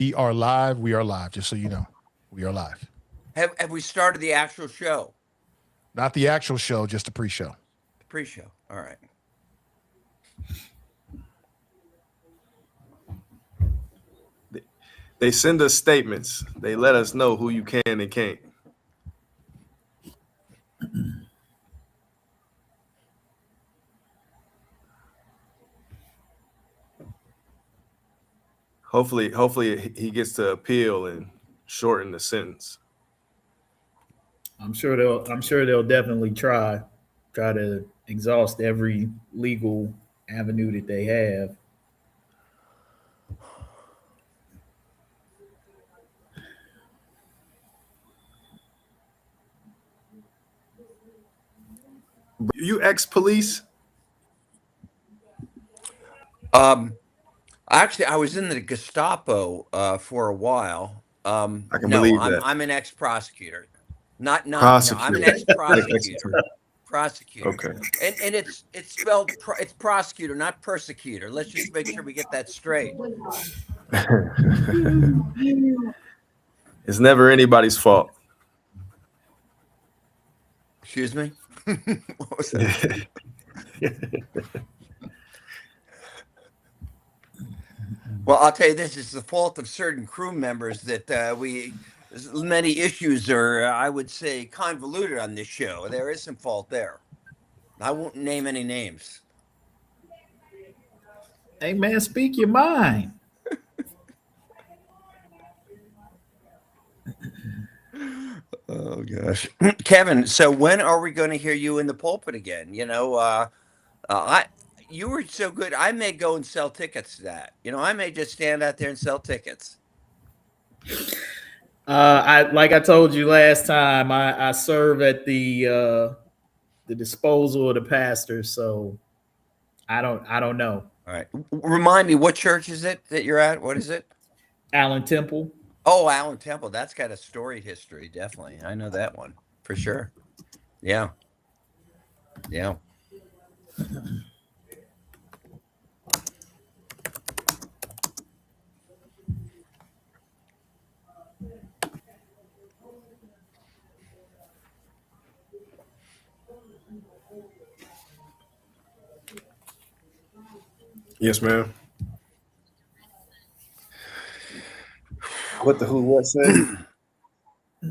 We are live. We are live. Just so you know, we are live. Have we started the actual show? Not the actual show, just the pre-show. The pre-show. All right. They send us statements. They let us know who you can and can't. Hopefully he gets to appeal and shorten the sentence. I'm sure they'll definitely try to exhaust every legal avenue that they have. You ex-police? Actually, I was in the Gestapo for a while. I can No, believe I'm that. I'm an ex-prosecutor. Not no, I'm an Prosecutor. ex-prosecutor. Prosecutor. Okay. And it's spelled it's prosecutor, not persecutor. Let's just make sure we get that straight. It's never anybody's fault. Excuse me? What was that? Well, I'll tell you this: it's the fault of certain crew members that many issues are, I would say, convoluted on this show. There is some fault there. I won't name any names. Hey man, speak your mind. Oh gosh, Kevin. So when are we going to hear you in the pulpit again? I you were so good. I may go and sell tickets to that. I may just stand out there and sell tickets. I like I told you last time. I serve at the disposal of the pastor, so I don't know. All right. Remind me, what church is it that you're at? What is it? Allen Temple. Oh, Allen Temple. That's got a storied history. Definitely, I know that one for sure. Yeah, yeah. Yes, ma'am. What the who what say?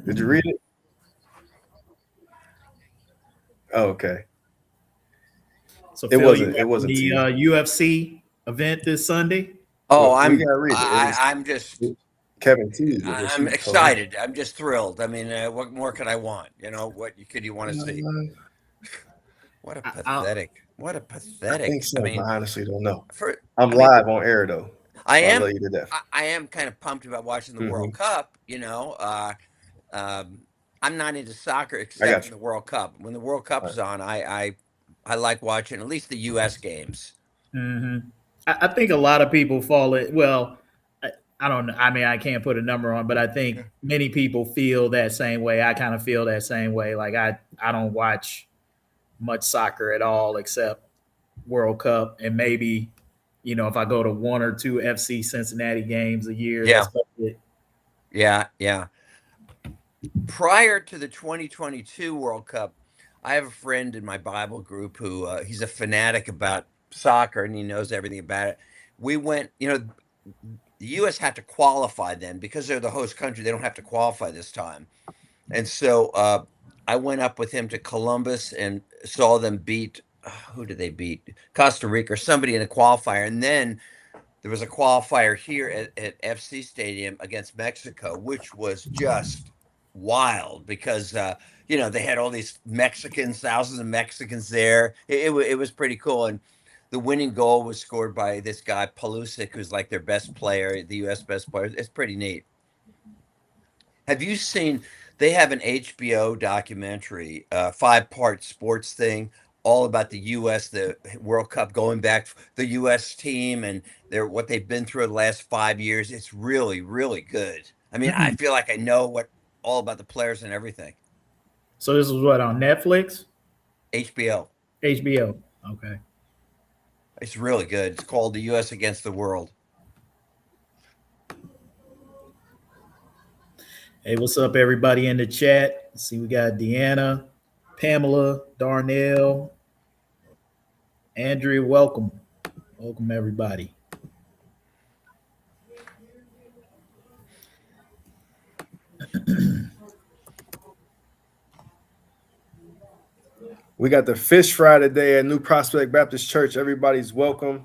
Did you read it? Oh, okay. So It Phil, you wasn't. It got wasn't the to you. UFC event this Sunday. Oh, Well, we gotta read it. It was I'm just Kevin teased it, but I'm you told him. excited. I'm just thrilled. I mean, what more could I want? What could you want to see? What a I, pathetic. What a I think pathetic. I so, but mean, I honestly don't know. for I'm I mean, live on air though, I so I am love you to death. I am kind of pumped about watching the Hmm. World Cup. Um, I'm not into soccer I except got in you. the World Cup. When the World Cup All right. is on, I like watching at least the U.S. games. mhm. I think a lot of people fall it. Well, I don't know. I mean, I can't put a number on, but I think many people feel that same way. I kind of feel that same way. Like I don't watch much soccer at all except World Cup, and maybe if I go to one or two FC Cincinnati games a year, Yeah, that's about it. yeah, yeah. Prior to the 2022 World Cup, I have a friend in my Bible group who he's a fanatic about soccer and he knows everything about it. We went, the U.S. had to qualify then because they're the host country. They don't have to qualify this time, and so I went up with him to Columbus and saw them beat. Who did they beat? Costa Rica or somebody in a qualifier, and then there was a qualifier here at FC Stadium against Mexico, which was just wild because they had all these Mexicans, thousands of Mexicans there. It was pretty cool, and the winning goal was scored by this guy Pulisic, who's like their best player, the U.S. best player. It's pretty neat. Have you seen? They have an HBO documentary, 5-part sports thing, all about the U.S. the World Cup, going back the U.S. team and what they've been through the last 5 years. It's really, really good. I mean, I feel like I know what all about the players and everything. So this was what on Netflix, HBO. HBO. Okay. It's really good. It's called The U.S. Against the World. Hey, what's up, everybody in the chat? See, we got Deanna, Pamela, Darnell, Andrea. Welcome, everybody. We got the fish fry today at New Prospect Baptist Church. Everybody's welcome.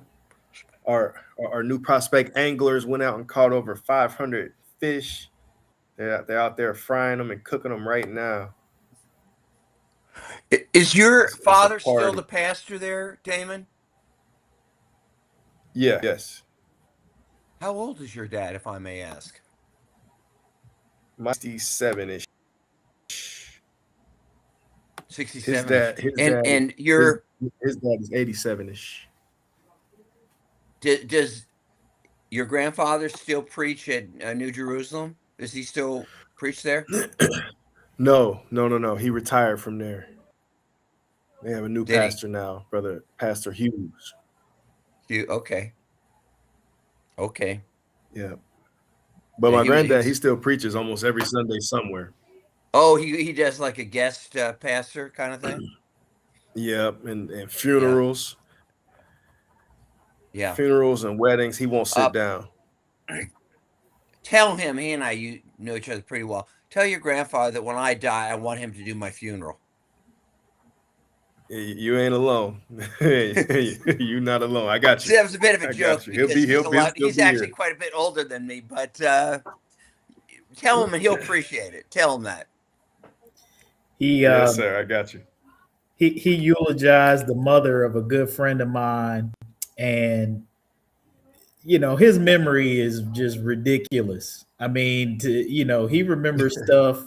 Our New Prospect anglers went out and caught over 500 fish. They're out there frying them and cooking them right now. Is your It's a father still party. the pastor there, Damon? Yeah, yes. How old is your dad, if I may ask? My 67-ish. 67. His dad is 87-ish. Does your grandfather still preach at New Jerusalem? Does he still preach there? No. He retired from there. They have a new Did he? pastor now, brother, Pastor Hughes. Okay. Yeah. But Yeah, my granddad, he still preaches almost every Sunday somewhere. Oh, he does like a guest pastor kind of thing? Yeah, and funerals. Yeah. Funerals and weddings. He won't sit down. Tell him, he and I know each other pretty well. Tell your grandfather that when I die, I want him to do my funeral. You ain't alone. You're not alone. I got you. See, that was a bit of a joke because he's actually here. quite a bit older than me, but tell him and he'll appreciate it. Tell him that. Yes, sir. I got you. He eulogized the mother of a good friend of mine, and his memory is just ridiculous. I mean, he remembers stuff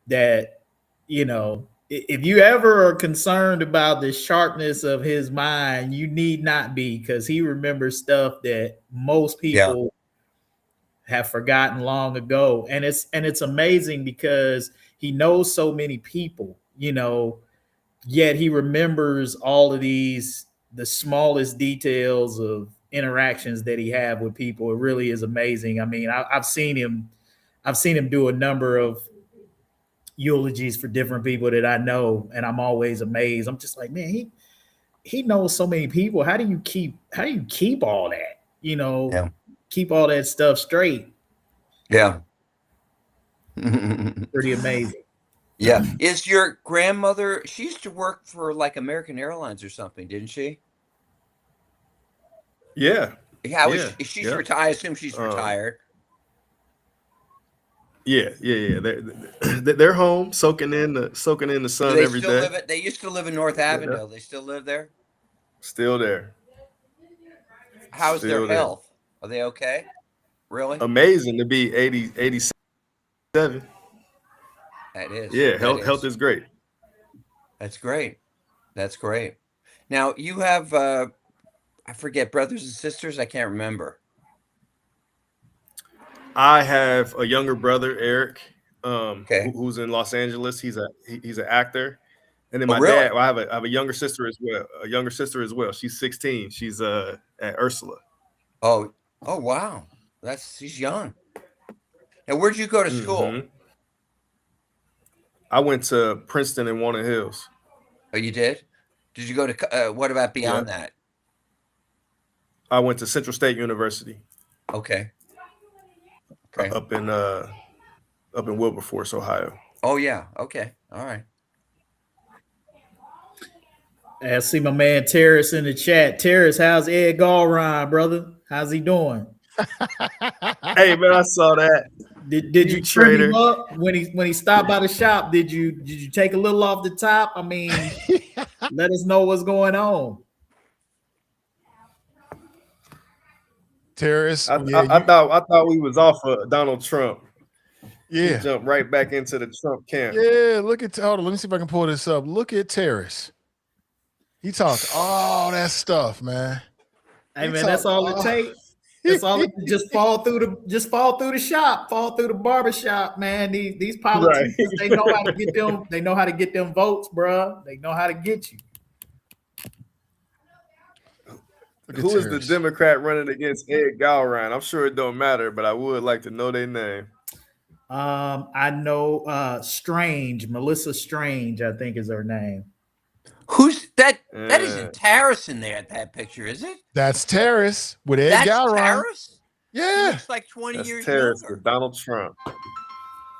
that, if you ever are concerned about the sharpness of his mind, you need not be, because he remembers stuff that most people have forgotten long ago. And it's amazing because he knows so many people, yet he remembers all of the smallest details of interactions that he have with people. It really is amazing. I mean, I've seen him do a number of eulogies for different people that I know, and I'm always amazed. I'm just like, man, he knows so many people. How do you keep all that? Keep all that stuff straight. Yeah. Pretty amazing. Yeah. Is your grandmother, she used to work for like American Airlines or something, didn't she? Yeah. She's retired. I assume she's retired. Yeah. They're home, soaking in the sun every day. They used to live in North Avondale. They still live there? Still there. How's their health? Are they okay? Really? Amazing to be 87. That is. Yeah, health is great. That's great. Now you have I forget, brothers and sisters? I can't remember. I have a younger brother, Eric, who's in Los Angeles. He's an actor. And then my dad, I have a younger sister as well. She's 16. She's at Ursula. Oh wow. She's young. Now, where'd you go to school? I went to Princeton and Walnut Hills. Oh, you did? Did you go to what about beyond that? I went to Central State University. Okay. Up in Wilberforce, Ohio. Oh yeah. Okay. All right. I see my man Terrace in the chat. Terrace, how's Ed Gallrine, brother? How's he doing? Hey man, I saw that. Did you trim him up when he stopped by the shop? Did you take a little off the top? I mean, let us know what's going on. Terrace, I thought we was off of Donald Trump. Yeah, he jumped right back into the Trump camp. Yeah, hold on. Let me see if I can pull this up. Look at Terrace. He talked all that stuff, man. Hey man, that's all it takes. That's all. Just fall through the shop, fall through the barbershop, man. These politicians, they know how to get them. They know how to get them votes, bro. They know how to get you. Who is the Democrat running against Ed Gallrine? I'm sure it don't matter, but I would like to know their name. I know Strange, Melissa Strange, I think is her name. Who's that? That isn't Terrace in there. That picture, is it? That's Terrace with Ed That's Galleron. Terrace. He Yeah. looks like 20 That's years Terrace younger. with Donald Trump.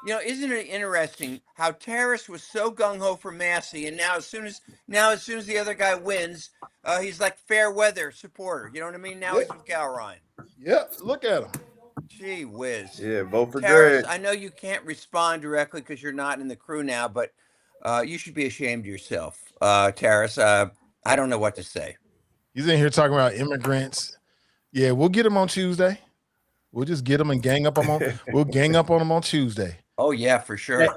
You know, isn't it interesting how Terrace was so gung ho for Massey, and now as soon as the other guy wins, he's like fair weather supporter. You know what I mean? Now he's with Galrine. Yep. Look at him. Gee whiz. Yeah, vote for Terrace, Greg. I know you can't respond directly because you're not in the crew now, but you should be ashamed of yourself, Terrace. I don't know what to say. He's in here talking about immigrants. Yeah, we'll get him on Tuesday. We'll just get him and gang up on him. We'll gang up on him on Tuesday. Oh yeah, for sure.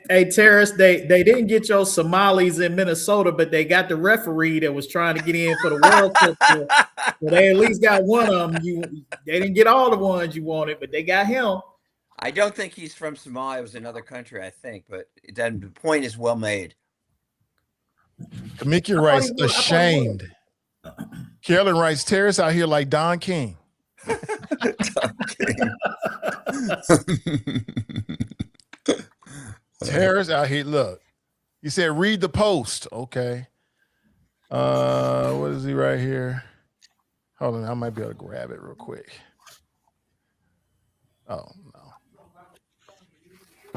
Hey, Terrace, they didn't get your Somalis in Minnesota, but they got the referee that was trying to get in for the World Cup. So they at least got one of them. They didn't get all the ones you wanted, but they got him. I don't think he's from Somalia. It was another country, I think, but the point is well made. Kamika writes, ashamed. Carolyn writes, Terrace out here like Don King. Terrace out here. Look, he said, read the post. Okay. What is he right here? Hold on, I might be able to grab it real quick. Oh no.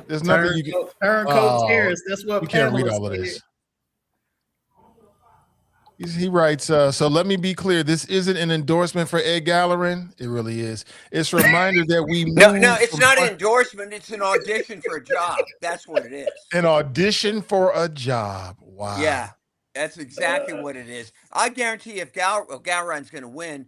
There's nothing you can Turncoat Terrace. That's what you can't read all of this. He writes, so let me be clear. This isn't an endorsement for Ed Galleron. It really is. It's a reminder that we No, it's not an endorsement. It's an audition for a job. That's what it is. An audition for a job. Wow. Yeah, that's exactly what it is. I guarantee if Galron's going to win,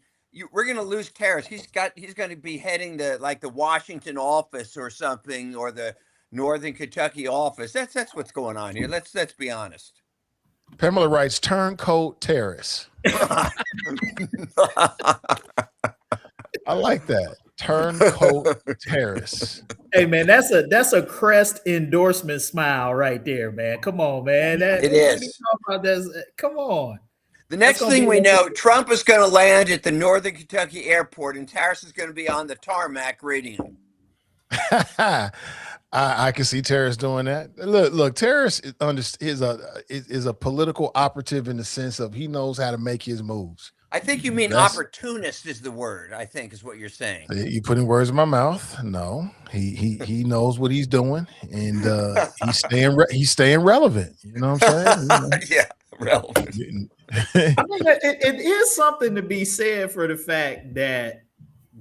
we're going to lose Terrace. He's going to be heading the Washington office or something, or the Northern Kentucky office. That's what's going on here. Let's be honest. Pamela writes, Turncoat Terrace. I like that. Turncoat Terrace. Hey man, that's a Crest endorsement smile right there, man. Come on, man. It is. Come on. The next thing we know, Trump is going to land at the Northern Kentucky airport, and Terrace is going to be on the tarmac reading him. I can see Terrace doing that. Look, Terrace is a political operative in the sense of he knows how to make his moves. I think you mean opportunist is the word, I think is what you're saying. You putting words in my mouth. No, he knows what he's doing, and he's staying relevant. You know what I'm saying? Yeah, relevant. I mean, it is something to be said for the fact that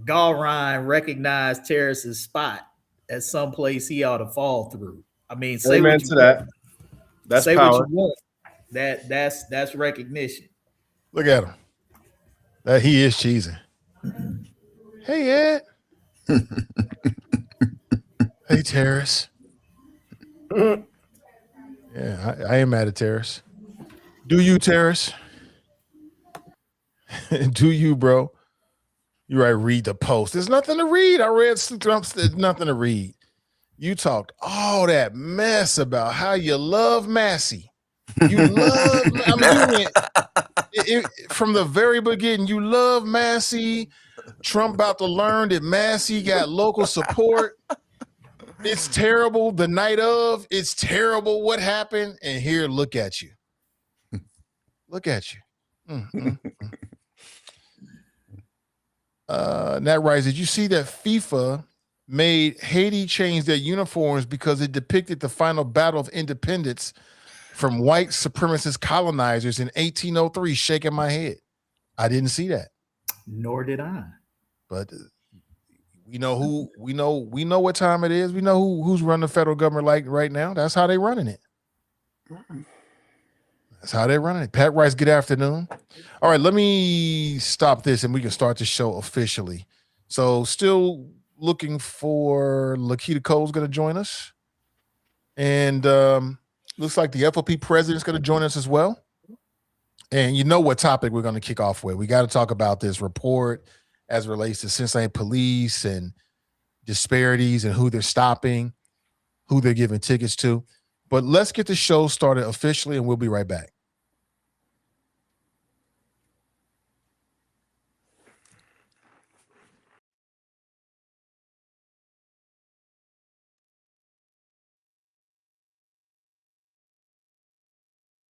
Galrine recognized Terrace's spot as some place he ought to fall through. I mean, say amen what you to that. That's say power. what you want. That's recognition. Look at him. That he is cheesing. Hey, Ed. Hey, Terrace. Yeah, I am mad at Terrace. Do you, Terrace? Do you, bro? You right, read the post. There's nothing to read. I read Trump's. There's nothing to read. You talked all that mess about how you love Massey. You love, from the very beginning, you love Massey. Trump about to learn that Massey got local support. It's terrible the night of. It's terrible what happened. And here, look at you. Look at you. Nat writes, did you see that FIFA made Haiti change their uniforms because it depicted the final battle of independence from white supremacist colonizers in 1803? Shaking my head. I didn't see that. Nor did I. But we know what time it is. We know who's running the federal government like right now. That's how they running it. That's how they're running it. Pat Rice, good afternoon. All right, let me stop this and we can start the show officially. So still looking for Lakita Cole's going to join us. And looks like the FOP president is going to join us as well. And you know what topic we're going to kick off with. We got to talk about this report as it relates to Cincinnati Police and disparities and who they're stopping, who they're giving tickets to. But let's get the show started officially, and we'll be right back.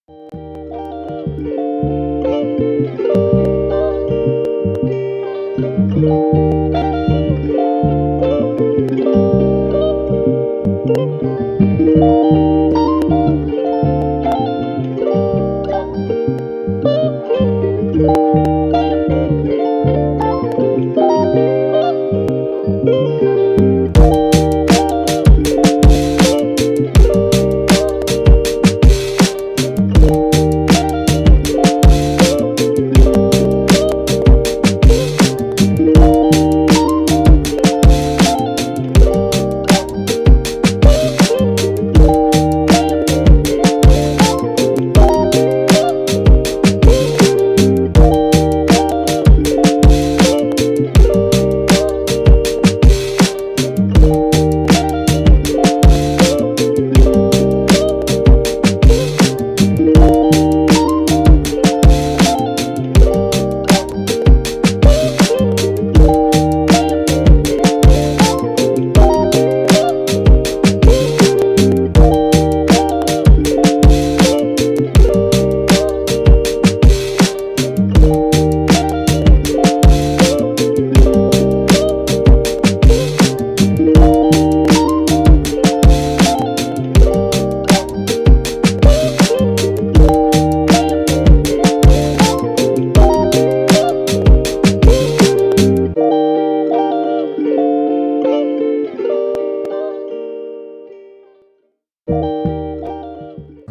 All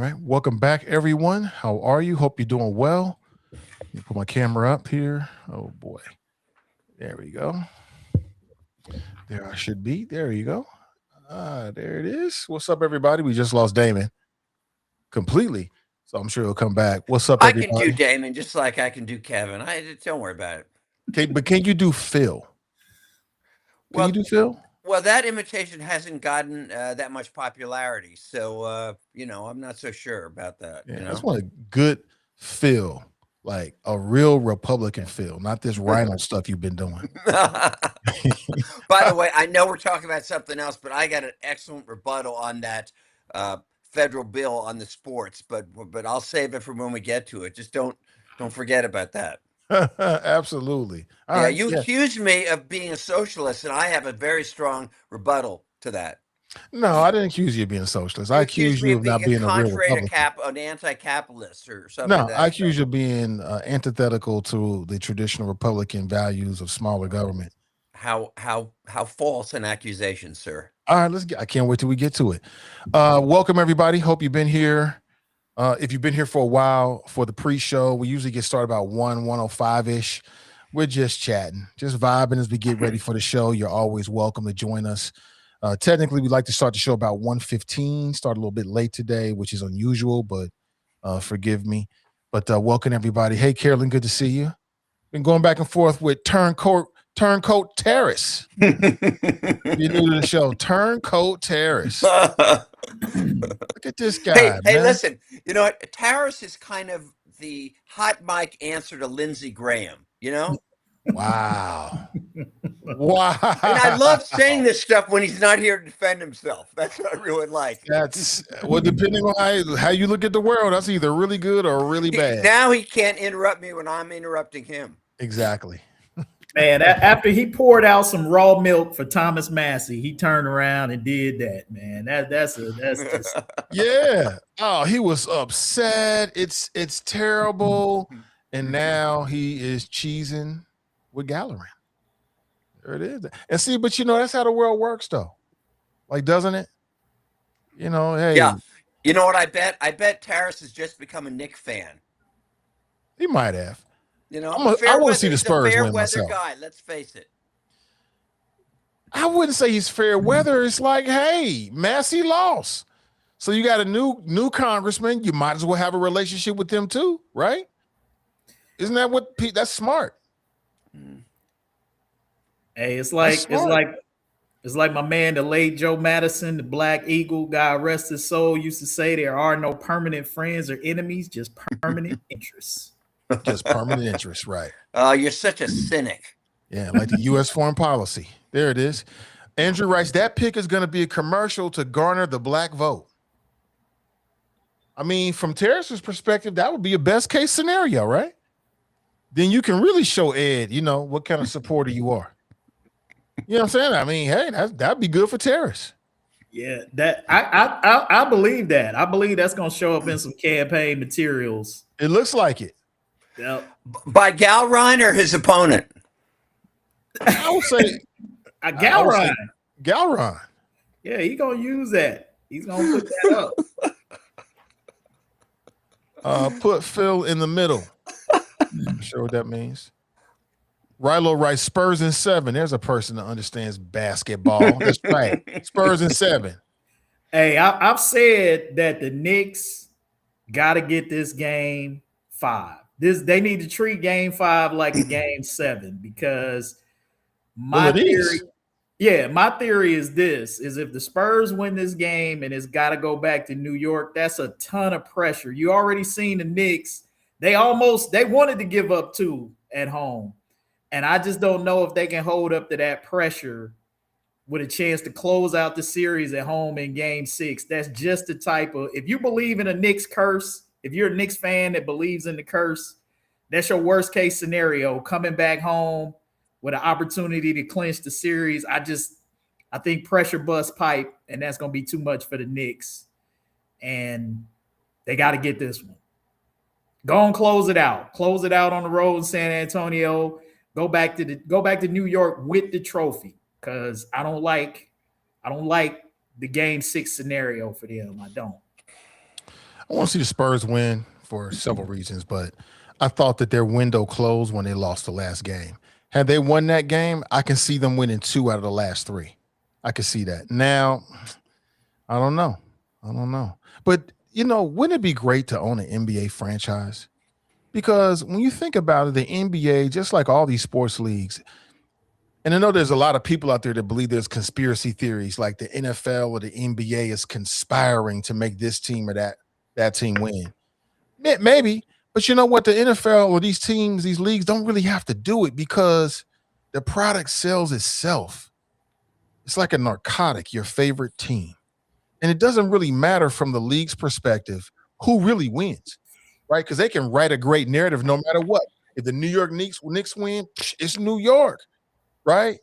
right, welcome back, everyone. How are you? Hope you're doing well. Let me put my camera up here. Oh boy, there we go. There I should be. There you go. There it is. What's up, everybody? We just lost Damon completely, so I'm sure he'll come back. What's up, I can everybody? do Damon just like I can do Kevin. Don't worry about it. Okay, but can you do Phil? Can Well, you do Phil? Well, that imitation hasn't gotten that much popularity, so I'm not so sure about that. Yeah, You that's know, one a good Phil, like a real Republican Phil, not this rhino stuff you've been doing. By the way, I know we're talking about something else, but I got an excellent rebuttal on that federal bill on the sports. But I'll save it for when we get to it. Just don't forget about that. Absolutely. All Yeah, right. you Yeah. accused me of being a socialist, and I have a very strong rebuttal to that. No, I didn't accuse you of being a socialist. I You accuse accused me you of of not being a being a real contrary to Republican. an anti-capitalist or something. No, to I that accuse you effect. of being antithetical to the traditional Republican values of smaller government. How false an accusation, sir. All right, I can't wait till we get to it. Welcome, everybody. Hope you've been here. If you've been here for a while for the pre-show, we usually get started about 1:05-ish. We're just chatting, just vibing as we get ready for the show. You're always welcome to join us. Technically, we'd like to start the show about 1:15. Start a little bit late today, which is unusual, but forgive me. But welcome, everybody. Hey, Carolyn, good to see you. Been going back and forth with Turncoat Terrace. You're new to the show. Turncoat Terrace. Look at this guy. Hey, man. listen. You know what? Terrace is kind of the hot mic answer to Lindsey Graham. You know? Wow. Wow. And I love saying this stuff when he's not here to defend himself. That's what I really like. That's well, depending on how you look at the world, that's either really good or really bad. Now he can't interrupt me when I'm interrupting him. Exactly. Man, after he poured out some raw milk for Thomas Massey, he turned around and did that. Man, that's just Yeah. Oh, he was upset. It's terrible. And now he is cheesing with Galleran. There it is. And see, but that's how the world works, though. Like, doesn't it? Hey. Yeah. You know what I bet? I bet Terrace has just become a Knick fan. He might have. You know, I want to see the Spurs fair win weather myself. guy. Let's face it. I wouldn't say he's fair weather. It's like, hey, Massey lost. So you got a new congressman. You might as well have a relationship with them too, right? Isn't that that's smart? Hey, it's like my man, the late Joe Madison, the Black Eagle, God rest his soul, used to say there are no permanent friends or enemies, just permanent interests. Just permanent interest, right? Oh, you're such a cynic. Yeah, like the U.S. foreign policy. There it is. Andrew writes, that pick is going to be a commercial to garner the black vote. I mean, from Terrace's perspective, that would be a best case scenario, right? Then you can really show Ed, what kind of supporter you are. You know what I'm saying? I mean, hey, that'd be good for Terrace. Yeah, that I believe that. I believe that's going to show up in some campaign materials. It looks like it. Yep. By Galrine or his opponent? I would say Galrine. Galron. Yeah, he's going to use that. He's going to put that up. Put Phil in the middle. I'm sure what that means. Rilo writes Spurs in 7. There's a person that understands basketball. That's right. Spurs in 7. Hey, I've said that the Knicks got to get this game 5. They need to treat game 5 like a game 7 because my theory is this: is if the Spurs win this game and it's got to go back to New York, that's a ton of pressure. You already seen the Knicks. They wanted to give up 2 at home. And I just don't know if they can hold up to that pressure with a chance to close out the series at home in game 6. That's just the type of, if you believe in a Knicks curse, if you're a Knicks fan that believes in the curse, that's your worst case scenario, coming back home with an opportunity to clinch the series. I think pressure bust pipe, and that's going to be too much for the Knicks. And they got to get this one. Go and close it out. Close it out on the road in San Antonio. Go back to New York with the trophy, because I don't like the game 6 scenario for them. I don't. I want to see the Spurs win for several reasons, but I thought that their window closed when they lost the last game. Had they won that game, I can see them winning 2 out of the last 3. I can see that. Now, I don't know. But, wouldn't it be great to own an NBA franchise? Because when you think about it, the NBA, just like all these sports leagues, and I know there's a lot of people out there that believe there's conspiracy theories, like the NFL or the NBA is conspiring to make this team or that team win. Maybe, but you know what? The NFL or these teams, these leagues don't really have to do it because the product sells itself. It's like a narcotic, your favorite team. And it doesn't really matter from the league's perspective who really wins. Right, because they can write a great narrative no matter what. If the New York Knicks win, it's New York, right?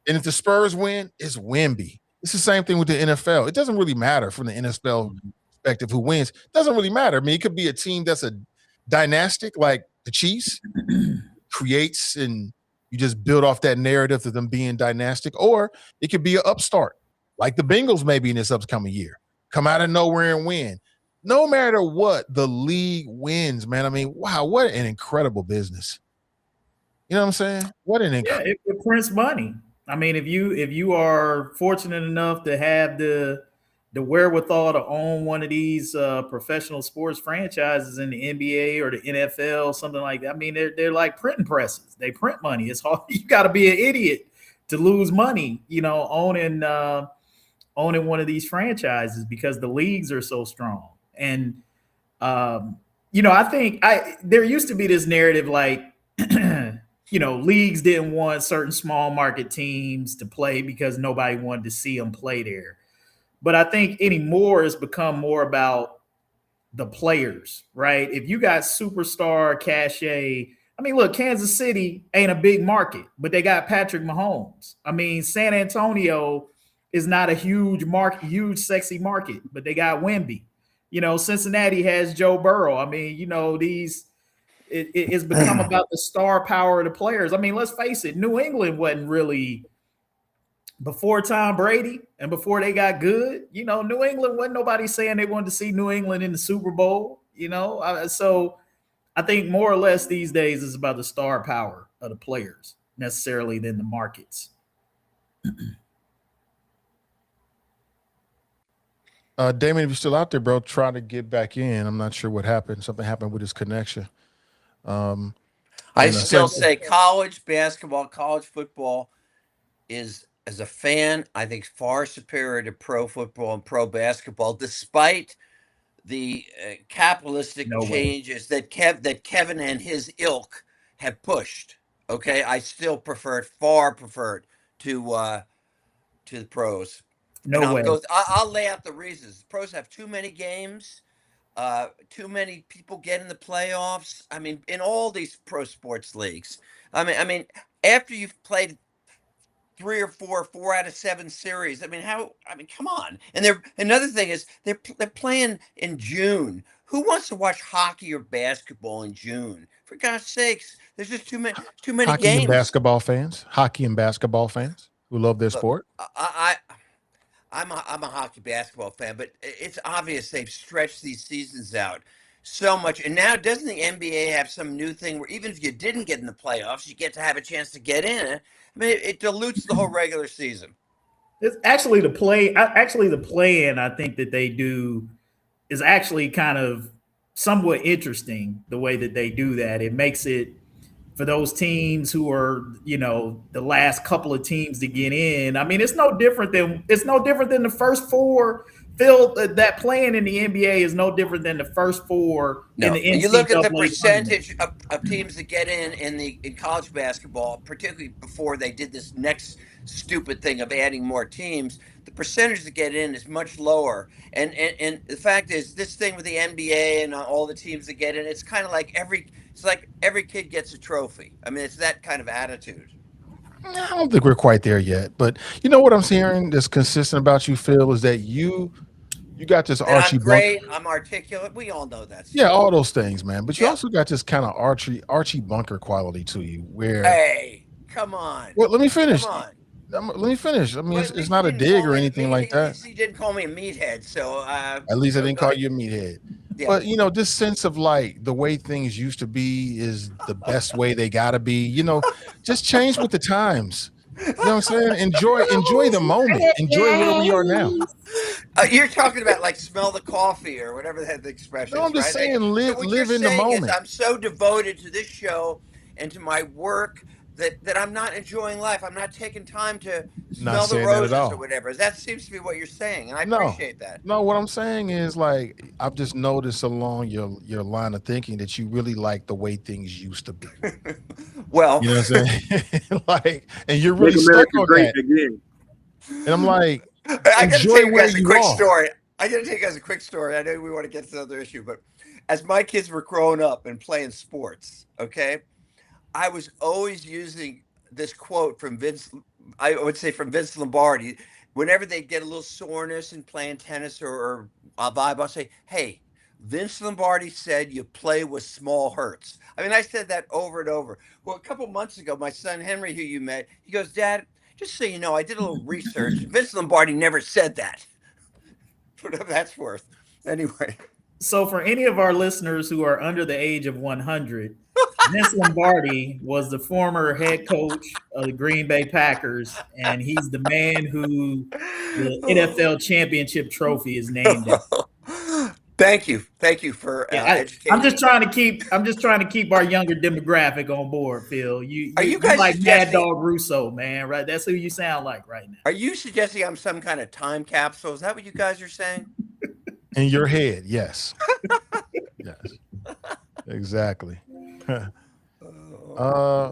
And if the Spurs win, it's Wemby. It's the same thing with the NFL. It doesn't really matter from the NFL perspective who wins. It doesn't really matter. I mean, it could be a team that's a dynastic like the Chiefs, creates and you just build off that narrative of them being dynastic, or it could be an upstart like the Bengals maybe in this upcoming year. Come out of nowhere and win. No matter what, the league wins, man. I mean, wow, what an incredible business. You know what I'm saying? What an incredible. Yeah, it prints money. I mean, if you are fortunate enough to have the wherewithal to own one of these professional sports franchises in the NBA or the NFL, something like that. I mean, they're like printing presses. They print money. It's hard. You got to be an idiot to lose money, owning one of these franchises because the leagues are so strong. And, I think there used to be this narrative like, leagues didn't want certain small market teams to play because nobody wanted to see them play there. But I think anymore it's become more about the players, right? If you got superstar cachet, I mean, look, Kansas City ain't a big market, but they got Patrick Mahomes. I mean, San Antonio is not a huge sexy market, but they got Wemby. Cincinnati has Joe Burrow. I mean, it's become about the star power of the players. I mean, let's face it, New England wasn't really, before Tom Brady and before they got good, New England wasn't nobody saying they wanted to see New England in the Super Bowl, so I think more or less these days it's about the star power of the players necessarily than the markets. Damon, if you're still out there, bro, try to get back in. I'm not sure what happened. Something happened with his connection. I still say college basketball, college football is, as a fan, I think far superior to pro football and pro basketball, despite the capitalistic changes that Kevin and his ilk have pushed. Okay, I still far preferred to the pros. No way. I'll lay out the reasons. Pros have too many games. Too many people get in the playoffs. I mean, in all these pro sports leagues. I mean, after you've played 4 out of 7 series. I mean, how? I mean, come on. And they're another thing is they're playing in June. Who wants to watch hockey or basketball in June? For God's sakes, there's just too many Hockey and games. basketball fans who love their Look, sport. I'm a hockey basketball fan, but it's obvious they've stretched these seasons out so much. And now doesn't the NBA have some new thing where even if you didn't get in the playoffs, you get to have a chance to get in? I mean, it dilutes the whole regular season. It's actually the play-in I think that they do is actually kind of somewhat interesting the way that they do that. It makes it for those teams who are, the last couple of teams to get in. I mean, it's no different than the first four. Phil, that playing in the NBA is no different than the first four in the NCAA. You look at the percentage of teams that get in college basketball, particularly before they did this next stupid thing of adding more teams. The percentage that get in is much lower, and the fact is, this thing with the NBA and all the teams that get in, it's kind of like every kid gets a trophy. I mean, it's that kind of attitude. I don't think we're quite there yet, but you know what I'm hearing that's consistent about you, Phil, is that you got this Archie. I'm great. I'm articulate. We all know that. Yeah, all those things, man. But you also got this kind of Archie Bunker quality to you, where hey, come on. Well, let me finish. Come on. Let me finish. I mean, it's not a dig or anything like that. He didn't call me a meathead, so at least I didn't call you a meathead. Yeah. But this sense of like the way things used to be is the best way they gotta be. Just change with the times. You know what I'm saying? Enjoy the moment. Enjoy where we are now. You're talking about like smell the coffee or whatever the expression is. No, I'm just saying live in the moment. I'm so devoted to this show and to my work that I'm not enjoying life. I'm not taking time to smell the roses or whatever. That seems to be what you're saying, and I appreciate that. No, what I'm saying is like I've just noticed along your line of thinking that you really like the way things used to be. Well, you know what I'm saying? Like, and you're really stuck on that. Again. And I'm like, I got to tell you guys a quick story. I got to tell you guys a quick story. I know we want to get to the other issue, but as my kids were growing up and playing sports, okay, I was always using this quote from Vince Lombardi. Whenever they get a little soreness in playing tennis or volleyball, I'll say, hey, Vince Lombardi said you play with small hurts. I mean, I said that over and over. Well, a couple months ago, my son Henry, who you met, he goes, Dad, just so you know, I did a little research. Vince Lombardi never said that. Whatever that's worth. Anyway. So for any of our listeners who are under the age of 100, Vince Lombardi was the former head coach of the Green Bay Packers, and he's the man who the NFL championship trophy is named after. Thank you for educating. I'm just trying to keep our younger demographic on board, Phil. You guys like Mad Dog Russo, man, right? That's who you sound like right now. Are you suggesting I'm some kind of time capsule? Is that what you guys are saying? In your head, yes. Yes. Exactly.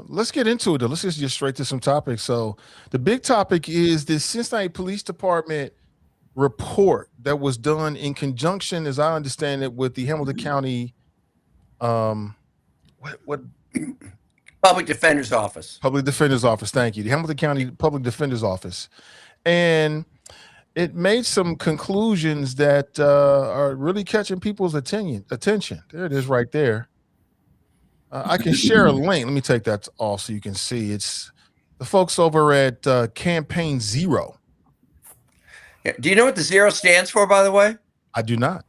Let's get into it though. Let's just get straight to some topics. So the big topic is the Cincinnati Police Department report that was done in conjunction, as I understand it, with the Hamilton County what Public Defender's Office. Public Defender's Office, thank you. The Hamilton County Public Defender's Office. And it made some conclusions that are really catching people's attention. There it is right there. I can share a link. Let me take that off so you can see. It's the folks over at Campaign Zero. Yeah. Do you know what the zero stands for, by the way? I do not.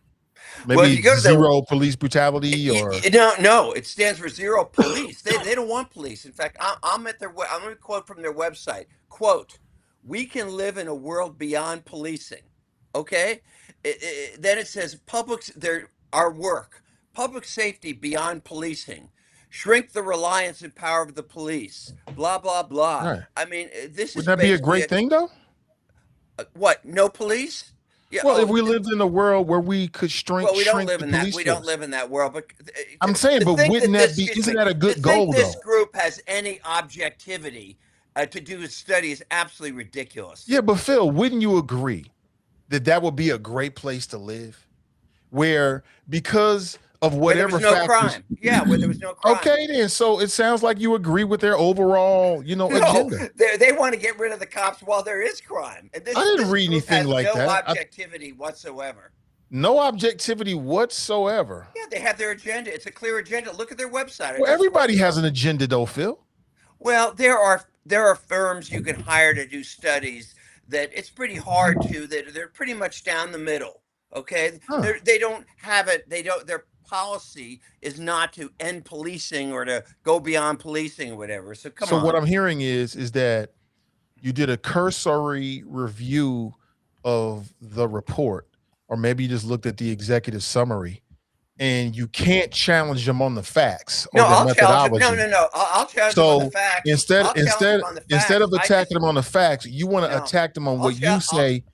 Maybe zero police brutality or no, it stands for zero police. They don't want police. In fact, I'm going to quote from their website. Quote, "We can live in a world beyond policing." Okay? Then it says our work, public safety beyond policing. Shrink the reliance and power of the police. Blah blah blah. Right. I mean, wouldn't that be a great thing though? What? No police? Yeah, well, if we lived in a world where we could shrink, we don't live in that. We don't live in that world. But I'm saying, but wouldn't that be? Isn't that a good goal? This group has any objectivity to do a study is absolutely ridiculous. Yeah, but Phil, wouldn't you agree that would be a great place to live? where because of Where there whatever was no factors. crime. Yeah, where there was no crime. Okay, then. So it sounds like you agree with their overall, No, agenda. they want to get rid of the cops while there is crime. And I didn't this read group anything has like no that. objectivity whatsoever. No objectivity whatsoever. Yeah, they have their agenda. It's a clear agenda. Look at their website. I Well, just everybody went has through. an agenda, though, Phil. Well, there are firms you can hire to do studies that it's pretty hard to, that they're pretty much down the middle. Okay. Huh. They don't have it. Their policy is not to end policing or to go beyond policing or whatever. So come So on. what I'm hearing is that you did a cursory review of the report, or maybe you just looked at the executive summary, and you can't challenge them on the facts or No, the I'll challenge methodology. them. No. I'll challenge them on the So facts. instead I'll challenge them on the instead of facts. attacking them on the facts, you want to No, attack them on I'll what you say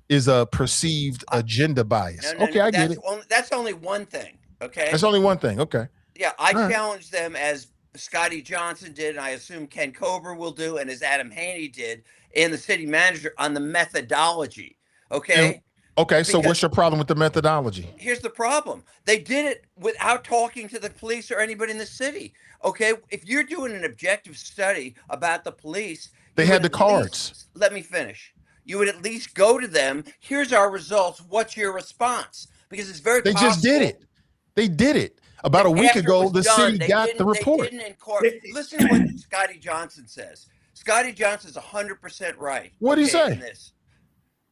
is a perceived agenda bias. No, Okay, I get it. That's only one thing. Okay. That's only one thing. Okay. Yeah, I All right. challenge them as Scotty Johnson did, and I assume Ken Cobra will do, and as Adam Haney did, and the city manager on the methodology. Okay. Okay, so Because- what's your problem with the methodology? Here's the problem. They did it without talking to the police or anybody in the city. Okay. If you're doing an objective study about the police, They you had would the at least- cards. let me finish. You would at least go to them. Here's our results. What's your response? Because it's very They just did it. They did it. About a week After it ago, was the done, city they got didn't- the report. They didn't incorporate. Listen to what Scotty Johnson says. Scotty Johnson's 100% right. What did he say? in this.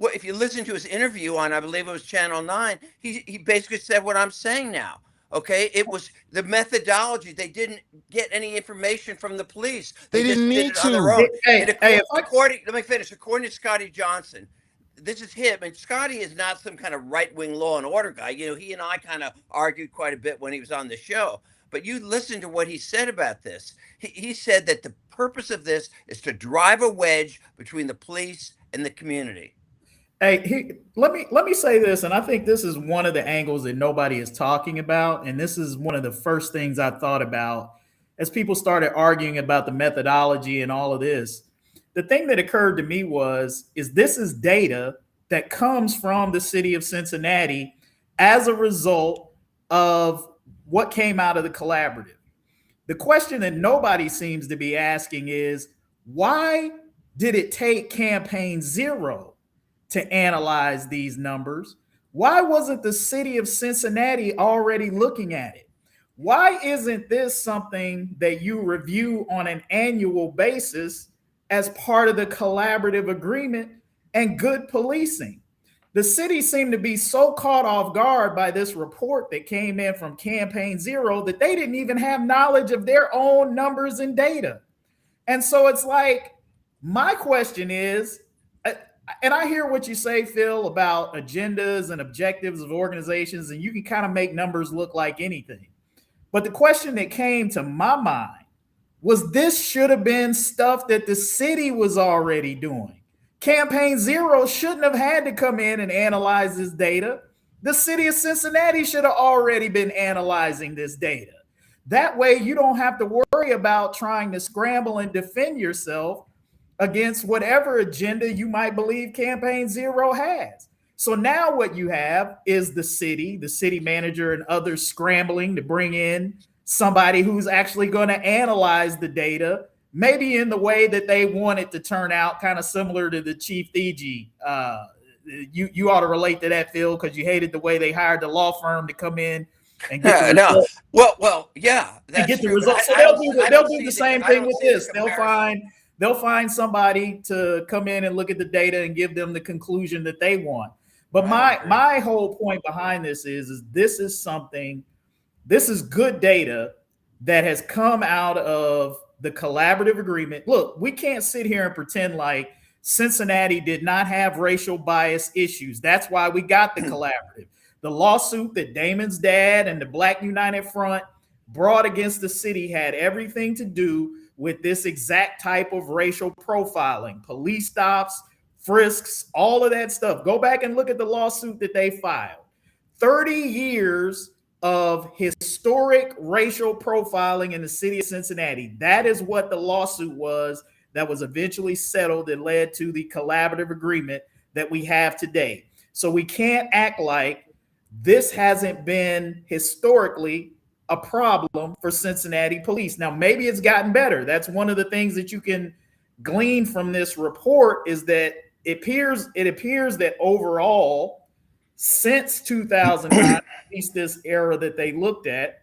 Well, if you listen to his interview on, I believe it was Channel 9, he basically said what I'm saying now. Okay, it was the methodology. They didn't get any information from the police. They just didn't did need it on their to. own. Hey, And hey, let me finish. According to Scotty Johnson, this is him, and Scotty is not some kind of right-wing law and order guy. He and I kind of argued quite a bit when he was on the show. But you listen to what he said about this. He said that the purpose of this is to drive a wedge between the police and the community. Hey, let me say this, and I think this is one of the angles that nobody is talking about, and this is one of the first things I thought about as people started arguing about the methodology and all of this. The thing that occurred to me is this is data that comes from the city of Cincinnati as a result of what came out of the collaborative. The question that nobody seems to be asking is, why did it take campaign 0 to analyze these numbers? Why wasn't the city of Cincinnati already looking at it? Why isn't this something that you review on an annual basis as part of the collaborative agreement and good policing? The city seemed to be so caught off guard by this report that came in from campaign 0 that they didn't even have knowledge of their own numbers and data. And so it's like, my question is, and I hear what you say, Phil, about agendas and objectives of organizations, and you can kind of make numbers look like anything. But the question that came to my mind was, this should have been stuff that the city was already doing. Campaign 0 shouldn't have had to come in and analyze this data. The city of Cincinnati should have already been analyzing this data. That way, you don't have to worry about trying to scramble and defend yourself against whatever agenda you might believe campaign 0 has. So now what you have is the city manager and others scrambling to bring in somebody who's actually going to analyze the data, maybe in the way that they want it to turn out, kind of similar to the Chief Thigi. You ought to relate to that, Phil, because you hated the way they hired the law firm to come in and get the No. Well, yeah, and get the true, results. So they'll do the same thing with this. They'll find somebody to come in and look at the data and give them the conclusion that they want. But my whole point behind this is this is good data that has come out of the collaborative agreement. Look, we can't sit here and pretend like Cincinnati did not have racial bias issues. That's why we got the collaborative. The lawsuit that Damon's dad and the Black United Front brought against the city had everything to do with this exact type of racial profiling, police stops, frisks, all of that stuff. Go back and look at the lawsuit that they filed. 30 years of historic racial profiling in the city of Cincinnati. That is what the lawsuit was that was eventually settled and led to the collaborative agreement that we have today. So we can't act like this hasn't been historically a problem for Cincinnati police. Now, maybe it's gotten better. That's one of the things that you can glean from this report, is that it appears that overall, since 2009, at least this era that they looked at,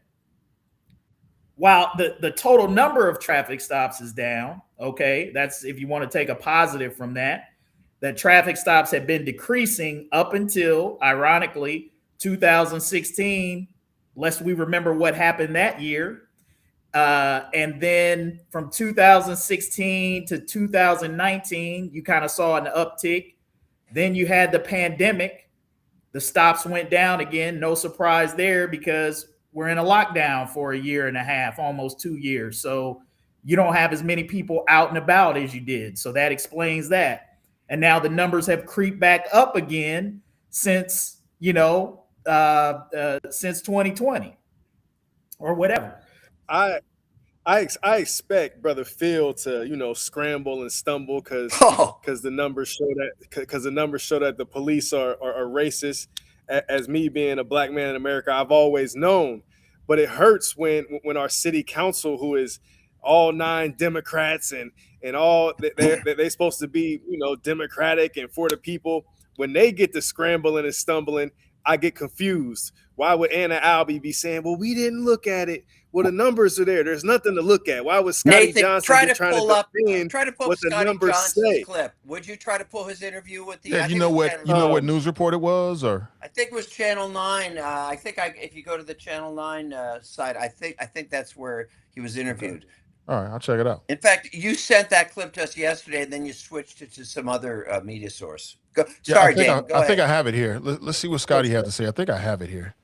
while the total number of traffic stops is down, okay, that's if you want to take a positive from that, that traffic stops have been decreasing up until, ironically, 2016, lest we remember what happened that year. And then from 2016 to 2019, you kind of saw an uptick. Then you had the pandemic. The stops went down again. No surprise there, because we're in a lockdown for a year and a half, almost 2 years. So you don't have as many people out and about as you did. So that explains that. And now the numbers have creeped back up again since, since 2020 or whatever. I expect Brother Phil to scramble and stumble because the numbers show that the police are racist. As me being a black man in America, I've always known, but it hurts when our city council, who is all 9 Democrats and all they're supposed to be democratic and for the people, when they get to scrambling and stumbling, I get confused. Why would Anna Albee be saying, well, we didn't look at it? Well, the numbers are there. There's nothing to look at. Why was Scotty Nathan, Johnson try to trying pull what the Scotty numbers Johnson's say? clip? Would you try to pull his interview with the? Yeah, you know what news report it was, or I think it was Channel 9. I think if you go to the Channel 9 site, I think that's where he was interviewed. All right, I'll check it out. In fact, you sent that clip to us yesterday, and then you switched it to some other media source. Sorry, Dan. Go ahead. I think I have it here. Let's see what Scotty had to say. I think I have it here.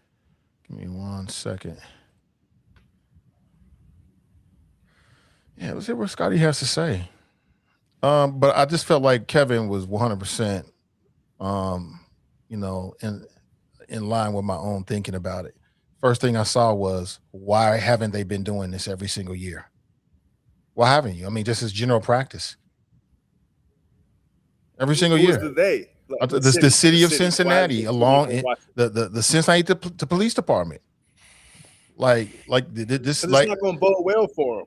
Give me 1 second. Yeah, let's see what Scotty has to say. But I just felt like Kevin was 100%, in line with my own thinking about it. First thing I saw was, why haven't they been doing this every single year? Why haven't you? I mean, just as general practice. Every single year. Who's the they? The city of Cincinnati, along the Cincinnati Police Department. This, it's not going to bode well for them.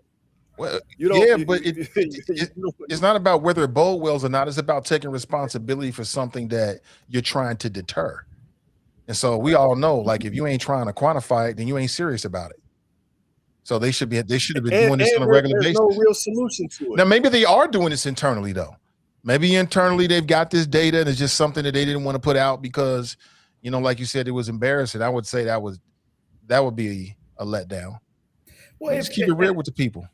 Well, but it's not about whether it bode well or not. It's about taking responsibility for something that you're trying to deter. And so we all know, like, if you ain't trying to quantify it, then you ain't serious about it. So they should have been doing this on a regular basis. There's no real solution to it. Now, maybe they are doing this internally, though. Maybe internally they've got this data and it's just something that they didn't want to put out because, like you said, it was embarrassing. I would say that would be a letdown. Well, just keep it real with the people.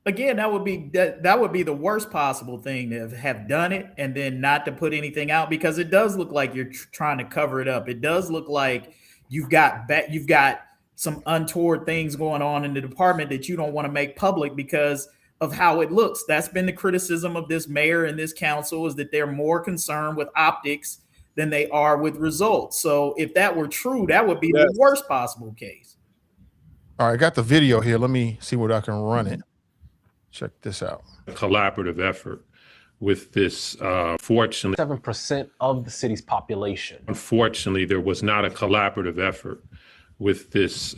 Again, that would be the worst possible thing, to have done it and then not to put anything out, because it does look like you're trying to cover it up. It does look like you've got some untoward things going on in the department that you don't want to make public because of how it looks. That's been the criticism of this mayor and this council, is that they're more concerned with optics than they are with results. So if that were true, that would be the worst possible case. All right, I got the video here. Let me see what I can run it. Check this out. A collaborative effort with this, fortunately. 7% of the city's population. Unfortunately, there was not a collaborative effort with this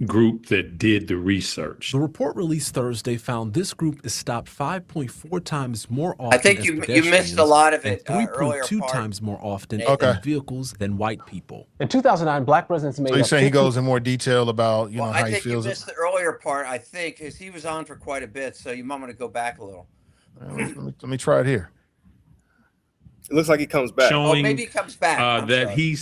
group that did the research. The report released Thursday found this group is stopped 5.4 times more often. I think you missed a lot of it. 3.2 times more often in vehicles than white people. In 2009, black residents made. So you're saying he goes in more detail about how he feels. I think you missed the earlier part. I think because he was on for quite a bit, so you might want to go back a little. Let me try it here. It looks like he comes back. Showing, maybe he comes back. That he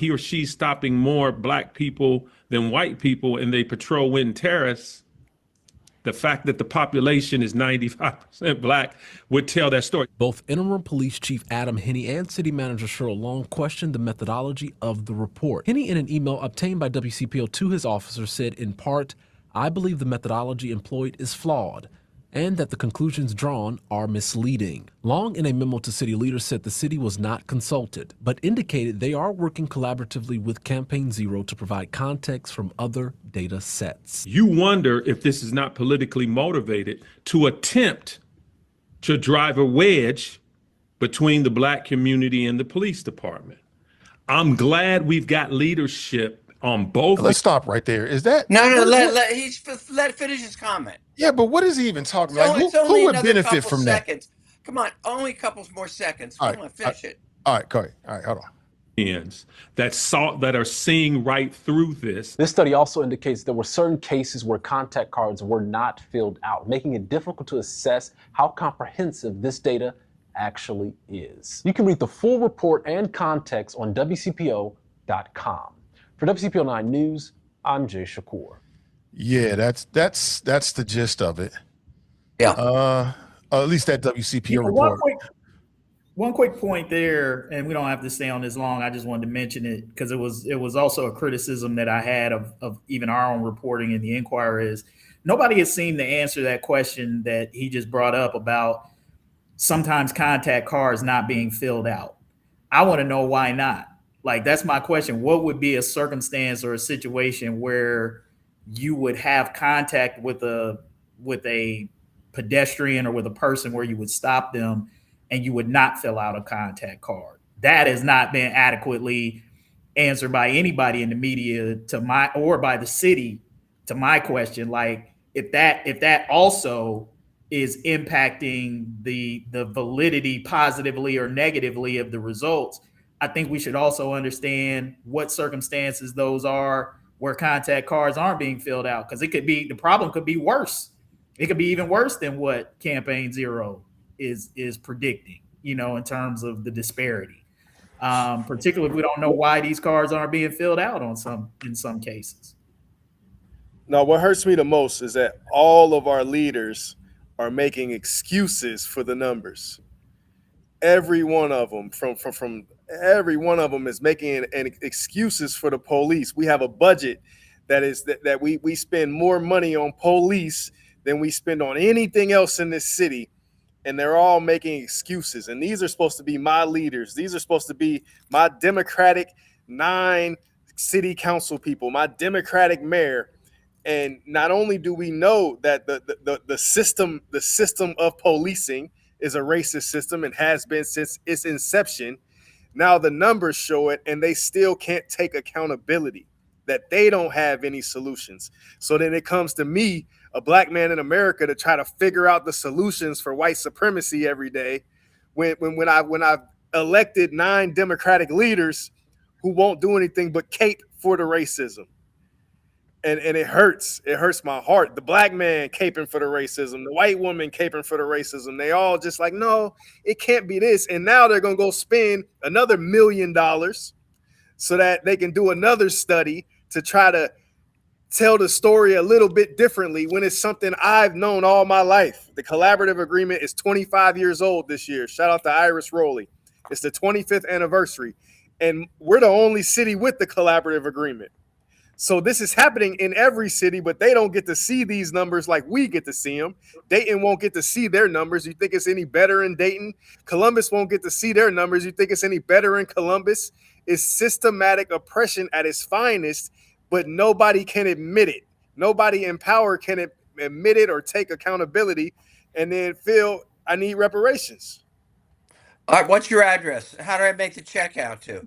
or she's stopping more black people than white people, and they patrol Winton Terrace. The fact that the population is 95% black would tell that story. Both Interim Police Chief Adam Henney and City Manager Cheryl Long questioned the methodology of the report. Henney, in an email obtained by WCPO to his officers, said, in part, "I believe the methodology employed is flawed and that the conclusions drawn are misleading." Long, in a memo to city leaders, said the city was not consulted, but indicated they are working collaboratively with Campaign Zero to provide context from other data sets. You wonder if this is not politically motivated to attempt to drive a wedge between the black community and the police department. I'm glad we've got leadership on both. Let's stop right there. Is that No, what- let finish his comment. yeah, but what is he even talking So about? it's Who only would another benefit couple from that? seconds. Come on, only a couple more seconds. All Come right, on, finish it. All right, go ahead. All right, hold on. That are seeing right through this. This study also indicates there were certain cases where contact cards were not filled out, making it difficult to assess how comprehensive this data actually is. You can read the full report and context on WCPO.com. For WCPO 9 News, I'm Jay Shakur. Yeah, that's the gist of it. Yeah. At least that WCPO One report. quick point there, and we don't have to stay on this long. I just wanted to mention it because it was also a criticism that I had of even our own reporting in the Inquirer is nobody has seemed to answer that question that he just brought up about sometimes contact cards not being filled out. I want to know why not. Like, that's my question. What would be a circumstance or a situation where you would have contact with a pedestrian or with a person where you would stop them and you would not fill out a contact card? That has not been adequately answered by anybody in the media or by the city to my question. Like, if that also is impacting the validity positively or negatively of the results, I think we should also understand what circumstances those are where contact cards aren't being filled out, because the problem could be worse. It could be even worse than what Campaign Zero is predicting, in terms of the disparity. Particularly if we don't know why these cards aren't being filled out in some cases. No, what hurts me the most is that all of our leaders are making excuses for the numbers. Every one of them, from every one of them is making excuses for the police. We have a budget that we spend more money on police than we spend on anything else in this city, and they're all making excuses. And these are supposed to be my leaders. These are supposed to be my Democratic 9 city council people, my Democratic mayor. And not only do we know that the system of policing is a racist system and has been since its inception, now the numbers show it, and they still can't take accountability that they don't have any solutions. So then it comes to me, a black man in America, to try to figure out the solutions for white supremacy every day, when I've elected 9 Democratic leaders who won't do anything but cape for the racism. And it hurts. It hurts my heart. The black man caping for the racism, the white woman caping for the racism. They all just like, no, it can't be this. And now they're going to go spend another $1 million so that they can do another study to try to tell the story a little bit differently when it's something I've known all my life. The collaborative agreement is 25 years old this year. Shout out to Iris Rowley. It's the 25th anniversary. And we're the only city with the collaborative agreement. So this is happening in every city, but they don't get to see these numbers like we get to see them. Dayton won't get to see their numbers. You think it's any better in Dayton? Columbus won't get to see their numbers. You think it's any better in Columbus? It's systematic oppression at its finest, but nobody can admit it. Nobody in power can admit it or take accountability and then feel I need reparations. All right, what's your address? How do I make the check out to?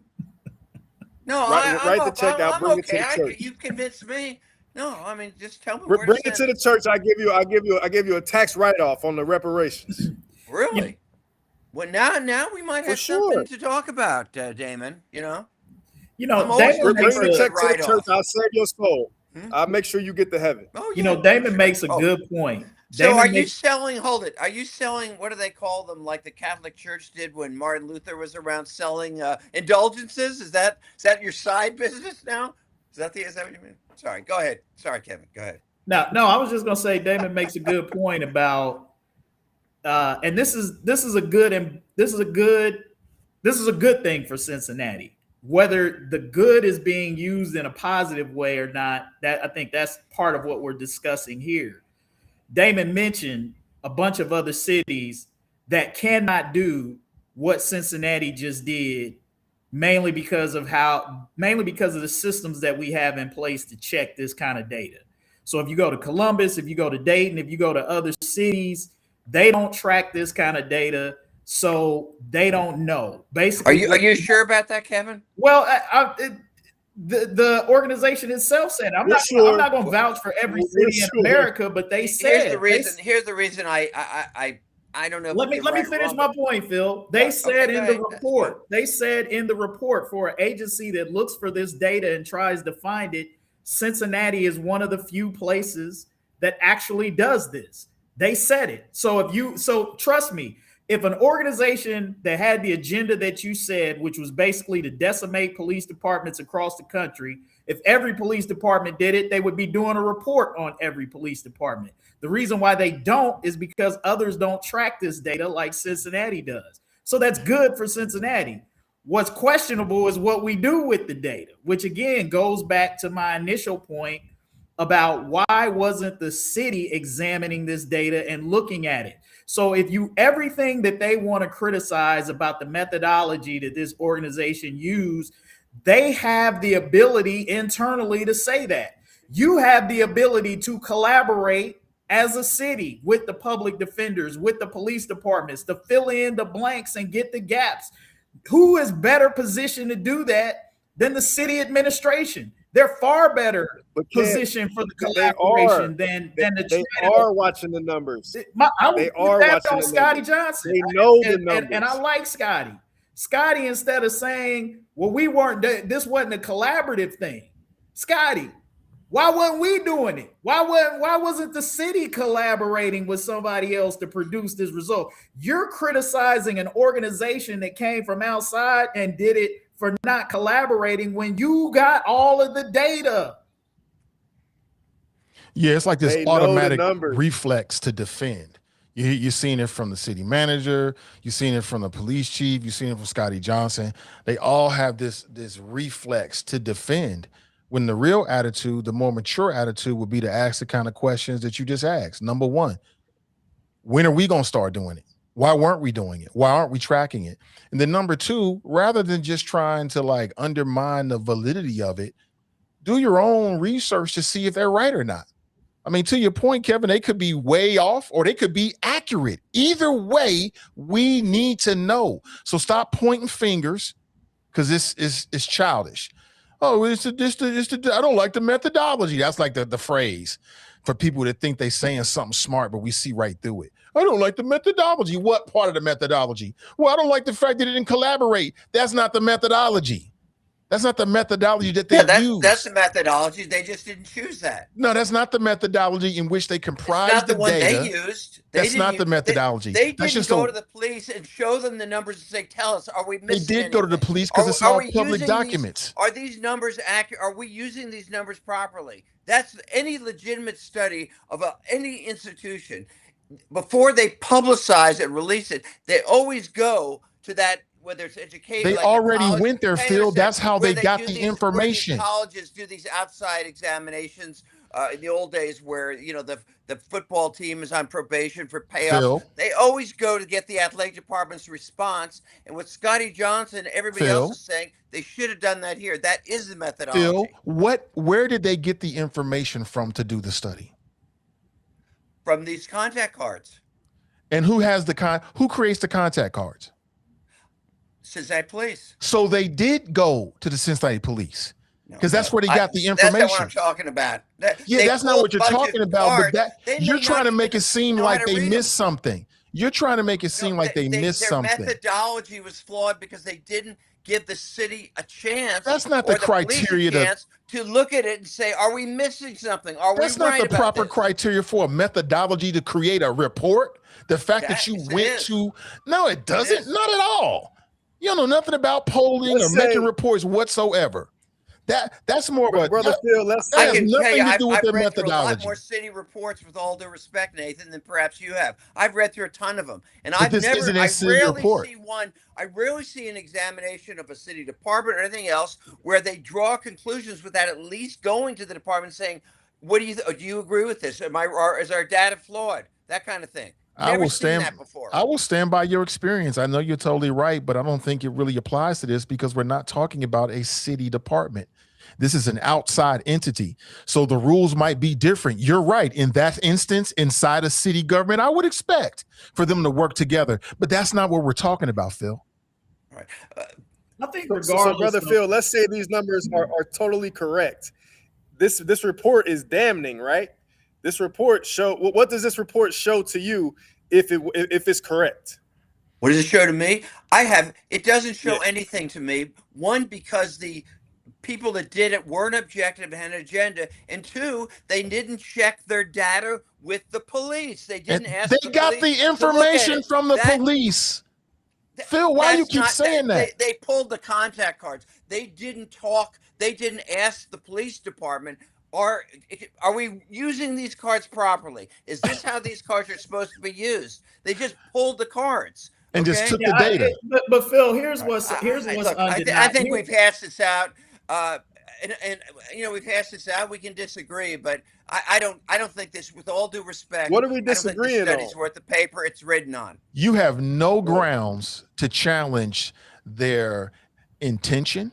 No, write the check out. Bring it to the church. You convinced me. No, I mean, just tell me. Bring it to the church. I give you a tax write-off on the reparations. Really? Well, now we might have something to talk about, Damon. Damon bring the check to the church. I'll save your soul. I'll make sure you get to heaven. Oh, yeah. Damon makes a good point. So are you selling, hold it, are you selling, what do they call them, like the Catholic Church did when Martin Luther was around, selling indulgences? Is that your side business now? Is that what you mean? Sorry, go ahead. Sorry, Kevin, go ahead. No, I was just going to say Damon makes a good point about, and this is a good thing for Cincinnati. Whether the good is being used in a positive way or not, that I think that's part of what we're discussing here. Damon mentioned a bunch of other cities that cannot do what Cincinnati just did, mainly because of the systems that we have in place to check this kind of data. So if you go to Columbus, if you go to Dayton, if you go to other cities, they don't track this kind of data. So they don't know. Basically, Are you sure about that, Kevin? well, the organization itself said, I'm not going to vouch for every city in America, but they said. Here's the reason I don't know. Let me finish my point, Phil. They said in the report. They said in the report, for an agency that looks for this data and tries to find it, Cincinnati is one of the few places that actually does this. They said it. So trust me, if an organization that had the agenda that you said, which was basically to decimate police departments across the country, if every police department did it, they would be doing a report on every police department. The reason why they don't is because others don't track this data like Cincinnati does. So that's good for Cincinnati. What's questionable is what we do with the data, which again goes back to my initial point about why wasn't the city examining this data and looking at it? So if everything that they want to criticize about the methodology that this organization used, they have the ability internally to say that. You have the ability to collaborate as a city with the public defenders, with the police departments, to fill in the blanks and get the gaps. Who is better positioned to do that than the city administration? They're far better positioned for the collaboration than the. They are watching the numbers. They are watching Scotty Johnson. They know the numbers, and I like Scotty. Scotty, instead of saying, "Well, this wasn't a collaborative thing," Scotty, why wasn't we doing it? Why wasn't the city collaborating with somebody else to produce this result? You're criticizing an organization that came from outside and did it for not collaborating when you got all of the data. Yeah, it's like this automatic reflex to defend. You're seeing it from the city manager, you're seeing it from the police chief, you're seeing it from Scotty Johnson. They all have this reflex to defend, when the real attitude, the more mature attitude, would be to ask the kind of questions that you just asked. Number one, when are we going to start doing it? Why weren't we doing it? Why aren't we tracking it? And then number two, rather than just trying to like undermine the validity of it, do your own research to see if they're right or not. I mean, to your point, Kevin, they could be way off or they could be accurate. Either way, we need to know. So stop pointing fingers, because this is childish. Oh, I don't like the methodology. That's like the phrase for people that think they're saying something smart, but we see right through it. I don't like the methodology. What part of the methodology? Well, I don't like the fact that it didn't collaborate. That's not the methodology. That's not the methodology that they use. That's the methodology. They just didn't choose that. No, that's not the methodology in which they comprised the one data. They used. That's not the methodology. They didn't go to the police and show them the numbers and say, "Tell us, are we missing?" They did go to the police because it's all public documents. Are these numbers accurate? Are we using these numbers properly? That's any legitimate study of any institution. Before they publicize and release it, they always go to that. Whether it's education, they already went there, Phil. That's how they got the information. Colleges do these outside examinations. In the old days, where the football team is on probation for payoff, Phil, they always go to get the athletic department's response. And what Scotty Johnson and everybody else is saying, they should have done that here. That is the methodology. Phil, where did they get the information from to do the study? From these contact cards. And who creates the contact cards? Cincinnati Police. So they did go to the Cincinnati Police, because that's where they got the information. That's not what I'm talking about. That's not what you're talking about. But you're trying to make it seem like they missed something. You're trying to make it seem like they missed something. Their methodology was flawed because they didn't give the city a chance. That's not the criteria to look at it and say, "Are we missing something? That's not the proper criteria for a methodology to create a report." The fact that you went to, no, it doesn't. Not at all. You don't know nothing about polling or making reports whatsoever. That's more of a brother Phil. That has nothing to do with their methodology. A lot more city reports, with all due respect, Nathan, than perhaps you have. I've read through a ton of them, and I rarely see an examination of a city department or anything else where they draw conclusions without at least going to the department saying, "What do you agree with this? Is our data flawed?" That kind of thing. I will stand by your experience. I know you're totally right, but I don't think it really applies to this, because we're not talking about a city department. This is an outside entity. So the rules might be different. You're right. In that instance, inside a city government, I would expect for them to work together. But that's not what we're talking about, Phil. Right. I think So, regardless, Brother Phil, let's say these numbers are totally correct. This report is damning, right? This report show. What does this report show to you if it's correct? What does it show to me? It doesn't show anything to me. One, because the people that did it weren't objective and had an agenda, and two, they didn't check their data with the police. They didn't ask. They got the information from the police. Phil, why do you keep saying that? They pulled the contact cards. They didn't talk. They didn't ask the police department. Are we using these cards properly? Is this how these cards are supposed to be used? They just pulled the cards and just took the data. But Phil, here's what's undeniable. I think we've hashed this out. And we've hashed this out. We can disagree, but I don't think this, with all due respect, what are we disagreeing on? It's worth the paper it's written on. You have no grounds to challenge their intention,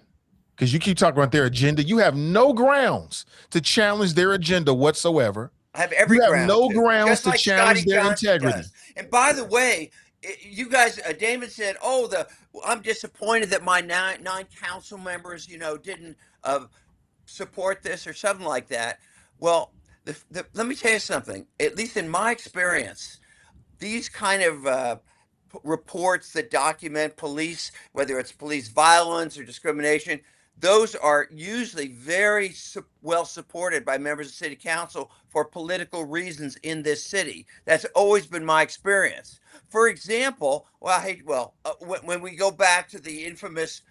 because you keep talking about their agenda. You have no grounds to challenge their agenda whatsoever. I have every ground. No grounds to challenge their integrity. Does. And by the way, you guys, Damon said, I'm disappointed that my nine council members, didn't support this or something like that. Well, let me tell you something. At least in my experience, these kind of reports that document police, whether it's police violence or discrimination, those are usually very well supported by members of city council for political reasons in this city. That's always been my experience. For example, when we go back to the infamous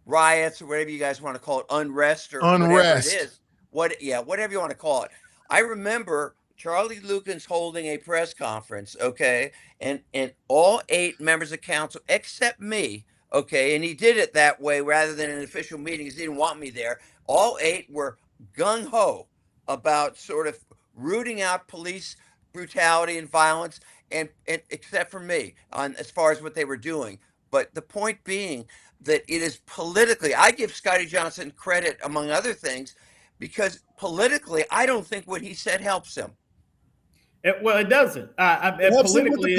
riots or whatever you guys want to call it, unrest or whatever it is, whatever you want to call it. I remember Charlie Lukens holding a press conference, okay, and all 8 members of council except me, okay, and he did it that way rather than an official meeting because he didn't want me there. All 8 were gung-ho about sort of rooting out police brutality and violence, and except for me on as far as what they were doing. But the point being that it is politically, I give Scotty Johnson credit, among other things, because politically, I don't think what he said helps him. It doesn't. Politically,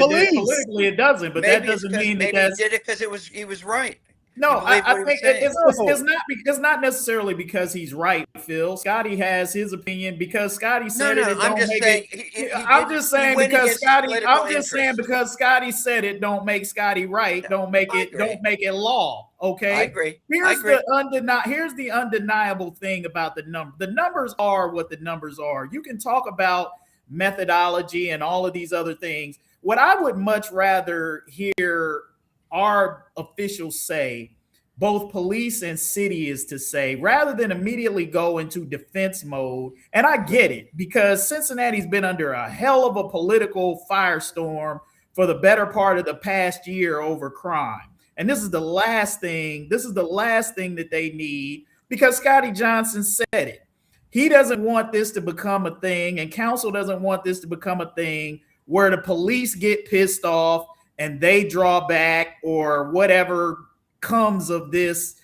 it doesn't. But that doesn't mean that he did it because he was right. No, I think it's not necessarily because he's right, Phil. Scotty has his opinion because Scotty said it. I'm just saying because Scotty said it don't make Scotty right. No, don't make it law. Okay. I agree. Here's the undeniable thing about the number. The numbers are what the numbers are. You can talk about methodology and all of these other things. What I would much rather hear our officials say, both police and city, is to say, rather than immediately go into defense mode. And I get it, because Cincinnati's been under a hell of a political firestorm for the better part of the past year over crime. And this is the last thing that they need, because Scotty Johnson said it. He doesn't want this to become a thing, and council doesn't want this to become a thing where the police get pissed off and they draw back or whatever comes of this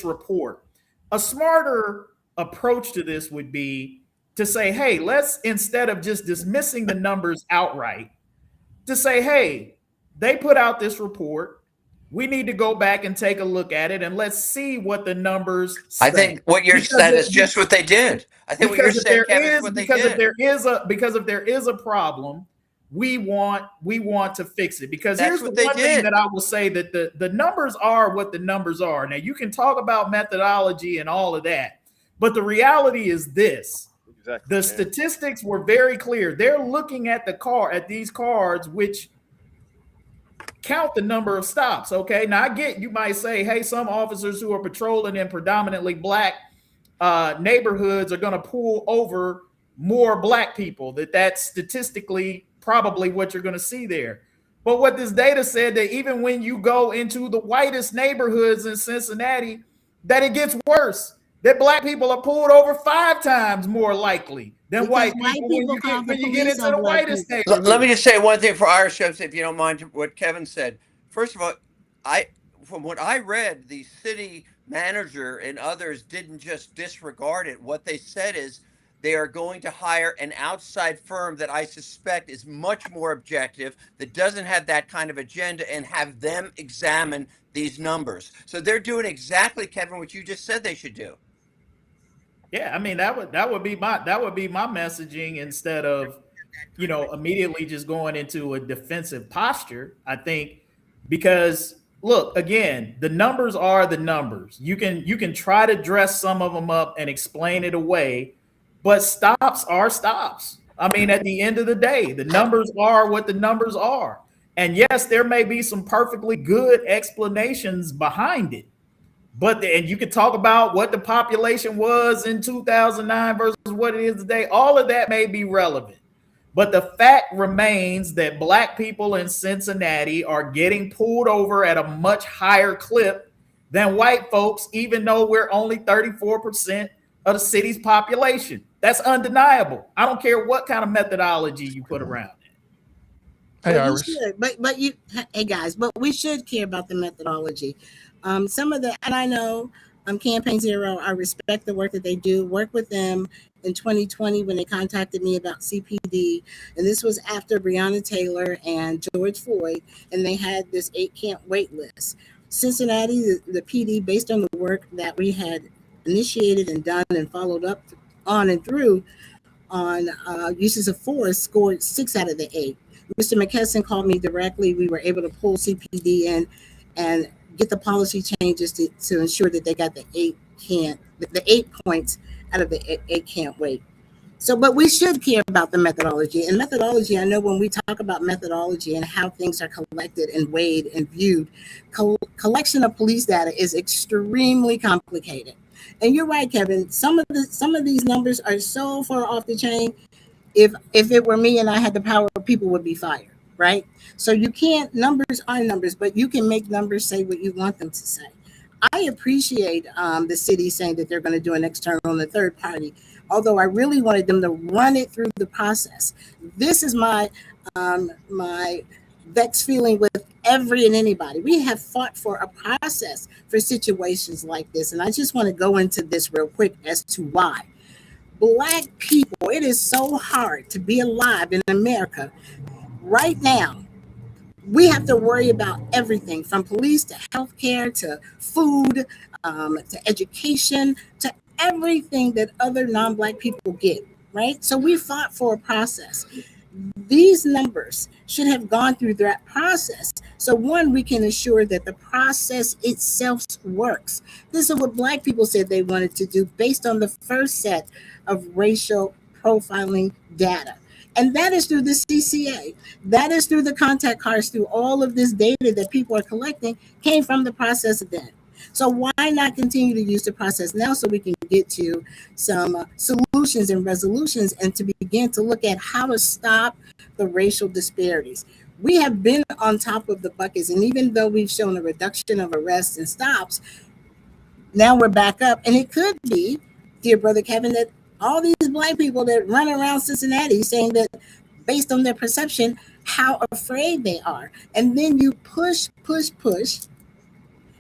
report. A smarter approach to this would be to say, hey, let's, instead of just dismissing the numbers outright, to say, hey, they put out this report. We need to go back and take a look at it, and let's see what the numbers say. I think what you're saying is just what they did. I think what you're saying, Kevin, is what they did. Because if there is a problem, we want to fix it. Because here's the one thing that I will say, that the numbers are what the numbers are. Now, you can talk about methodology and all of that, but the reality is this. Exactly. The statistics were very clear. They're looking at these cards, which count the number of stops. Okay. Now, I get, you might say, hey, some officers who are patrolling in predominantly black neighborhoods are going to pull over more black people. That's statistically probably what you're going to see there. But what this data said, that even when you go into the whitest neighborhoods in Cincinnati, that it gets worse. That black people are pulled over 5 times more likely than white people when you get into the whitest neighborhoods. Let me just say one thing for Irish shows, if you don't mind what Kevin said. First of all, from what I read, the city manager and others didn't just disregard it. What they said is they are going to hire an outside firm that I suspect is much more objective, that doesn't have that kind of agenda, and have them examine these numbers. So they're doing exactly, Kevin, what you just said they should do. Yeah, I mean that would be my messaging instead of, you know, immediately just going into a defensive posture. I think because look, again, the numbers are the numbers. You can try to dress some of them up and explain it away, but stops are stops. I mean, at the end of the day, the numbers are what the numbers are. And yes, there may be some perfectly good explanations behind it. But and you could talk about what the population was in 2009 versus what it is today. All of that may be relevant. But the fact remains that black people in Cincinnati are getting pulled over at a much higher clip than white folks, even though we're only 34% of the city's population. That's undeniable. I don't care what kind of methodology you put around it. Hey, Well, you Iris. should, but you, hey guys, but we should care about the methodology. Some of the, and I know Campaign Zero, I respect the work that they do. Work with them in 2020 when they contacted me about CPD, and this was after Breonna Taylor and George Floyd, and they had this 8 can't wait list. Cincinnati, the PD, based on the work that we had initiated and done and followed up on and through on uses of force, scored 6 out of the 8. Mr. McKesson called me directly. We were able to pull CPD in and get the policy changes to ensure that they got the 8 points out of the 8 can't wait. So, but we should care about the methodology. And methodology, I know when we talk about methodology and how things are collected and weighed and viewed, collection of police data is extremely complicated. And you're right, Kevin. Some of these numbers are so far off the chain. If it were me and I had the power, people would be fired, right? So you can't, numbers are numbers, but you can make numbers say what you want them to say. I appreciate the city saying that they're going to do an external and a third party, although I really wanted them to run it through the process. This is my vexed feeling with every and anybody. We have fought for a process for situations like this, and I just want to go into this real quick as to why. Black people, it is so hard to be alive in America right now. We have to worry about everything from police to healthcare to food to education to everything that other non-Black people get, right? So we fought for a process. These numbers should have gone through that process. So one, we can assure that the process itself works. This is what Black people said they wanted to do based on the first set of racial profiling data. And that is through the CCA. That is through the contact cards, through all of this data that people are collecting came from the process then. So why not continue to use the process now so we can get to some solutions and resolutions and to begin to look at how to stop the racial disparities. We have been on top of the buckets, and even though we've shown a reduction of arrests and stops, now we're back up. And it could be, dear brother Kevin, that all these Black people that run around Cincinnati saying that based on their perception, how afraid they are. And then you push.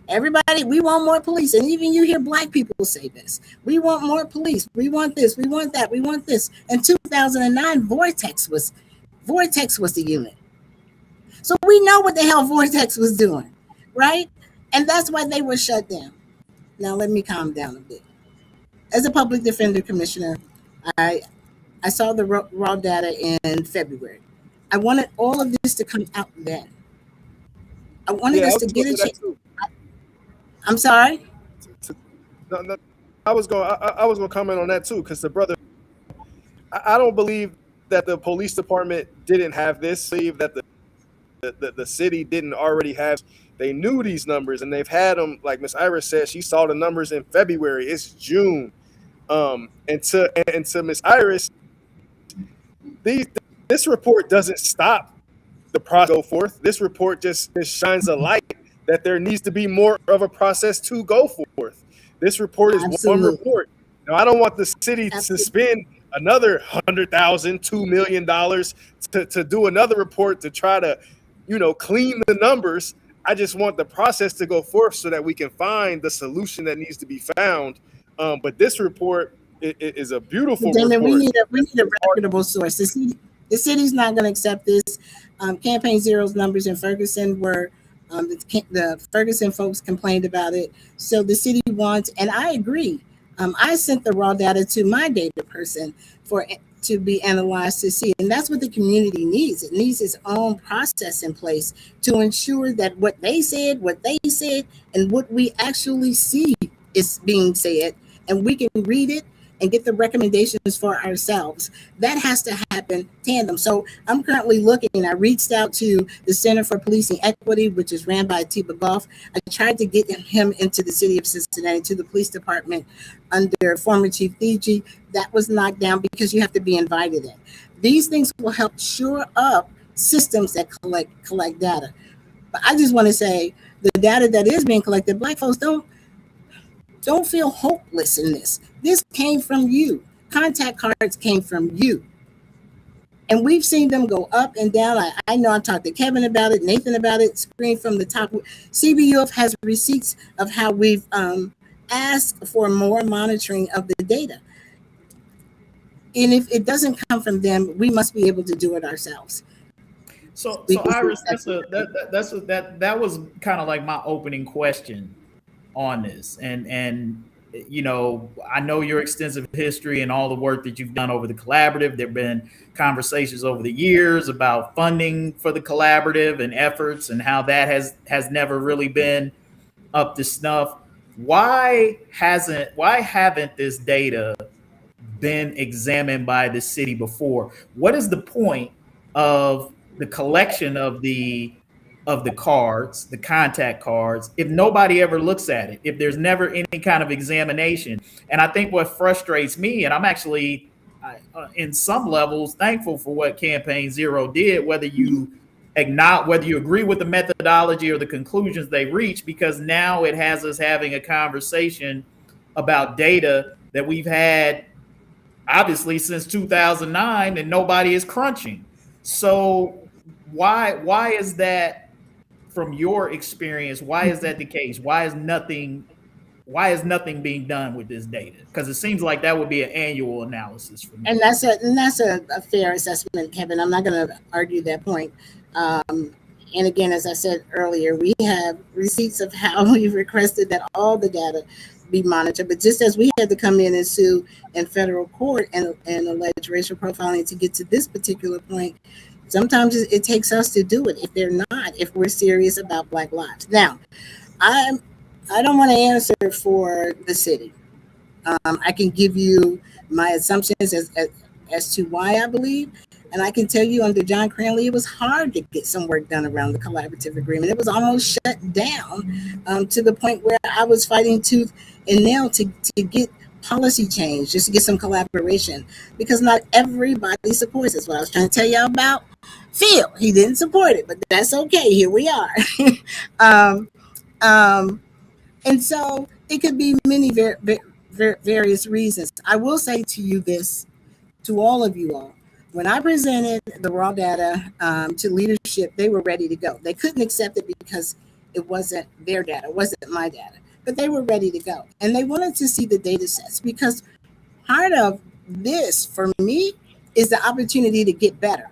Everybody, we want more police. And even you hear Black people say this. We want more police. We want this. We want that. We want this. In 2009, Vortex was the unit. So we know what the hell Vortex was doing, right? And that's why they were shut down. Now let me calm down a bit. As a public defender commissioner, I saw the raw data in February. I wanted all of this to come out then. I wanted us to get a chance. I'm sorry? No, I was going to comment on that too, because the brother, I don't believe that the police department didn't have this. I believe that the city didn't already have. They knew these numbers and they've had them. Like Miss Iris said, she saw the numbers in February. It's June. And to Miss Iris, this report doesn't stop the process go forth. This report just shines a light that there needs to be more of a process to go forth. This report is one report. Now, I don't want the city to spend another $100,000, $2 million to do another report to try to, clean the numbers. I just want the process to go forth so that we can find the solution that needs to be found. But this report is a beautiful Damon, report. we need a reputable source. The city's not going to accept this. Campaign Zero's numbers in Ferguson were the Ferguson folks complained about it. So the city wants, and I agree. I sent the raw data to my data person to be analyzed to see, and that's what the community needs. It needs its own process in place to ensure that what they said, and what we actually see is being said, and we can read it and get the recommendations for ourselves. That has to happen tandem. So I'm currently looking, I reached out to the Center for Policing Equity, which is ran by Tiba Goff. I tried to get him into the city of Cincinnati, to the police department under former Chief Thigi. That was knocked down because you have to be invited in. These things will help shore up systems that collect data. But I just want to say, the data that is being collected, Black folks don't feel hopeless in this. This came from you. Contact cards came from you. And we've seen them go up and down. I know I've talked to Kevin about it, Nathan about it, screen from the top. CBUF has receipts of how we've asked for more monitoring of the data. And if it doesn't come from them, we must be able to do it ourselves. So Iris, that was kind of like my opening question on this, and you know, I know your extensive history and all the work that you've done over the collaborative. There've been conversations over the years about funding for the collaborative and efforts, and how that has never really been up to snuff. Why haven't this data been examined by the city before? What is the point of the collection of the cards, the contact cards, if nobody ever looks at it, if there's never any kind of examination? And I think what frustrates me, and I'm actually in some levels thankful for what Campaign Zero did, whether you agree with the methodology or the conclusions they reach, because now it has us having a conversation about data that we've had obviously since 2009 and nobody is crunching. So why is that, from your experience? Why is that the case? Why is nothing being done with this data? Because it seems like that would be an annual analysis for me. And that's a fair assessment, Kevin. I'm not going to argue that point. And again, as I said earlier, we have receipts of how we requested that all the data be monitored. But just as we had to come in and sue in federal court and allege racial profiling to get to this particular point, sometimes it takes us to do it if we're serious about Black lives. Now, I don't want to answer for the city. I can give you my assumptions as to why I believe. And I can tell you, under John Cranley, it was hard to get some work done around the collaborative agreement. It was almost shut down to the point where I was fighting tooth and nail to get policy change, just to get some collaboration, because not everybody supports this. What I was trying to tell y'all about Phil, he didn't support it, but that's okay. Here we are. And so it could be many various reasons. I will say to you this, to all of you all, when I presented the raw data to leadership, they were ready to go. They couldn't accept it because it wasn't their data, it wasn't my data, but they were ready to go. And they wanted to see the data sets, because part of this for me is the opportunity to get better.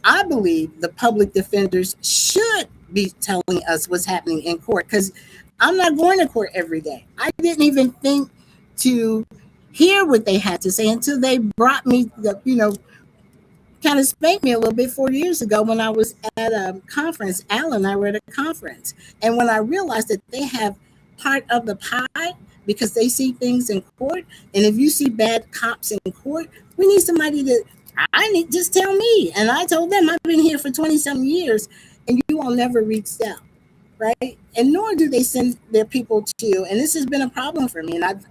I believe the public defenders should be telling us what's happening in court, because I'm not going to court every day. I didn't even think to hear what they had to say until they brought me kind of spanked me a little bit 4 years ago when I was at a conference. Alan and I were at a conference. And when I realized that they have part of the pie because they see things in court. And if you see bad cops in court, we need somebody just tell me. And I told them, I've been here for 20-something years and you all never reached out, right? And nor do they send their people to you. And this has been a problem for me. And I've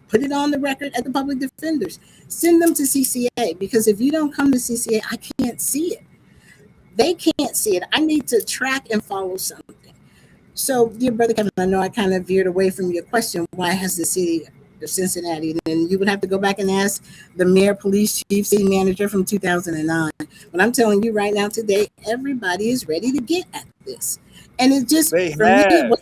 put it on the record at the public defenders. Send them to CCA, because if you don't come to CCA, I can't see it. They can't see it. I need to track and follow something. So, dear brother Kevin, I know I kind of veered away from your question. Why has the city of Cincinnati? And you would have to go back and ask the mayor, police chief, city manager from 2009. But I'm telling you right now today, everybody is ready to get at this. And it just, They for me, have.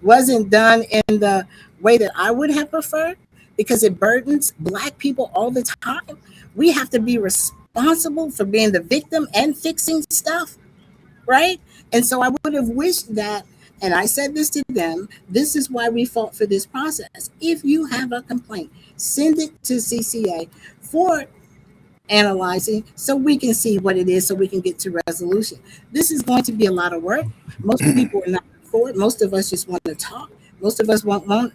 wasn't done in the way that I would have preferred, because it burdens Black people all the time. We have to be responsible for being the victim and fixing stuff, right? And so I would have wished that, and I said this to them, this is why we fought for this process. If you have a complaint, send it to CCA for analyzing so we can see what it is, so we can get to resolution. This is going to be a lot of work. Most people are not for it. Most of us just want to talk. Most of us won't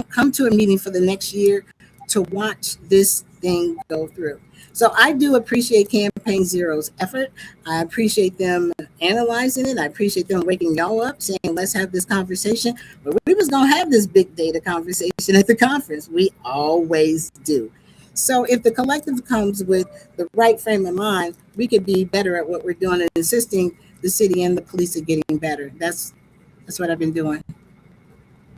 come to a meeting for the next year to watch this thing go through. So I do appreciate Campaign Zero's effort. I appreciate them analyzing it. I appreciate them waking y'all up, saying, let's have this conversation. But we was going to have this big data conversation at the conference. We always do. So if the collective comes with the right frame of mind, we could be better at what we're doing and assisting the city and the police are getting better. That's what I've been doing.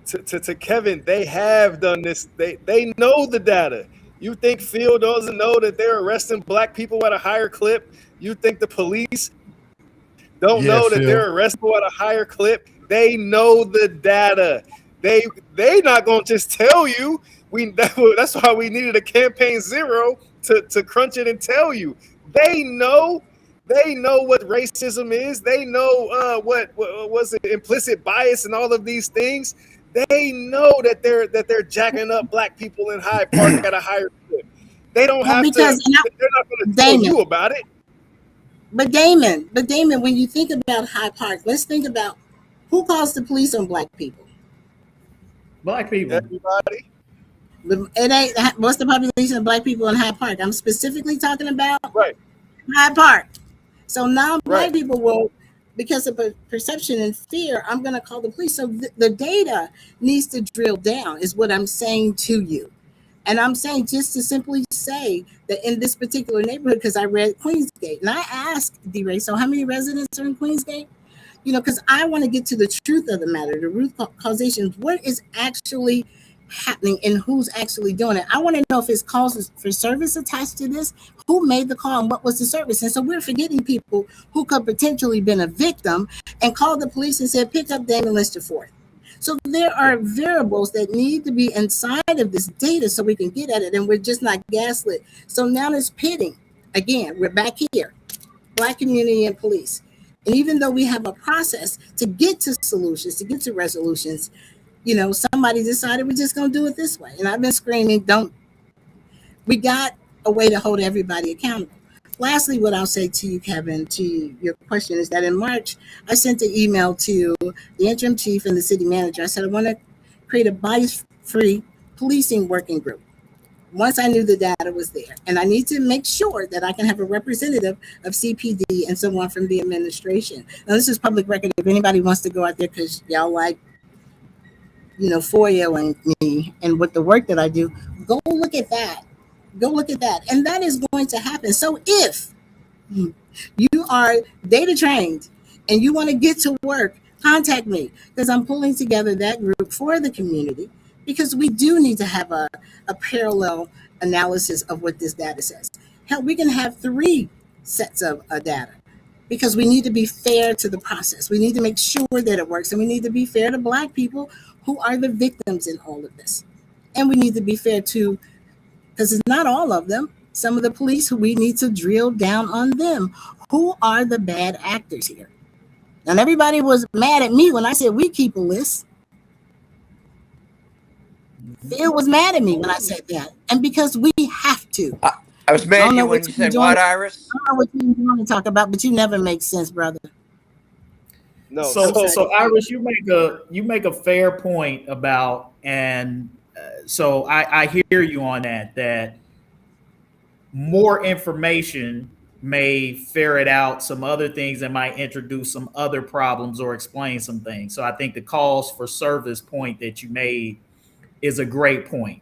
To Kevin, they have done this. They know the data. You think Phil doesn't know that they're arresting Black people at a higher clip? You think the police don't know that they're arresting people at a higher clip? They know the data. They not gonna just tell you. That's why we needed a Campaign Zero to crunch it and tell you. They know what racism is. They know what was it, implicit bias and all of these things. They know that they're jacking up Black people in Hyde Park at a higher clip. They don't have to. They're not going to tell you about it. But Damon, when you think about Hyde Park, let's think about who calls the police on Black people. Black people. Everybody. It ain't. What's the population of Black people in Hyde Park? I'm specifically talking about Hyde Park. So now Black people will, because of perception and fear, I'm going to call the police. So the data needs to drill down, is what I'm saying to you. And I'm saying, just to simply say that in this particular neighborhood, because I read Queensgate, and I asked DeRay, so how many residents are in Queensgate? You know, because I want to get to the truth of the matter, the root causation, what is actually happening and who's actually doing it. I want to know if it's calls for service attached to this, who made the call and what was the service. And so we're forgetting people who could potentially been a victim and called the police and said, pick up Damon Lister Ford. So there are variables that need to be inside of this data so we can get at it, and we're just not gaslit. So now it's pitting. Again, we're back here, Black community and police. And even though we have a process to get to solutions, to get to resolutions, you know, somebody decided we're just going to do it this way. And I've been screaming, we got a way to hold everybody accountable. Lastly, what I'll say to you, Kevin, to your question is that in March, I sent an email to the interim chief and the city manager. I said, I want to create a bias-free policing working group. Once I knew the data was there, and I need to make sure that I can have a representative of CPD and someone from the administration. Now, this is public record. If anybody wants to go out there, because y'all like, you know, foiling me and with the work that I do, go look at that. Go look at that. And that is going to happen. So if you are data trained and you want to get to work, contact me, because I'm pulling together that group for the community, because we do need to have a parallel analysis of what this data says. Hell, we can have 3 sets of data, because we need to be fair to the process. We need to make sure that it works, and we need to be fair to Black people who are the victims in all of this. And we need to be fair to, because it's not all of them, some of the police who we need to drill down on them. Who are the bad actors here? And everybody was mad at me when I said we keep a list. Phil was mad at me when I said that. And because we have to. I was mad at you when you said what, Iris? I don't know what you want to talk about, but you never make sense, brother. No. So Iris, you make a fair point about, and so I hear you on that more information may ferret out some other things that might introduce some other problems or explain some things. So I think the calls for service point that you made is a great point,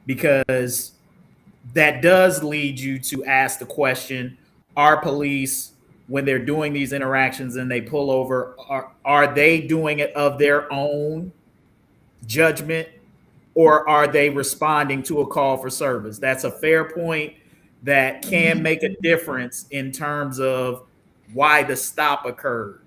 because that does lead you to ask the question, are police, when they're doing these interactions and they pull over, are they doing it of their own judgment, or are they responding to a call for service? That's a fair point that can make a difference in terms of why the stop occurred,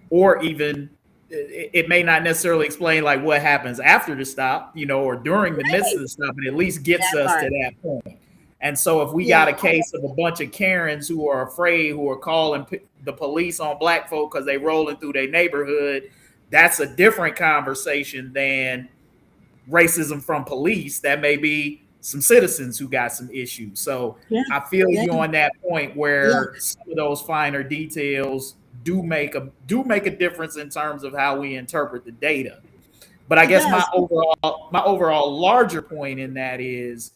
or even it may not necessarily explain like what happens after the stop, or during the midst of the stop, but at least gets us to that point. And so if we got a case of a bunch of Karens who are afraid, who are calling the police on black folk because they rolling through their neighborhood, that's a different conversation than racism from police. That may be some citizens who got some issues. So I feel you on that point where some of those finer details do make a difference in terms of how we interpret the data. But I guess my overall larger point in that is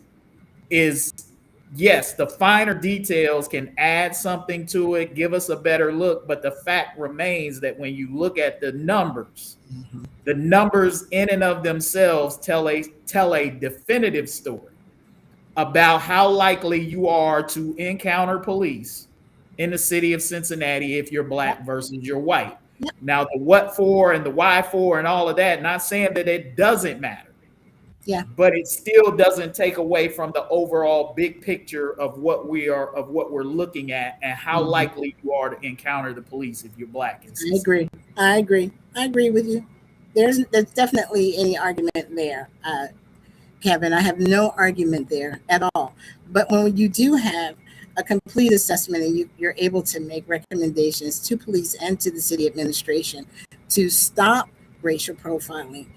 yes, the finer details can add something to it, give us a better look, but the fact remains that when you look at the numbers in and of themselves tell a definitive story about how likely you are to encounter police in the city of Cincinnati if you're black versus you're white. Now, the what for and the why for and all of that, not saying that it doesn't matter. Yeah. But it still doesn't take away from the overall big picture of what we're looking at and how likely you are to encounter the police if you're black. I agree with you. There's definitely any argument there, Kevin. I have no argument there at all. But when you do have a complete assessment and you're able to make recommendations to police and to the city administration to stop racial profiling,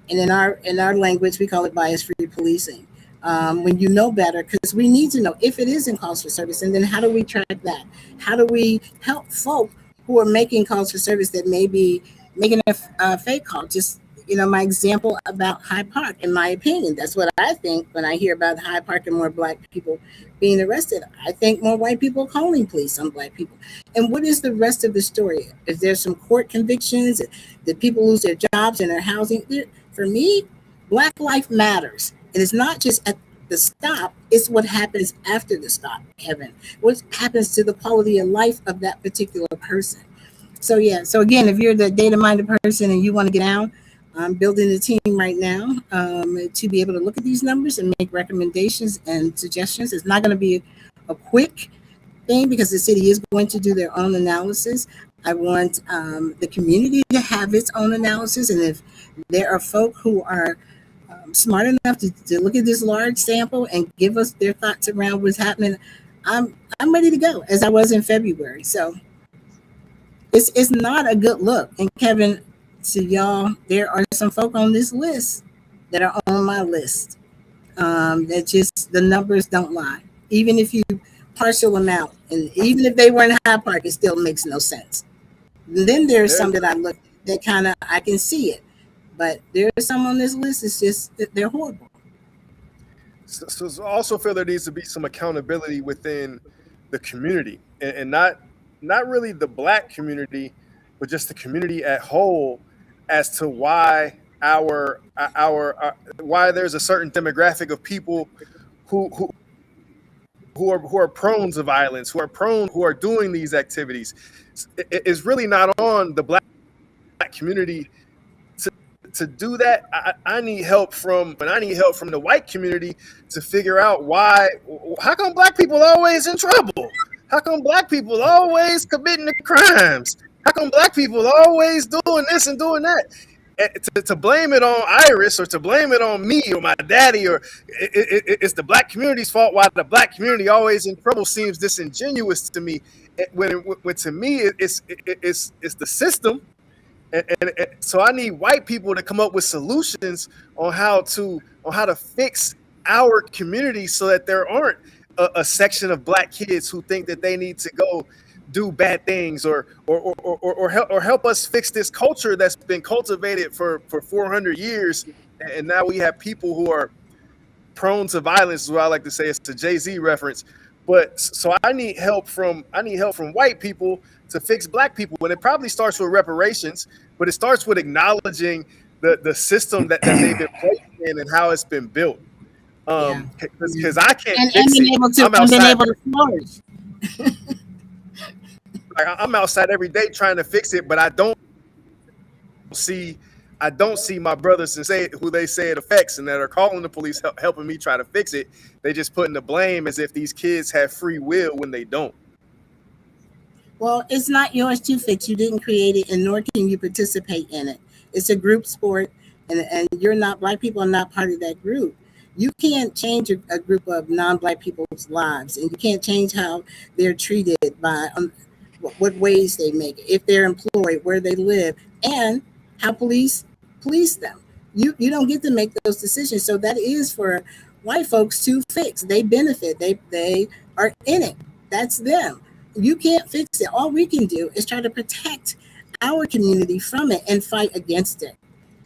and in our language we call it bias-free policing, when you know better, because we need to know if it is in calls for service, and then how do we track that? How do we help folk who are making calls for service that may be making a fake call? Just my example about Hyde Park, in my opinion, that's what I think when I hear about Hyde Park and more black people being arrested. I think more white people calling police on black people. And what is the rest of the story? Is there some court convictions? Did people lose their jobs and their housing? For me, Black life matters. And it's not just at the stop, it's what happens after the stop, Kevin. What happens to the quality of life of that particular person. So again, if you're the data-minded person and you want to get down, I'm building a team right now to be able to look at these numbers and make recommendations and suggestions. It's not going to be a quick thing because the city is going to do their own analysis. I want the community to have its own analysis. And if there are folk who are smart enough to look at this large sample and give us their thoughts around what's happening, I'm ready to go, as I was in February. So it's not a good look. And Kevin, to y'all, there are some folk on this list that are on my list that just, the numbers don't lie. Even if you parcel them out, and even if they were in Hyde Park, it still makes no sense. And then there's some that I look that kind of, I can see it, but there are some on this list, it's just, they're horrible. So I also feel there needs to be some accountability within the community, and not really the black community, but just the community at whole, as to why why there's a certain demographic of people who are prone to violence, who are doing these activities. It's really not on the black community to do that. I need help from the white community to figure out how come black people always in trouble? How come black people always committing the crimes? How come black people always doing this and doing that? To blame it on Iris or to blame it on me or my daddy, or it's the black community's fault why the black community always in trouble, seems disingenuous to me. When to me it's the system, and so I need white people to come up with solutions on how to fix our community so that there aren't a section of black kids who think that they need to go do bad things or help us fix this culture that's been cultivated for 400 years, and now we have people who are prone to violence, is what I like to say. It's a Jay-Z reference. But so I need help from white people to fix black people, and it probably starts with reparations, but it starts with acknowledging the system that they've been placed in and how it's been built. Because I can't fix it. I'm able to flourish. I'm outside every day trying to fix it, but I don't see my brothers and who they say it affects and that are calling the police helping me try to fix it. They just putting the blame as if these kids have free will when they don't. Well, it's not yours to fix. You didn't create it, and nor can you participate in it. It's a group sport, and you're not, black people are not part of that group. You can't change a group of non-black people's lives, and you can't change how they're treated by what ways they make it, if they're employed, where they live, and how police them. You don't get to make those decisions. So that is for white folks to fix. They benefit. They are in it. That's them. You can't fix it. All we can do is try to protect our community from it and fight against it.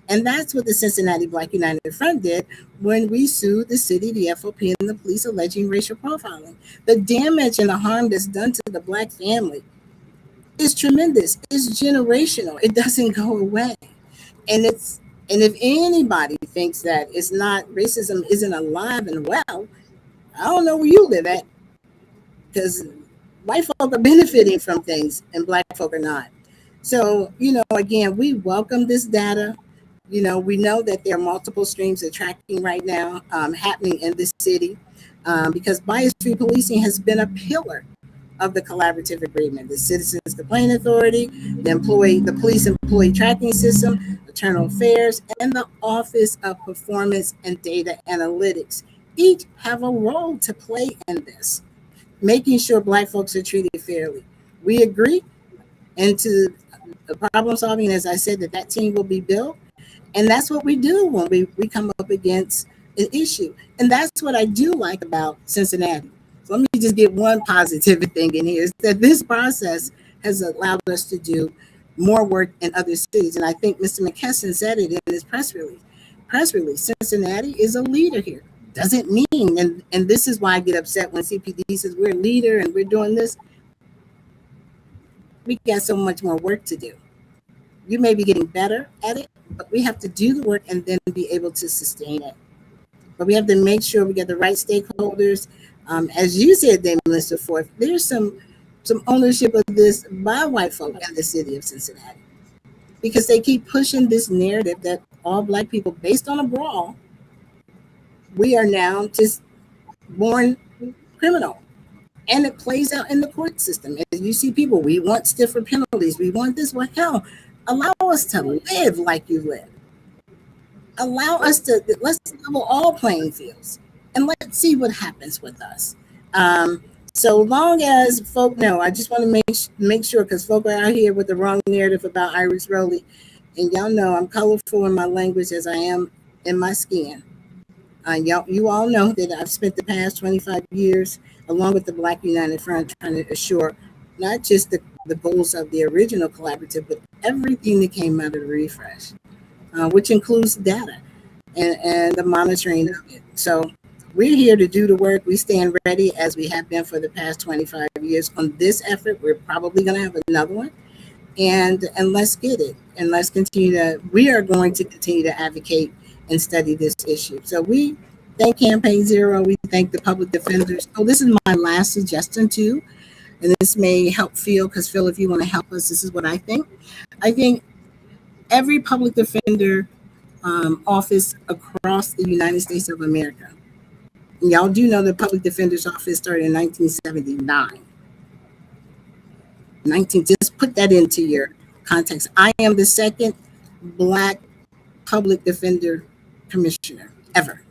And that's what the Cincinnati Black United Front did when we sued the city, the FOP, and the police alleging racial profiling. The damage and the harm that's done to the black family is tremendous. It's generational. It doesn't go away. And if anybody thinks that it's not, racism isn't alive and well, I don't know where you live at, because white folk are benefiting from things and black folk are not. So, again, we welcome this data. We know that there are multiple streams of tracking right now happening in this city because bias-free policing has been a pillar of the collaborative agreement. The Citizens Complaint Authority, the Police Employee Tracking System, Internal Affairs, and the Office of Performance and Data Analytics each have a role to play in this, making sure black folks are treated fairly. We agree into the problem solving, as I said, that team will be built. And that's what we do when we come up against an issue. And that's what I do like about Cincinnati. So let me just get one positive thing in here, is that this process has allowed us to do more work in other cities. And I think Mr. McKesson said it in his press release. Cincinnati is a leader here. Doesn't mean, and this is why I get upset when CPD says we're a leader and we're doing this. We got so much more work to do. You may be getting better at it, but we have to do the work and then be able to sustain it. But we have to make sure we get the right stakeholders. As you said, Mr. Forth, there's some ownership of this by white folk in the city of Cincinnati, because they keep pushing this narrative that all black people, based on a brawl, we are now just born criminal. And it plays out in the court system. As you see people, we want stiffer penalties. We want this. Well, hell, allow us to live like you live. Let's level all playing fields, and let's see what happens with us. So long as folk know, I just want to make sure, because folk are out here with the wrong narrative about Iris Rowley, and y'all know I'm colorful in my language as I am in my skin. You all know that I've spent the past 25 years, along with the Black United Front, trying to assure not just the goals of the original collaborative, but everything that came out of the refresh, which includes data and the monitoring of it. So we're here to do the work. We stand ready, as we have been for the past 25 years on this effort. We're probably going to have another one. And let's get it. And let's we are going to continue to advocate and study this issue. So we thank Campaign Zero. We thank the public defenders. Oh, this is my last suggestion too. And this may help Phil, because Phil, if you want to help us, this is what I think. I think every public defender office across the United States of America, and y'all do know the public defender's office started in 1979. Just put that into your context. I am the second Black public defender commissioner ever.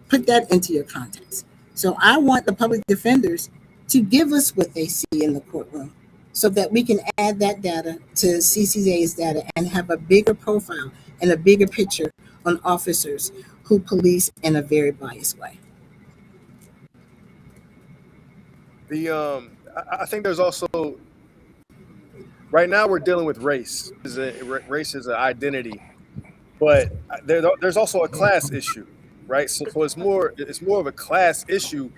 Put that into your context. So I want the public defenders to give us what they see in the courtroom, so that we can add that data to CCA's data and have a bigger profile and a bigger picture on officers who police in a very biased way. I think there's also, right now we're dealing with race. Race is an identity, but there's also a class issue, right? So it's more of a class issue.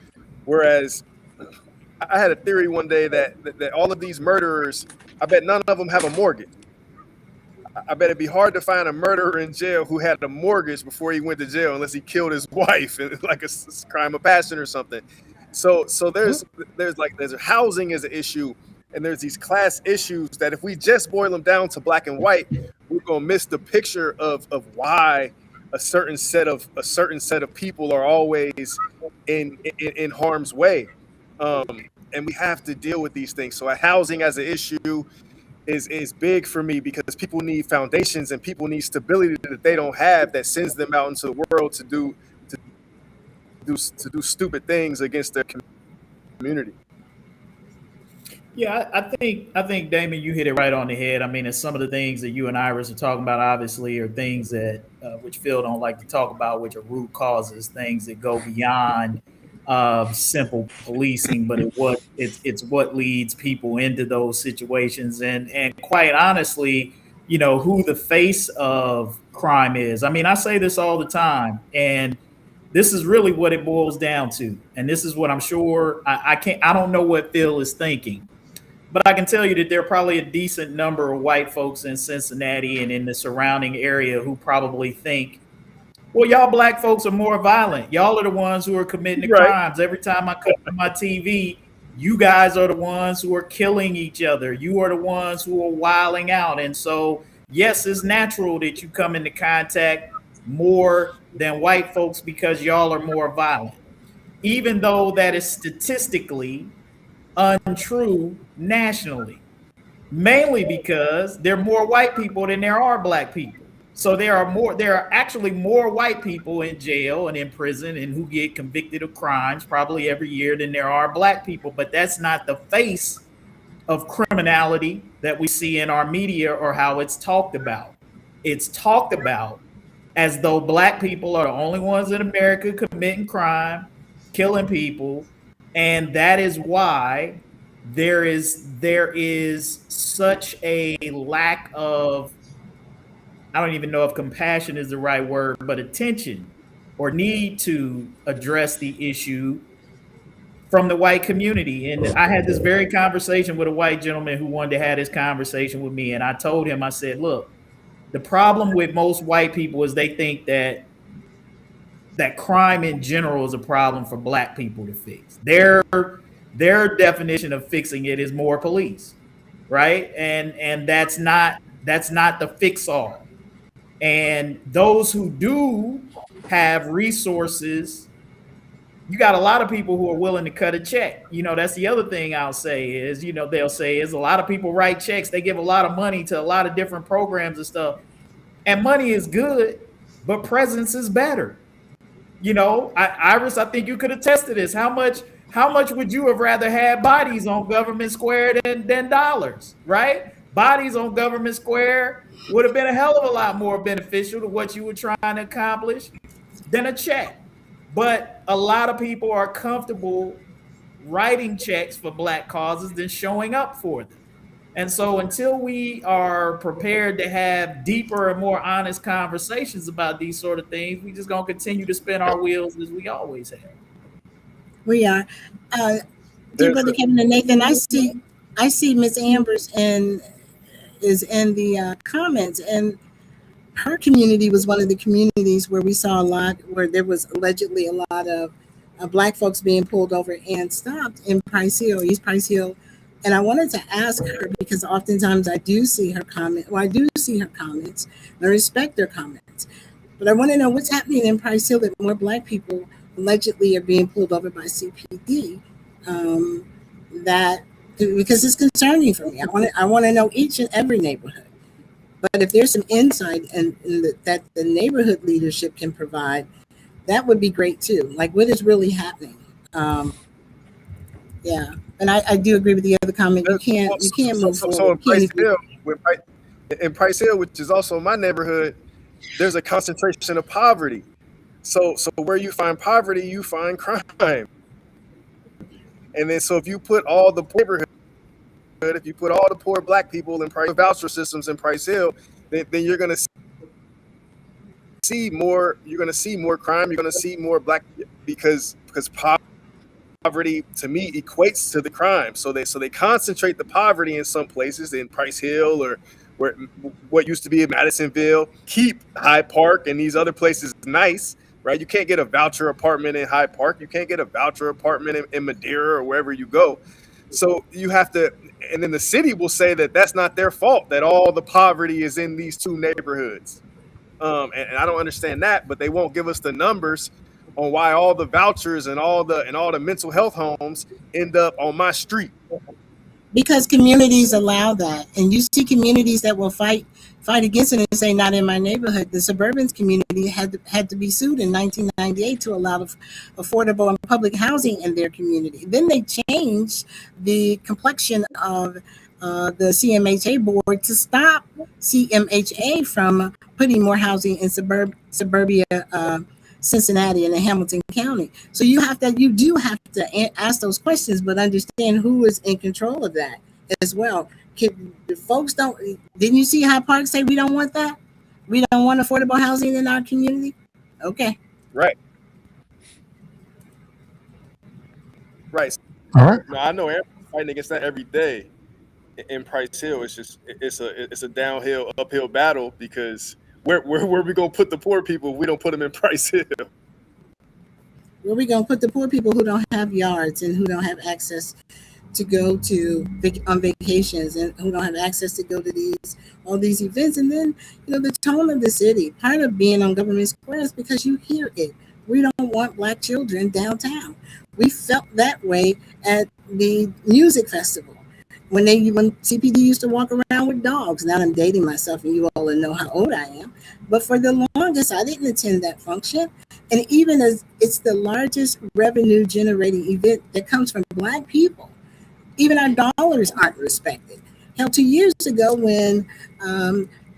Whereas I had a theory one day that all of these murderers, I bet none of them have a mortgage. I bet it'd be hard to find a murderer in jail who had a mortgage before he went to jail, unless he killed his wife, like a crime of passion or something. So there's housing as an issue, and there's these class issues that if we just boil them down to black and white, we're gonna miss the picture of why a certain set of people are always in harm's way. and we have to deal with these things. So housing as an issue is big for me, because people need foundations and people need stability that they don't have, that sends them out into the world to do stupid things against their community. Yeah, I think Damon, you hit it right on the head. I mean, it's some of the things that you and Iris are talking about, obviously, are things that which Phil don't like to talk about, which are root causes, things that go beyond simple policing, but it's what leads people into those situations, and quite honestly, you know, who the face of crime is. I mean, I say this all the time, and this is really what it boils down to, and this is what I'm sure I don't know what Phil is thinking. But I can tell you that there are probably a decent number of white folks in Cincinnati and in the surrounding area who probably think, well, y'all black folks are more violent. Y'all are the ones who are committing the crimes. Every time I come to my TV, you guys are the ones who are killing each other. You are the ones who are wilding out. And so, yes, it's natural that you come into contact more than white folks because y'all are more violent, even though that is statistically untrue nationally, mainly because there are more white people than there are black people. So there are actually more white people in jail and in prison and who get convicted of crimes probably every year than there are black people. But that's not the face of criminality that we see in our media or how it's talked about. It's talked about as though black people are the only ones in America committing crime, killing people. And that is why there is such a lack of, I don't even know if compassion is the right word, but attention or need to address the issue from the white community. And I had this very conversation with a white gentleman who wanted to have this conversation with me. And I told him, I said, look, the problem with most white people is they think that crime in general is a problem for black people to fix. Their definition of fixing it is more police, right? And that's not the fix all. And those who do have resources, you got a lot of people who are willing to cut a check. You know, that's the other thing I'll say is, you know, they'll say is a lot of people write checks. They give a lot of money to a lot of different programs and stuff. And money is good, but presence is better. You know, Iris, I think you could attest to this. How much would you have rather had bodies on Government Square than dollars, right? Bodies on Government Square would have been a hell of a lot more beneficial to what you were trying to accomplish than a check. But a lot of people are comfortable writing checks for black causes than showing up for them. And so until we are prepared to have deeper and more honest conversations about these sort of things, we just going to continue to spin our wheels as we always have. We are. Dear Brother Kevin and Nathan, I see Miss Amber's is in the comments, and her community was one of the communities where we saw a lot, where there was allegedly a lot of black folks being pulled over and stopped in Price Hill, East Price Hill. And I wanted to ask her, because oftentimes I do see her comments, and I respect their comments. But I want to know what's happening in Price Hill that more black people allegedly are being pulled over by CPD. Because it's concerning for me. I want to know each and every neighborhood. But if there's some insight that the neighborhood leadership can provide, that would be great too. Like, what is really happening? Yeah, and I do agree with the other comment. You can't move forward. So in Price Hill, which is also my neighborhood, there's a concentration of poverty. So where you find poverty, you find crime. And then so if you put all the poor black people in private voucher systems in Price Hill, then you're going to see more. You're going to see more crime. You're going to see more black, because poverty to me equates to the crime. So they concentrate the poverty in some places, in Price Hill or where what used to be in Madisonville, keep Hyde Park and these other places nice, right? You can't get a voucher apartment in Hyde Park. You can't get a voucher apartment in Madeira or wherever you go. So you have to, and then the city will say that that's not their fault, that all the poverty is in these two neighborhoods. And I don't understand that, but they won't give us the numbers on why all the vouchers and all the mental health homes end up on my street. Because communities allow that, and you see communities that will fight against it and say not in my neighborhood. The suburban community had to be sued in 1998 to allow affordable and public housing in their community. Then they changed the complexion of the CMHA board to stop CMHA from putting more housing in suburbia Cincinnati and in Hamilton County. So you do have to ask those questions, but understand who is in control of that as well. Folks didn't you see how Park say we don't want that? We don't want affordable housing in our community? Okay. Right. All right. No, I know everyone's fighting against that every day in Price Hill. It's a downhill, uphill battle, because where we gonna put the poor people if we don't put them in Price Hill? Where we gonna put the poor people who don't have yards and who don't have access to go to on vacations and who don't have access to go to all these events? And then, the tone of the city, part of being on Government Square is because you hear it. We don't want Black children downtown. We felt that way at the music festival when CPD used to walk around with dogs. Now I'm dating myself, and you all know how old I am. But for the longest, I didn't attend that function. And even as it's the largest revenue generating event that comes from Black people, even our dollars aren't respected. Hell, 2 years ago when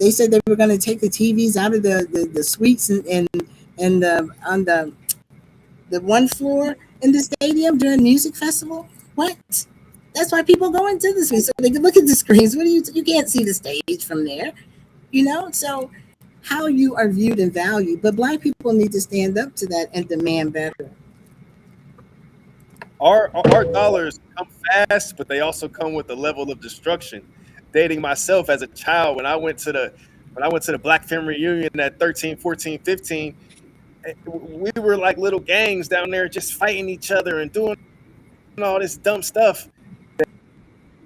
they said they were going to take the TVs out of the suites and on the one floor in the stadium during the music festival, what? That's why people go into the suite so they can look at the screens. You can't see the stage from there, So how you are viewed and valued, but Black people need to stand up to that and demand better. Our dollars come fast, but they also come with a level of destruction. Dating myself as a child, when I went to the Black family reunion at 13, 14, 15, we were like little gangs down there just fighting each other and doing all this dumb stuff.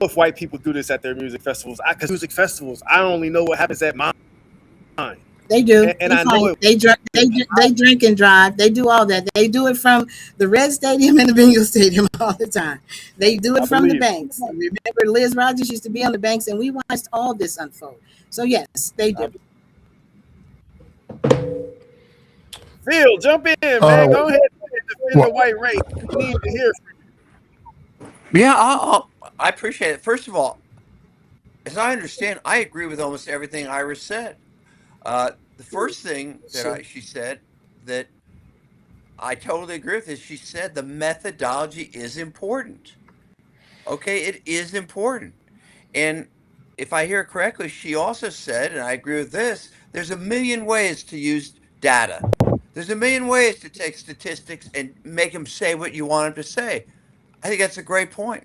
If white people do this at their music festivals, because music festivals, I only know what happens at mine. They do, and I know they drink and drive. They do all that. They do it from the Red Stadium and the Bengal Stadium all the time. They do it from the banks. Remember, Liz Rogers used to be on the banks, and we watched all this unfold. So yes, they do. Phil, jump in, man. Go ahead and defend the white race. We need to hear from you. Yeah, I appreciate it. First of all, as I understand, I agree with almost everything Iris said. The first thing that she said that I totally agree with is she said the methodology is important. Okay, it is important. And if I hear correctly, she also said, and I agree with this, there's a million ways to use data. There's a million ways to take statistics and make them say what you want them to say. I think that's a great point.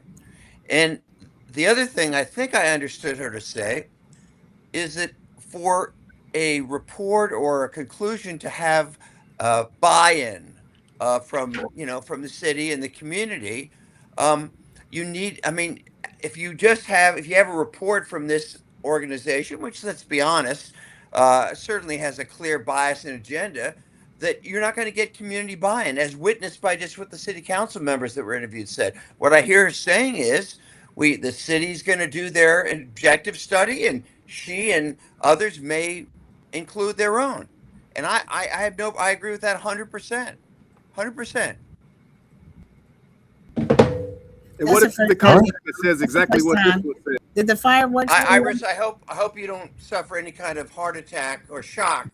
And the other thing I think I understood her to say is that for a report or a conclusion to have buy-in from the city and the community, you need. I mean, if you have a report from this organization, which, let's be honest, certainly has a clear bias and agenda, that you're not going to get community buy-in, as witnessed by just what the city council members that were interviewed said. What I hear her saying is, the city's going to do their objective study, and she and others may include their own. And I agree with that 100%. 100%. And what if the contract that says exactly what this one says? Did the fireworks? Iris, I hope you don't suffer any kind of heart attack or shock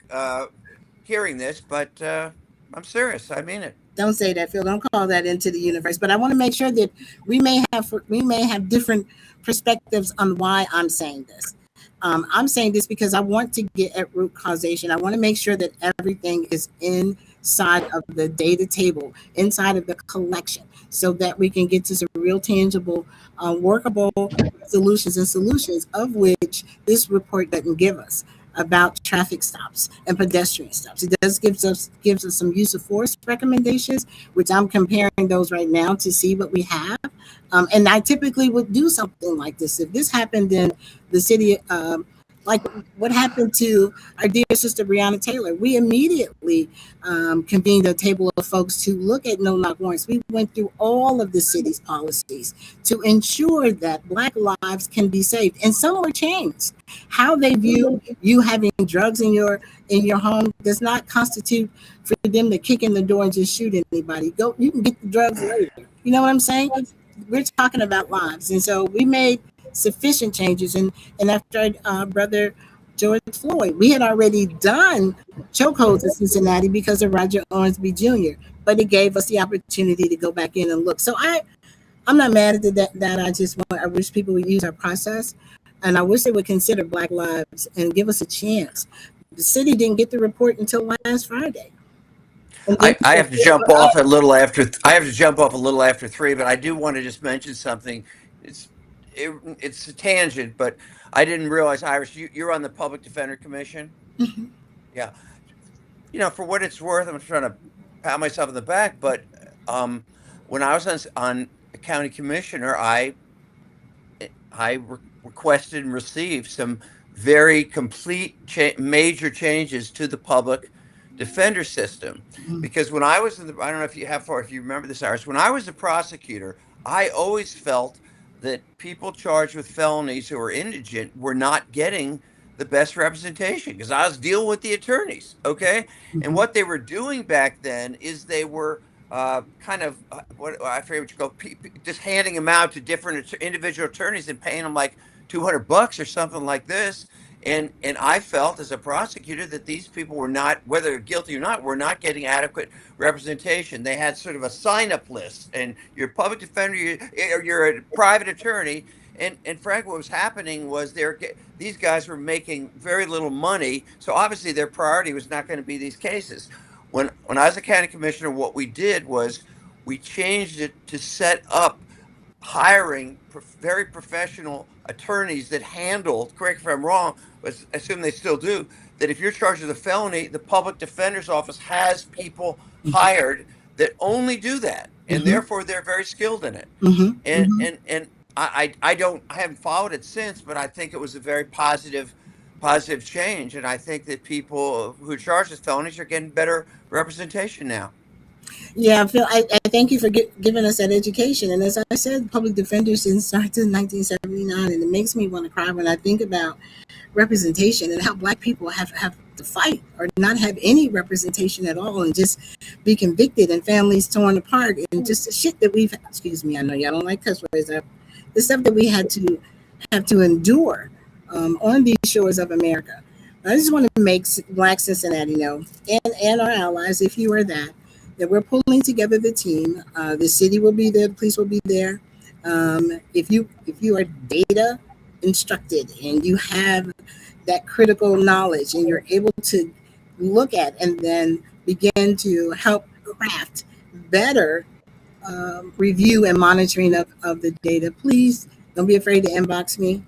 hearing this, but I'm serious. I mean it. Don't say that, Phil. Don't call that into the universe. But I want to make sure that we may have different perspectives on why I'm saying this. I'm saying this because I want to get at root causation. I want to make sure that everything is inside of the data table, inside of the collection, so that we can get to some real tangible, workable solutions of which this report doesn't give us, about traffic stops and pedestrian stops. It does gives us some use of force recommendations, which I'm comparing those right now to see what we have. And I typically would do something like this. If this happened in the city Like what happened to our dear sister Breonna Taylor. We immediately convened a table of folks to look at no-knock warrants. We went through all of the city's policies to ensure that Black lives can be saved, and some were changed. How they view you having drugs in your home does not constitute for them to kick in the door and just shoot anybody. Go, you can get the drugs later. You know what I'm saying? We're talking about lives, and so we made sufficient changes. And after brother George Floyd, we had already done chokeholds in Cincinnati because of Roger Owensby Jr., but it gave us the opportunity to go back in and look. So I'm not mad at that. I wish people would use our process, and I wish they would consider Black lives and give us a chance. The city didn't get the report until last Friday. I have to jump off a little after. I have to jump off a little after 3, but I do want to just mention something. It's a tangent, but I didn't realize, Iris, you're on the Public Defender Commission. Mm-hmm. Yeah, you know, for what it's worth, I'm trying to pat myself on the back, but when I was on a county commissioner, I requested and received some very complete major changes to the public defender system. Because when I was I don't know if you remember this, Iris, when I was a prosecutor, I always felt that people charged with felonies who were indigent were not getting the best representation because I was dealing with the attorneys. Okay. And what they were doing back then is they were what I forget what you call just handing them out to different individual attorneys and paying them like $200 or something like this. And I felt as a prosecutor that these people were not, whether they're guilty or not, were not getting adequate representation. They had sort of a sign-up list, and you're a public defender, you're a private attorney, and frankly, what was happening was these guys were making very little money, so obviously their priority was not going to be these cases. When I was a county commissioner, what we did was we changed it to set up hiring very professional attorneys that handled, correct if I'm wrong, but I assume they still do, that if you're charged with a felony, the public defender's office has people hired that only do that. And therefore they're very skilled in it. And I haven't followed it since, but I think it was a very positive change. And I think that people who are charged with felonies are getting better representation now. Yeah, Phil, I thank you for giving us that education. And as I said, public defenders didn't start until 1979, and it makes me want to cry when I think about representation and how Black people have to fight or not have any representation at all and just be convicted and families torn apart and just the shit that we've, excuse me, I know y'all don't like cuss words, the stuff that we have to endure on these shores of America. I just want to make Black Cincinnati know, and our allies, if you are that we're pulling together the team. The city will be there, the police will be there. If you are data instructed and you have that critical knowledge and you're able to look at and then begin to help craft better review and monitoring of the data, please don't be afraid to inbox me.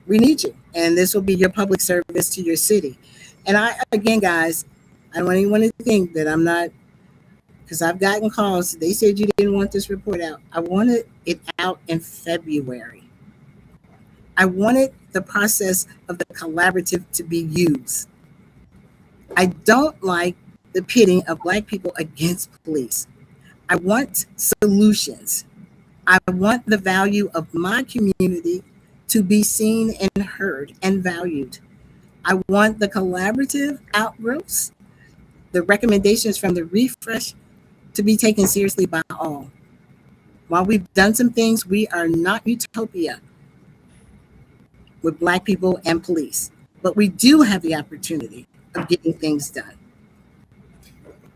We need you, and this will be your public service to your city. And again, guys, I don't want anyone to think that I'm not, because I've gotten calls. They said you didn't want this report out. I wanted it out in February. I wanted the process of the collaborative to be used. I don't like the pitting of Black people against police. I want solutions. I want the value of my community to be seen and heard and valued. I want the collaborative outgrowths, the recommendations from the refresh to be taken seriously by all. While we've done some things, we are not utopia with Black people and police, but we do have the opportunity of getting things done.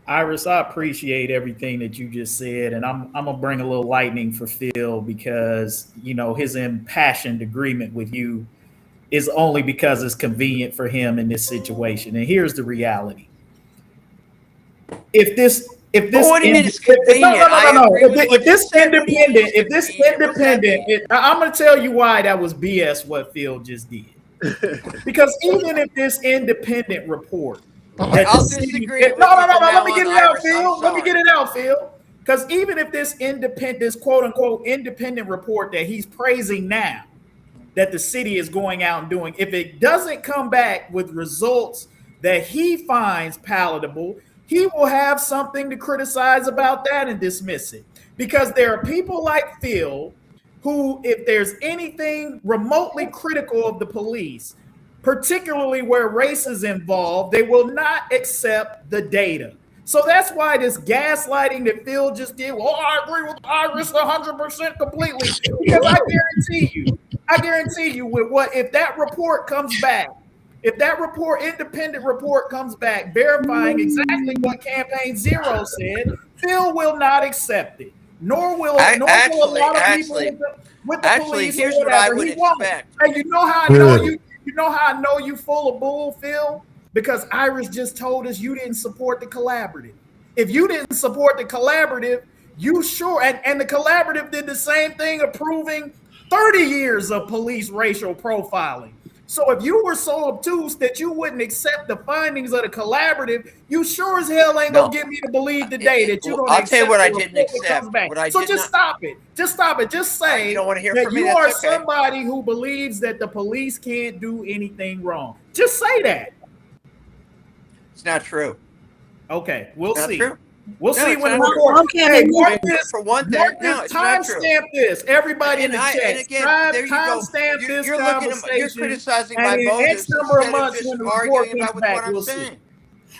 Iris, I appreciate everything that you just said, and I'm gonna bring a little lightning for Phil because his impassioned agreement with you is only because it's convenient for him in this situation. And here's the reality: if this what do you mean it's convenient? If this independent, I'm gonna tell you why that was BS what Phil just did. Because even if this independent report, I'll disagree. Let me get it out, Phil. Let me get it out, Phil. Because even if this quote unquote independent report that he's praising now that the city is going out and doing. If it doesn't come back with results that he finds palatable, he will have something to criticize about that and dismiss it. Because there are people like Phil who, if there's anything remotely critical of the police, particularly where race is involved, they will not accept the data. So that's why this gaslighting that Phil just did, well, I agree with Iris 100% completely. Because I guarantee you with what, if that report comes back, if that report, independent report comes back verifying exactly what Campaign Zero said, Phil will not accept it. Nor will a lot of people with the police. Here's or what I whatever. would He won't. expect. And you know how I know you. You know how I know you full of bull, Phil? Because Iris just told us you didn't support the collaborative. If you didn't support the collaborative, you sure and the collaborative did the same thing, approving 30 years of police racial profiling. So if you were so obtuse that you wouldn't accept the findings of the collaborative, you sure as hell ain't gonna get me to believe today that you're gonna I'll accept tell you what I the didn't report that accept. comes back. What I So did just not- stop it. Just stop it. Just say You don't want to hear that from me. you That's are okay. somebody who believes that the police can't do anything wrong. Just say that. It's not true. Okay, we'll Not see. true. We'll No, see it's when the not report. true. Okay, Hey, then mark this. For one thing, Mark no, this. it's not true. Timestamp this. Everybody in the And chat. again, there you go. Timestamp this You're looking at conversation. you're criticizing and my in motives X number of instead of months just when the report arguing comes about what back, I'm we'll see. saying.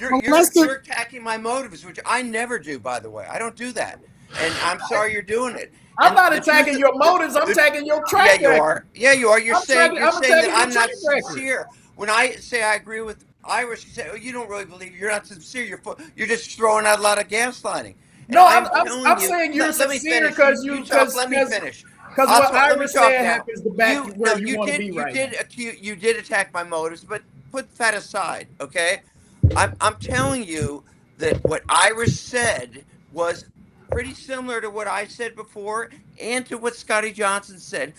Well, let's You're attacking my motives, which I never do, by the way. I don't do that. And I'm sorry you're doing it. I'm And not the attacking truth- your motives. I'm attacking your track Yeah, you record. are. Yeah, you are. You're saying I'm that attacking I'm your not track record. sincere. When I say I agree with Irish, you say, "Oh, you don't really believe you're not sincere. You're just throwing out a lot of gaslighting." And No, I'm I'm saying you're let me sincere finish. because You talk. Let me finish. Because I'll what talk- let me Iris talk said now. happens to back to where you want to be right now. You did attack my motives, but put that aside, okay? I'm telling you that what Iris said was pretty similar to what I said before and to what Scotty Johnson said.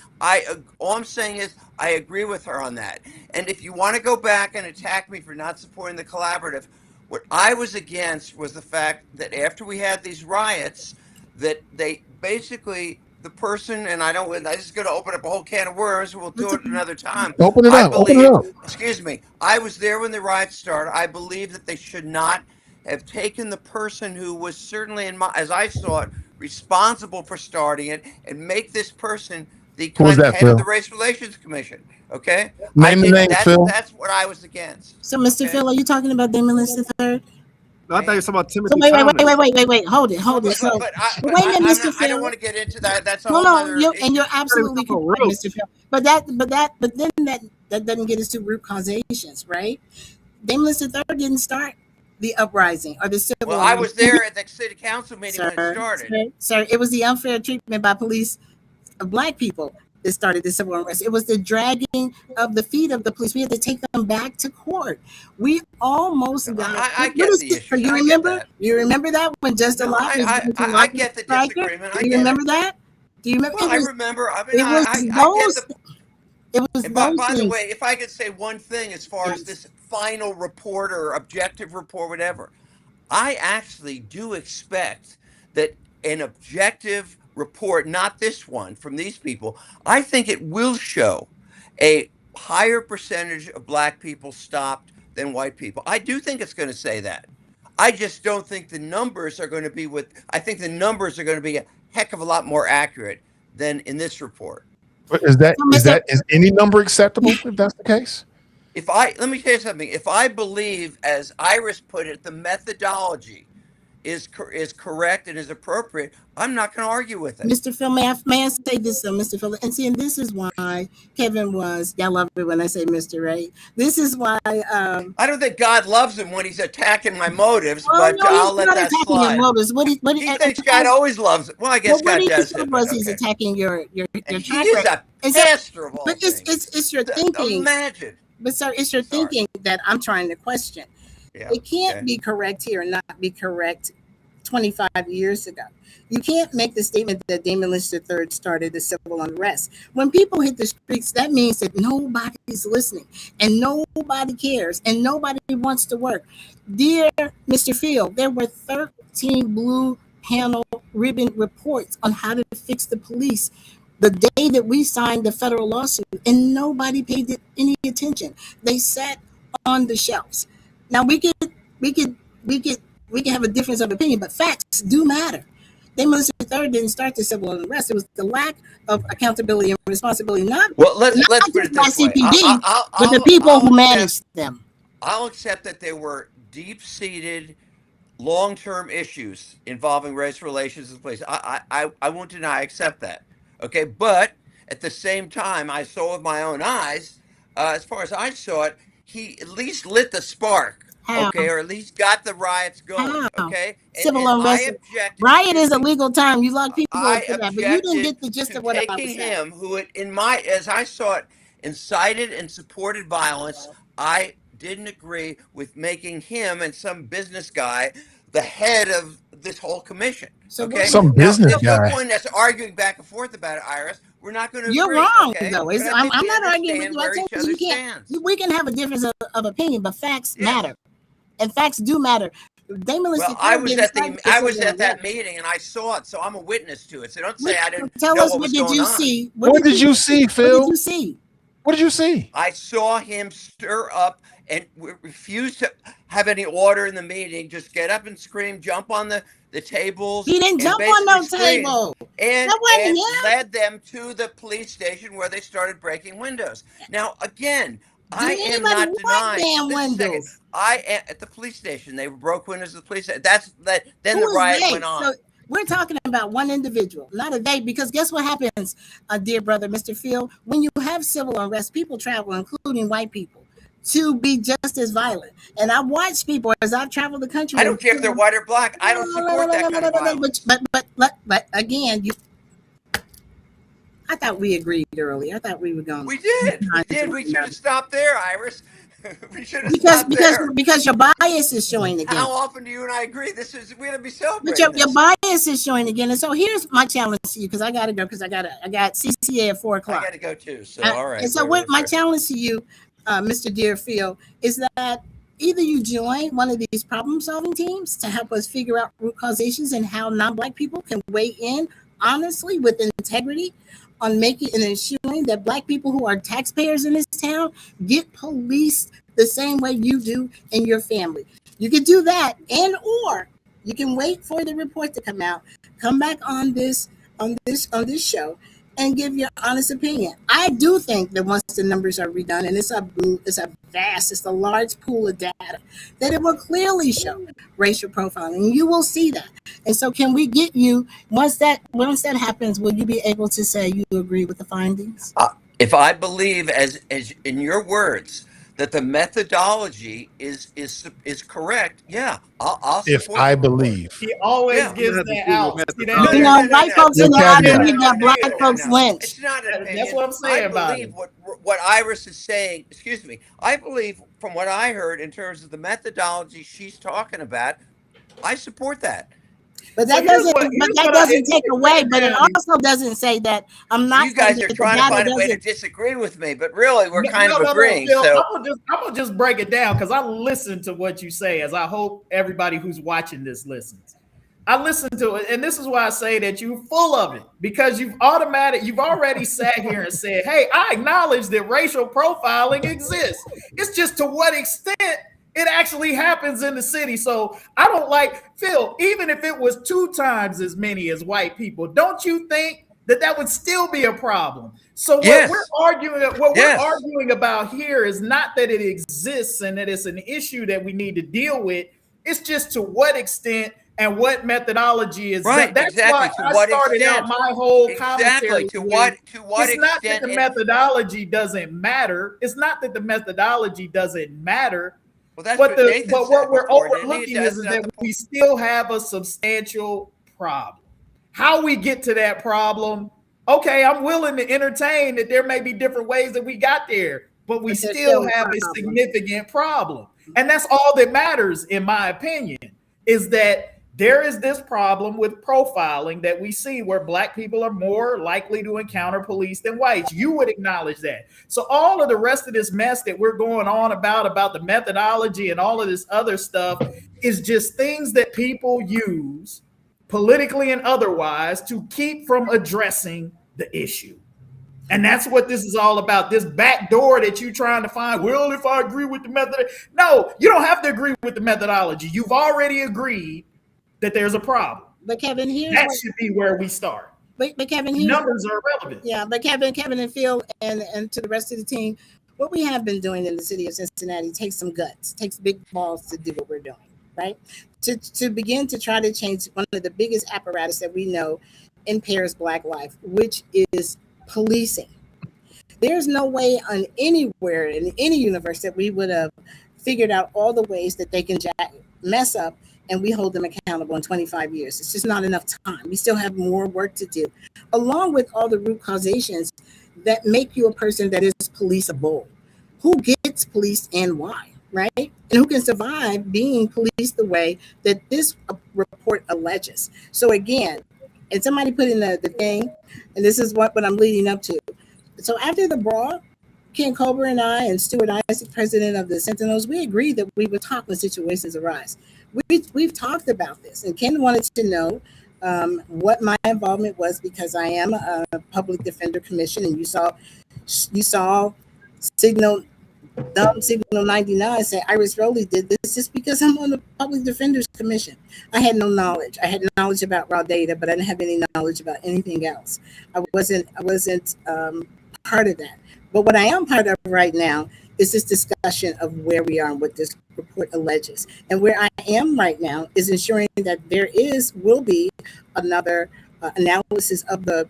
All I'm saying is I agree with her on that. And if you want to go back and attack me for not supporting the collaborative, what I was against was the fact that after we had these riots, that they basically the person, and I just going to open up a whole can of worms. We'll do it another time. Open it up. Open it up. Excuse me. I was there when the riots started. I believe that they should not have taken the person who was certainly, as I saw it, responsible for starting it, and make this person the Who was kind of that, head of Phil? the Race Relations Commission. Okay, Name the name, Phil. That's what I was against. So, Mr. Phil, are you talking about Damon Lynch III? No, I thought you were talking about So Timothy Thomas. wait. Hold it. Hold it. So, But wait a minute, Mr. I Phil. don't want to get into that. That's a No, whole no, other you're issue. absolutely Oh, correct, really? Mr. Phil. But then that doesn't get us to root causations, right? Damon Lynch III didn't start the uprising or the civil. Well, I was there at the city council meeting when it started. Sir, it was the unfair treatment by police of Black people that started the civil unrest. It was the dragging of the feet of the police. We had to take them back to court. We almost got. I get the issue. You remember? You remember that when Just a Lot? I get the disagreement. Do you remember that? Do you remember? Well, I remember. I mean, it was I those. get the. It was And those by the things. way, if I could say one thing as far as this final report or objective report, whatever, I actually do expect that an objective report, not this one from these people, I think it will show a higher percentage of Black people stopped than white people. I do think it's going to say that. I just don't think the numbers are going to be I think the numbers are going to be a heck of a lot more accurate than in this report. Is any number acceptable if that's the case? Let me tell you something. If I believe, as Iris put it, the methodology is correct and is appropriate, I'm not going to argue with it. Mr. Phil, may I say this, Mr. Phil? And see, and this is why Kevin y'all love it when I say Mr. Right? This is why. I don't think God loves him when he's attacking my motives, well, but no, I'll let that slide. Motives. He thinks God always loves it. Well, I guess God does. What he's attacking your and track he is record. a pastor of all But things. it's your thinking. Imagine. But sir, it's your thinking that I'm trying to question. Yeah, it can't be correct here and not be correct 25 years ago. You can't make the statement that Damon Lynch III started the civil unrest. When people hit the streets, that means that nobody's listening and nobody cares and nobody wants to work. Dear Mr. Phil, there were 13 blue panel ribbon reports on how to fix the police the day that we signed the federal lawsuit, and nobody paid it any attention. They sat on the shelves. Now we can have a difference of opinion, but facts do matter. Melissa III didn't start the civil unrest. It was the lack of accountability and responsibility, not let's put it by this way. CPD, but the people who managed them. I'll accept that there were deep-seated, long-term issues involving race relations in the police. I won't deny, I accept that. Okay, but at the same time, I saw with my own eyes, as far as I saw it, he at least lit the spark. How? Okay, or at least got the riots going. How? Okay, Civil unrest. Riot is a legal term. You lock people up for that, but you didn't get the gist of what I was saying. Him, who as I saw it, incited and supported violence. I didn't agree with making him and some business guy the head of this whole commission. So okay, some business guy. There's no point in us arguing back and forth about it, Iris. We're not going to. You're agree, wrong, okay? though. I'm not arguing with you. I told you can't. We can have a difference of opinion, but facts matter, and facts do matter. I was at that meeting and I saw it, so I'm a witness to it. So don't say I didn't. Tell us what did you see? What did you see, Phil? What did you see? What did you see? I saw him stir up and refuse to have any order in the meeting. Just get up and scream, jump on the tables. He didn't jump on no table. And led them to the police station where they started breaking windows. Now, again, I am not denying. Windows? I am at the police station. They broke windows of the police station. Then the riot went on. So we're talking about one individual, not a day, because guess what happens, dear brother, Mr. Phil? When you have civil unrest, people travel, including white people, to be just as violent. And I watch people as I've traveled the country. I don't care if they're white or black. I don't support that kind of violence. But again, I thought we agreed earlier. I thought we were going. We did. We should have stopped there, Iris. We should have stopped there. Because your bias is showing again. How often do you and I agree? We're gonna be celebrating. But your bias is showing again. And so here's my challenge to you, because I gotta go, because I got CCA at 4:00. I gotta go too. So all right. And so my challenge to you, Mr. Deerfield, is that either you join one of these problem-solving teams to help us figure out root causations and how non-Black people can weigh in honestly with integrity on making and ensuring that Black people who are taxpayers in this town get policed the same way you do in your family. You can do that, or you can wait for the report to come out, come back on this show, and give your honest opinion. I do think that once the numbers are redone, and it's a large pool of data, that it will clearly show racial profiling, and you will see that. And so can we get you, once that happens, will you be able to say you agree with the findings? If I believe, as in your words, that the methodology is correct, yeah, I'll support. If I believe. He always gives that out. White folks in the audience got Black folks lynched. It's not an opinion. That's what I'm saying about it. What Iris is saying, excuse me, I believe from what I heard in terms of the methodology she's talking about, I support that. But that doesn't take away, but it also doesn't say that I'm not. You guys are trying to find a way to disagree with me, but really we're kind of agreeing. Phil, so I'm gonna just break it down, because I listen to what you say, as I hope everybody who's watching this listens. I listen to it, and this is why I say that you're full of it, because you've already sat here and said, hey, I acknowledge that racial profiling exists. It's just to what extent it actually happens in the city. So I don't like, Phil, even if it was 2 times as many as white people, don't you think that would still be a problem? So what we're arguing about here is not that it exists and that it's an issue that we need to deal with. It's just to what extent and what methodology is right. That's exactly. why I started out my whole commentary. To what it's not that the methodology doesn't matter. It's not that the methodology doesn't matter. Well, that's but what we're overlooking is that we still have a substantial problem. How we get to that problem, okay, I'm willing to entertain that there may be different ways that we got there, but we still have a significant problem. And that's all that matters, in my opinion, is that there is this problem with profiling that we see where Black people are more likely to encounter police than whites. You would acknowledge that. So all of the rest of this mess that we're going on about the methodology and all of this other stuff is just things that people use politically and otherwise to keep from addressing the issue. And that's what this is all about. This back door that you're trying to find. Well, if I agree with the method, no, you don't have to agree with the methodology. You've already agreed that there's a problem. But Kevin, That should be where we start. But Kevin, numbers are relevant. Yeah, but Kevin and Phil and to the rest of the team, what we have been doing in the city of Cincinnati takes some guts, takes big balls to do what we're doing, right? To begin to try to change one of the biggest apparatus that we know impairs Black life, which is policing. There's no way on anywhere in any universe that we would have figured out all the ways that they can mess up and we hold them accountable in 25 years. It's just not enough time. We still have more work to do, along with all the root causations that make you a person that is policeable. Who gets policed and why, right? And who can survive being policed the way that this report alleges. So again, and somebody put in the thing, and this is what I'm leading up to. So after the brawl, Ken Colbert and I and Stuart Isaac, president of the Sentinels, we agreed that we would talk when situations arise. We've talked about this, and Ken wanted to know what my involvement was because I am a public defender commission, and you saw Signal 99 say Iris Rowley did this just because I'm on the public defenders commission. I had no knowledge. I had knowledge about raw data, but I didn't have any knowledge about anything else. I wasn't part of that. But what I am part of right now is this discussion of where we are and what this report alleges. And where I am right now is ensuring that there will be another analysis of the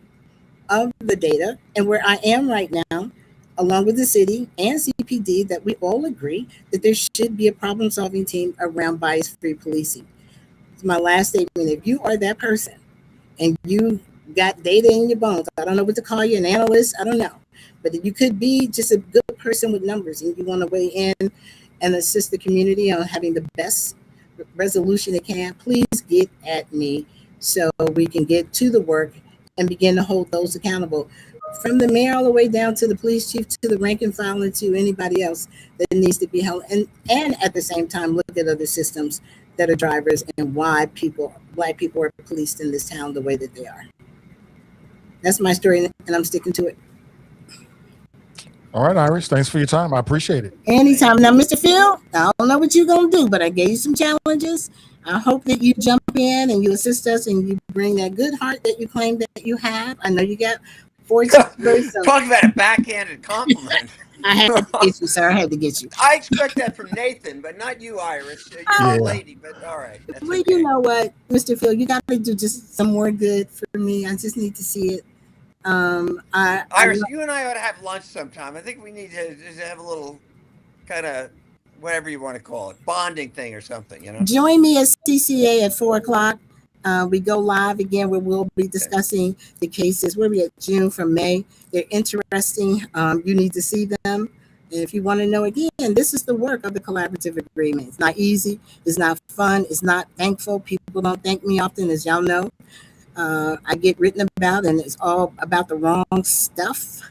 data. And where I am right now, along with the city and CPD, that we all agree that there should be a problem-solving team around bias-free policing. It's my last statement. If you are that person and you got data in your bones, I don't know what to call you, an analyst, I don't know. But you could be just a good person with numbers and you want to weigh in and assist the community on having the best resolution it can, please get at me so we can get to the work and begin to hold those accountable. From the mayor all the way down to the police chief, to the rank and file, and to anybody else that needs to be held. And at the same time, look at other systems that are drivers and why Black people are policed in this town the way that they are. That's my story, and I'm sticking to it. All right, Iris, thanks for your time. I appreciate it. Anytime. Now, Mr. Phil, I don't know what you're going to do, but I gave you some challenges. I hope that you jump in and you assist us and you bring that good heart that you claim that you have. I know you got 4 Talk about a backhanded compliment. I had to get you, sir. I had to get you. I expect that from Nathan, but not you, Iris. You're a lady, but all right. That's Well, okay. you know what, Mr. Phil, you got to do just some more good for me. I just need to see it. Iris, you and I ought to have lunch sometime. I think we need to just have a little kind of whatever you want to call it, bonding thing or something, you know? Join me at CCA at 4:00. We go live again where we'll be discussing the cases. We'll be at June from May. They're interesting. You need to see them. And if you want to know again, this is the work of the collaborative agreement. It's not easy. It's not fun. It's not thankful. People don't thank me often, as y'all know. I get written about, and it's all about the wrong stuff.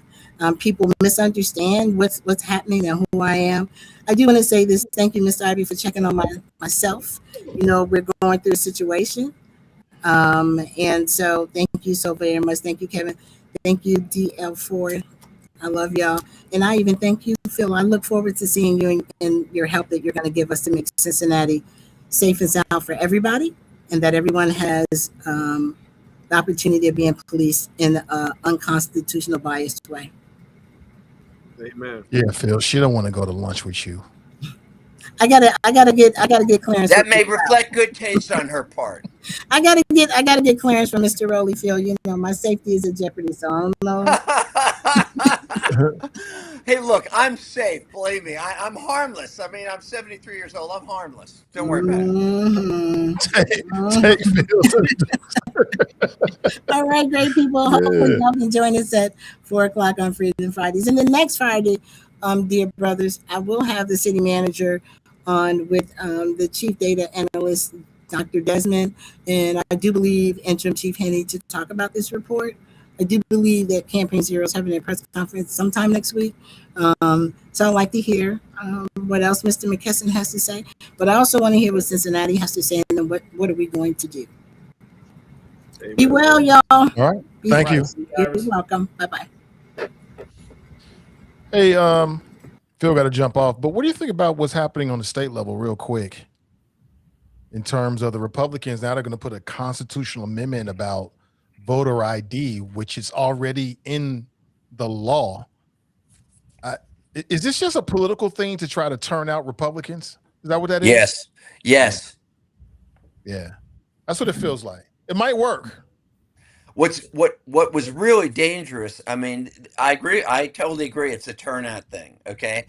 People misunderstand what's happening and who I am. I do want to say this. Thank you, Ms. Ivy, for checking on myself. You know, we're going through a situation. And so thank you so very much. Thank you, Kevin. Thank you, DL4. I love y'all. And I even thank you, Phil. I look forward to seeing you and your help that you're going to give us to make Cincinnati safe and sound for everybody, and that everyone has the opportunity of being policed in an unconstitutional, biased way. Amen. Yeah, Phil, she don't want to go to lunch with you. I gotta get clearance. That may reflect good taste on her part. I gotta get clearance from Mr. Rowley, Phil. You know, my safety is in jeopardy, so I don't know. Hey, look, I'm safe. Believe me, I'm harmless. I mean, I'm 73 years old. I'm harmless. Don't worry about it. Take Phil. All right, great people. Hopefully y'all can join us at 4:00 on Freedom Fridays. And the next Friday, dear brothers, I will have the city manager on with the chief data analyst, Dr. Desmond, and I do believe interim chief Henny to talk about this report. I do believe that Campaign Zero is having a press conference sometime next week. So I'd like to hear what else Mr. McKesson has to say. But I also want to hear what Cincinnati has to say, and then what are we going to do? Be well, y'all. All right. Thank you. You're welcome. Bye-bye. Hey, Phil got to jump off, but what do you think about what's happening on the state level real quick in terms of the Republicans? Now they're going to put a constitutional amendment about voter ID, which is already in the law. Is this just a political thing to try to turn out Republicans? Is that what that is? Yes. Yeah. That's what it feels like. It might work. What was really dangerous, I mean, I agree, I totally agree, it's a turnout thing, okay?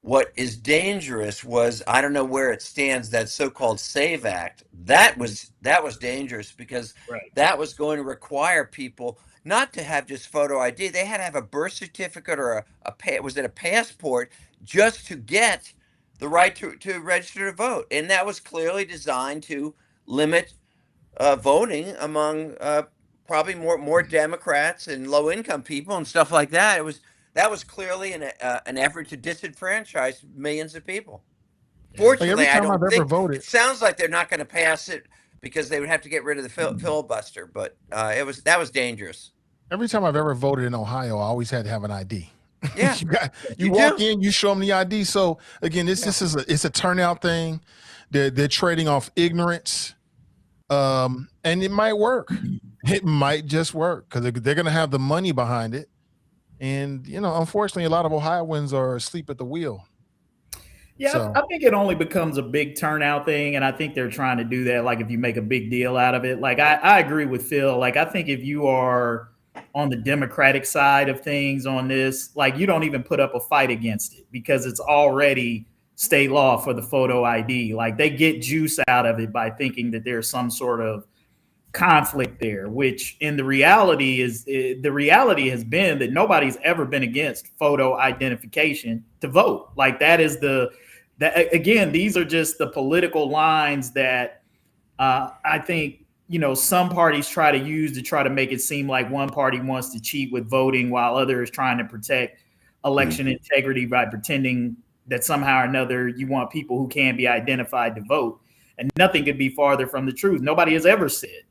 What is dangerous was, I don't know where it stands, that so-called SAVE Act. That was dangerous because that was going to require people not to have just photo ID. They had to have a birth certificate or was it a passport just to get the right to register to vote. And that was clearly designed to limit voting among probably more Democrats and low income people and stuff like that. That was clearly an effort to disenfranchise millions of people. Fortunately, I don't think it sounds like they're not going to pass it because they would have to get rid of the filibuster. But that was dangerous. Every time I've ever voted in Ohio, I always had to have an ID. Yeah, you walk in, you show them the ID. So again, it's a turnout thing. They're trading off ignorance, and it might work. It might just work because they're going to have the money behind it. And, unfortunately, a lot of Ohioans are asleep at the wheel. Yeah, so I think it only becomes a big turnout thing. And I think they're trying to do that. Like if you make a big deal out of it, like I agree with Phil. Like I think if you are on the Democratic side of things on this, like you don't even put up a fight against it because it's already state law for the photo ID. Like they get juice out of it by thinking that there's some sort of conflict there, which in the reality has been that nobody's ever been against photo identification to vote. Like that is again, these are just the political lines that I think, some parties try to use to try to make it seem like one party wants to cheat with voting while others trying to protect election integrity by pretending that somehow or another you want people who can be identified to vote. And nothing could be farther from the truth. Nobody has ever said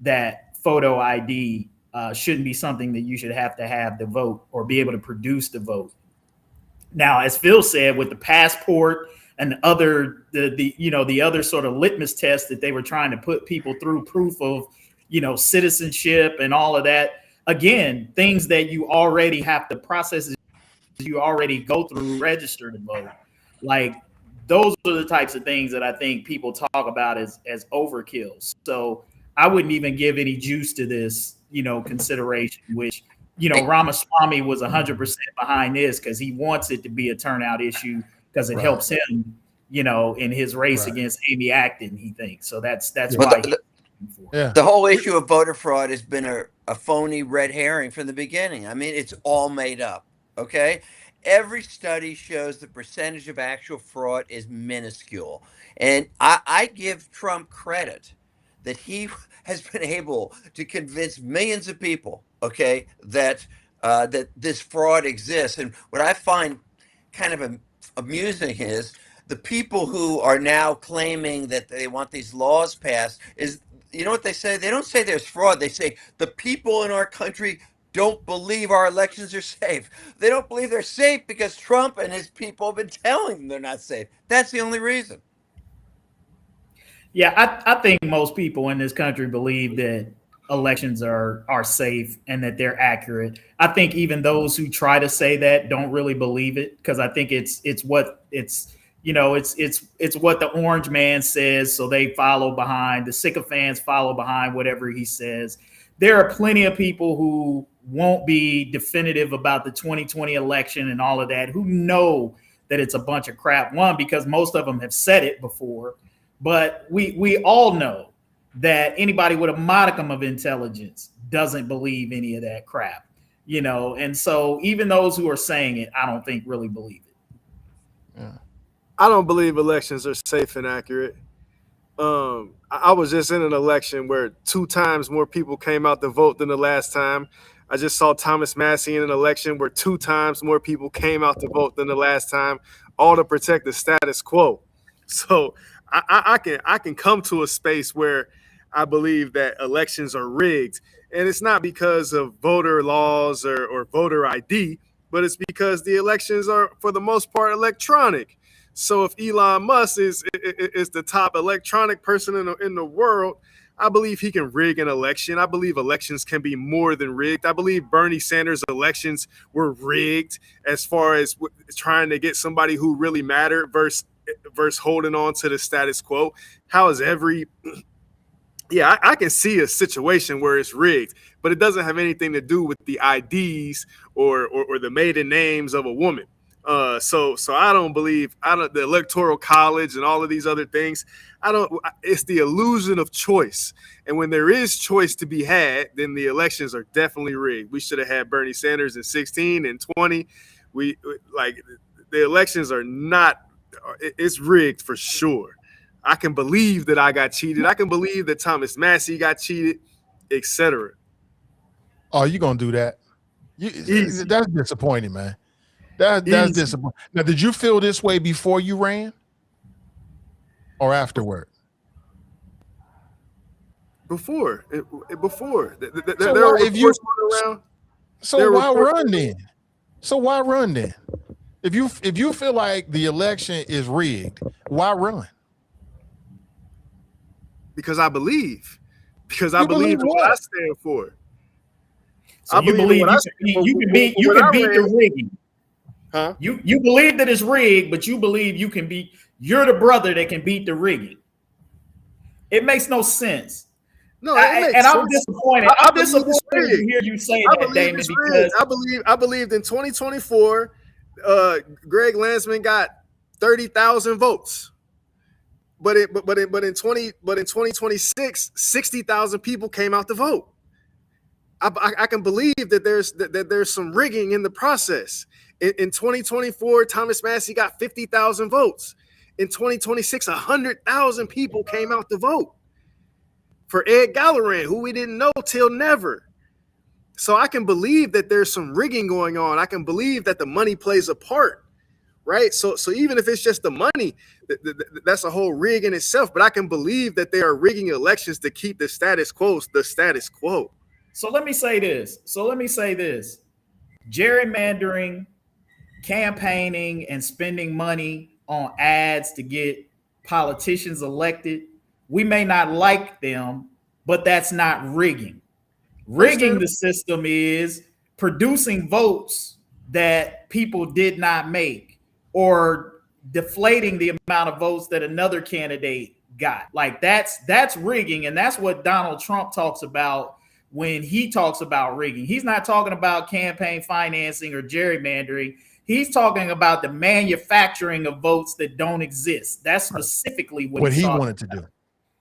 that photo ID shouldn't be something that you should have to vote or be able to produce the vote. Now, as Phil said, with the passport and the other sort of litmus test that they were trying to put people through, proof of, citizenship and all of that. Again, things that you already have to process, you already go through, register to vote. Like those are the types of things that I think people talk about as overkill. So I wouldn't even give any juice to this, consideration, which, Ramaswamy was 100% behind this because he wants it to be a turnout issue because it helps him, in his race against Amy Acton, he thinks. So that's why. The whole issue of voter fraud has been a phony red herring from the beginning. I mean, it's all made up. Okay. Every study shows the percentage of actual fraud is minuscule. And I give Trump credit that he has been able to convince millions of people, okay, that this fraud exists. And what I find kind of amusing is the people who are now claiming that they want these laws passed is, you know what they say? They don't say there's fraud. They say the people in our country don't believe our elections are safe. They don't believe they're safe because Trump and his people have been telling them they're not safe. That's the only reason. Yeah, I think most people in this country believe that elections are safe and that they're accurate. I think even those who try to say that don't really believe it because I think it's what the orange man says, so they follow behind. The sycophants follow behind whatever he says. There are plenty of people who won't be definitive about the 2020 election and all of that, who know that it's a bunch of crap. One, because most of them have said it before. But we all know that anybody with a modicum of intelligence doesn't believe any of that crap, and so even those who are saying it, I don't think really believe it. Yeah. I don't believe elections are safe and accurate. I was just in an election where 2 times more people came out to vote than the last time. I just saw Thomas Massey in an election where 2 times more people came out to vote than the last time, all to protect the status quo. So I can come to a space where I believe that elections are rigged. And it's not because of voter laws or voter ID, but it's because the elections are, for the most part, electronic. So if Elon Musk is the top electronic person in the world, I believe he can rig an election. I believe elections can be more than rigged. I believe Bernie Sanders' elections were rigged as far as trying to get somebody who really mattered versus holding on to the status quo. How is every yeah, I can see a situation where it's rigged, but it doesn't have anything to do with the IDs or the maiden names of a woman. So I don't believe the Electoral College and all of these other things. It's the illusion of choice. And when there is choice to be had, then the elections are definitely rigged. We should have had Bernie Sanders in 16 and 20. The elections are not, it's rigged for sure. I can believe that I got cheated. I can believe that Thomas Massey got cheated, etc. Oh, you gonna do that? That's disappointing, man. That's disappointing. Now, did you feel this way before you ran, or afterward? Before. So why run then? So why run then? If you feel like the election is rigged, why run? Because I believe. Because I believe in what I stand for. So you believe you can beat the rigging. Huh? You believe that it's rigged, but you believe you're the brother that can beat the rigging. It makes no sense. No, I'm disappointed. I'm disappointed to hear you say that, Damon, because I believed in 2024, Greg Landsman got 30,000 votes. But in 2026, 60,000 people came out to vote. I can believe that there's some rigging in the process. In 2024, Thomas Massey got 50,000 votes. In 2026, 100,000 people came out to vote for Ed Galleran, who we didn't know till never. So I can believe that there's some rigging going on. I can believe that the money plays a part. Right. So even if it's just the money, that's a whole rig in itself. But I can believe that they are rigging elections to keep the status quo the status quo. So let me say this. Gerrymandering, campaigning, and spending money on ads to get politicians elected. We may not like them, but that's not rigging. Rigging the system is producing votes that people did not make, or deflating the amount of votes that another candidate got. Like that's rigging. And that's what Donald Trump talks about when he talks about rigging. He's not talking about campaign financing or gerrymandering. He's talking about the manufacturing of votes that don't exist. That's specifically what he wanted to do.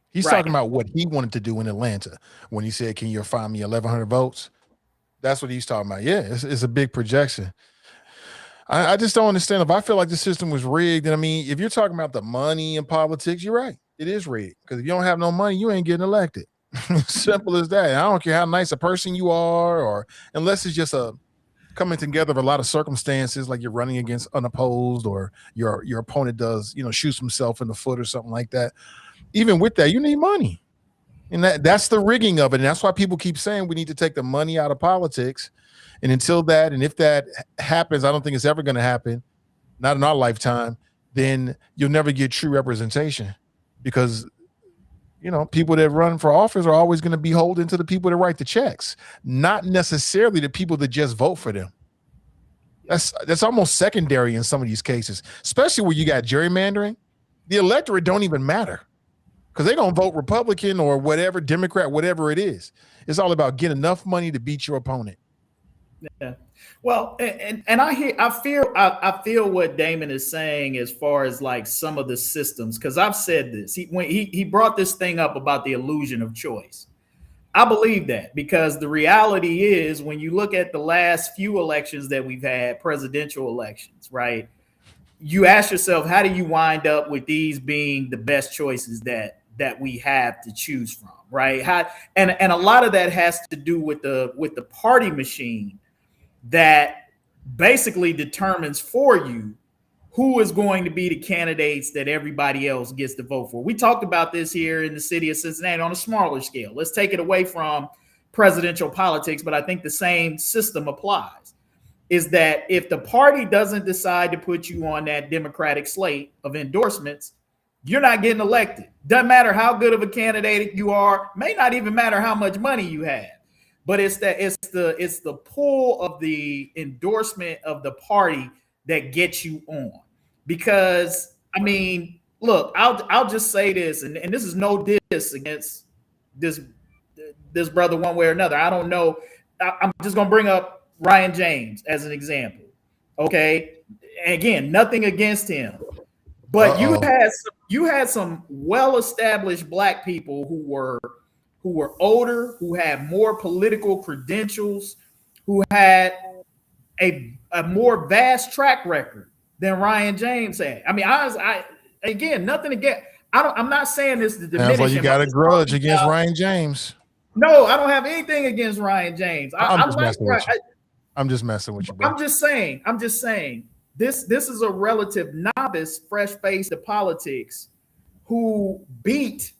He's talking about what he wanted to do in Atlanta when he said, can you find me 1,100 votes? That's what he's talking about. Yeah, it's a big projection. I just don't understand. If I feel like the system was rigged, and I mean, if you're talking about the money in politics, you're right. It is rigged. Because if you don't have no money, you ain't getting elected. Simple as that. I don't care how nice a person you are, or unless it's just a coming together of a lot of circumstances, like you're running against unopposed, or your opponent does, shoots himself in the foot or something like that. Even with that, you need money. And that's the rigging of it. And that's why people keep saying we need to take the money out of politics. And until that, and if that happens, I don't think it's ever going to happen, not in our lifetime, then you'll never get true representation, because, people that run for office are always going to be beholden to the people that write the checks, not necessarily the people that just vote for them. That's almost secondary in some of these cases, especially where you got gerrymandering. The electorate don't even matter, because they're going to vote Republican or whatever, Democrat, whatever it is. It's all about getting enough money to beat your opponent. Yeah. Well, and I feel what Damon is saying as far as like some of the systems, because I've said this. He brought this thing up about the illusion of choice. I believe that, because the reality is, when you look at the last few elections that we've had, presidential elections, right? You ask yourself, how do you wind up with these being the best choices that we have to choose from, right? And a lot of that has to do with the party machine that basically determines for you who is going to be the candidates that everybody else gets to vote for. We talked about this here in the city of Cincinnati on a smaller scale. Let's take it away from presidential politics, but I think the same system applies. Is that if the party doesn't decide to put you on that Democratic slate of endorsements, you're not getting elected. Doesn't matter how good of a candidate you are, may not even matter how much money you have. But it's the pull of the endorsement of the party that gets you on. Because I mean, look, I'll just say this, and this is no diss against this brother one way or another. I don't know. I'm just gonna bring up Ryan James as an example. Okay. And again, nothing against him. But you had some well-established black people who were older, who had more political credentials, who had a more vast track record than Ryan James had. I mean, again, nothing against. I'm not saying this to diminish. Sounds like you got a grudge against Ryan James. No, I don't have anything against Ryan James. I'm just messing with you. I'm just messing with you, bro. I'm just saying. This is a relative novice, fresh face to politics, who beat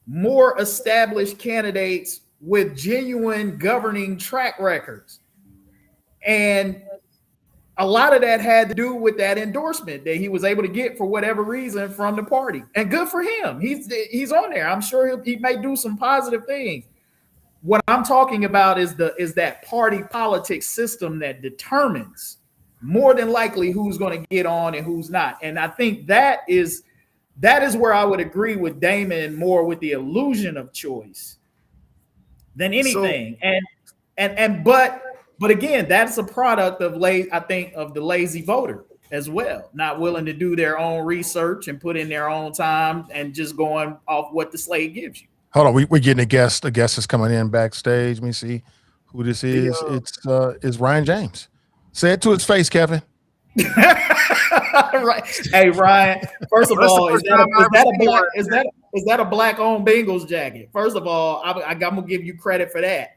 more established candidates with genuine governing track records. And a lot of that had to do with that endorsement that he was able to get for whatever reason from the party. And good for him. He's on there. I'm sure he may do some positive things. What I'm talking about is that party politics system that determines more than likely who's going to get on and who's not. And I think that is where I would agree with Damon more with the illusion of choice than anything. But again, that's a product of the lazy voter as well, not willing to do their own research and put in their own time and just going off what the slate gives you. Hold on, we're getting a guest. A guest is coming in backstage. Let me see who this is. It's Ryan James. Say it to his face, Kevin. Right. Hey, Ryan. First of all, is that a black-owned Bengals jacket? First of all, I'm gonna give you credit for that.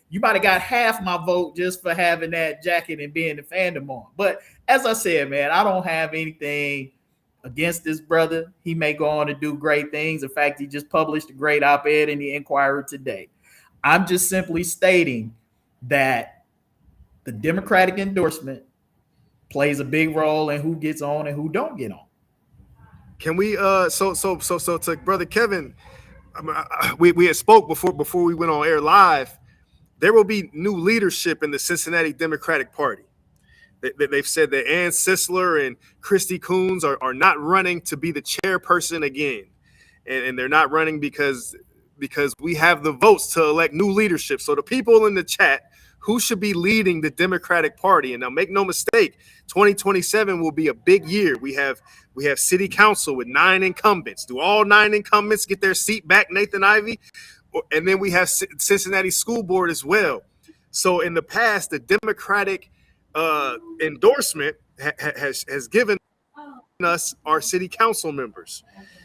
You might have got half my vote just for having that jacket and being the fandom on. But as I said, man, I don't have anything against this brother. He may go on to do great things. In fact, he just published a great op-ed in the Inquirer today. I'm just simply stating that the Democratic endorsement plays a big role in who gets on and who don't get on. Can we so to brother Kevin, we had spoke before we went on air live. There will be new leadership in the Cincinnati Democratic Party. They've said that Ann Sisler and Christy Coons are not running to be the chairperson again, and they're not running because we have the votes to elect new leadership. So the people in the chat, who should be leading the Democratic Party? And now make no mistake, 2027 will be a big year. We have city council with 9 incumbents. Do all 9 incumbents get their seat back, Nathan Ivey? And then we have Cincinnati School Board as well. So in the past, the Democratic endorsement has given us our city council members.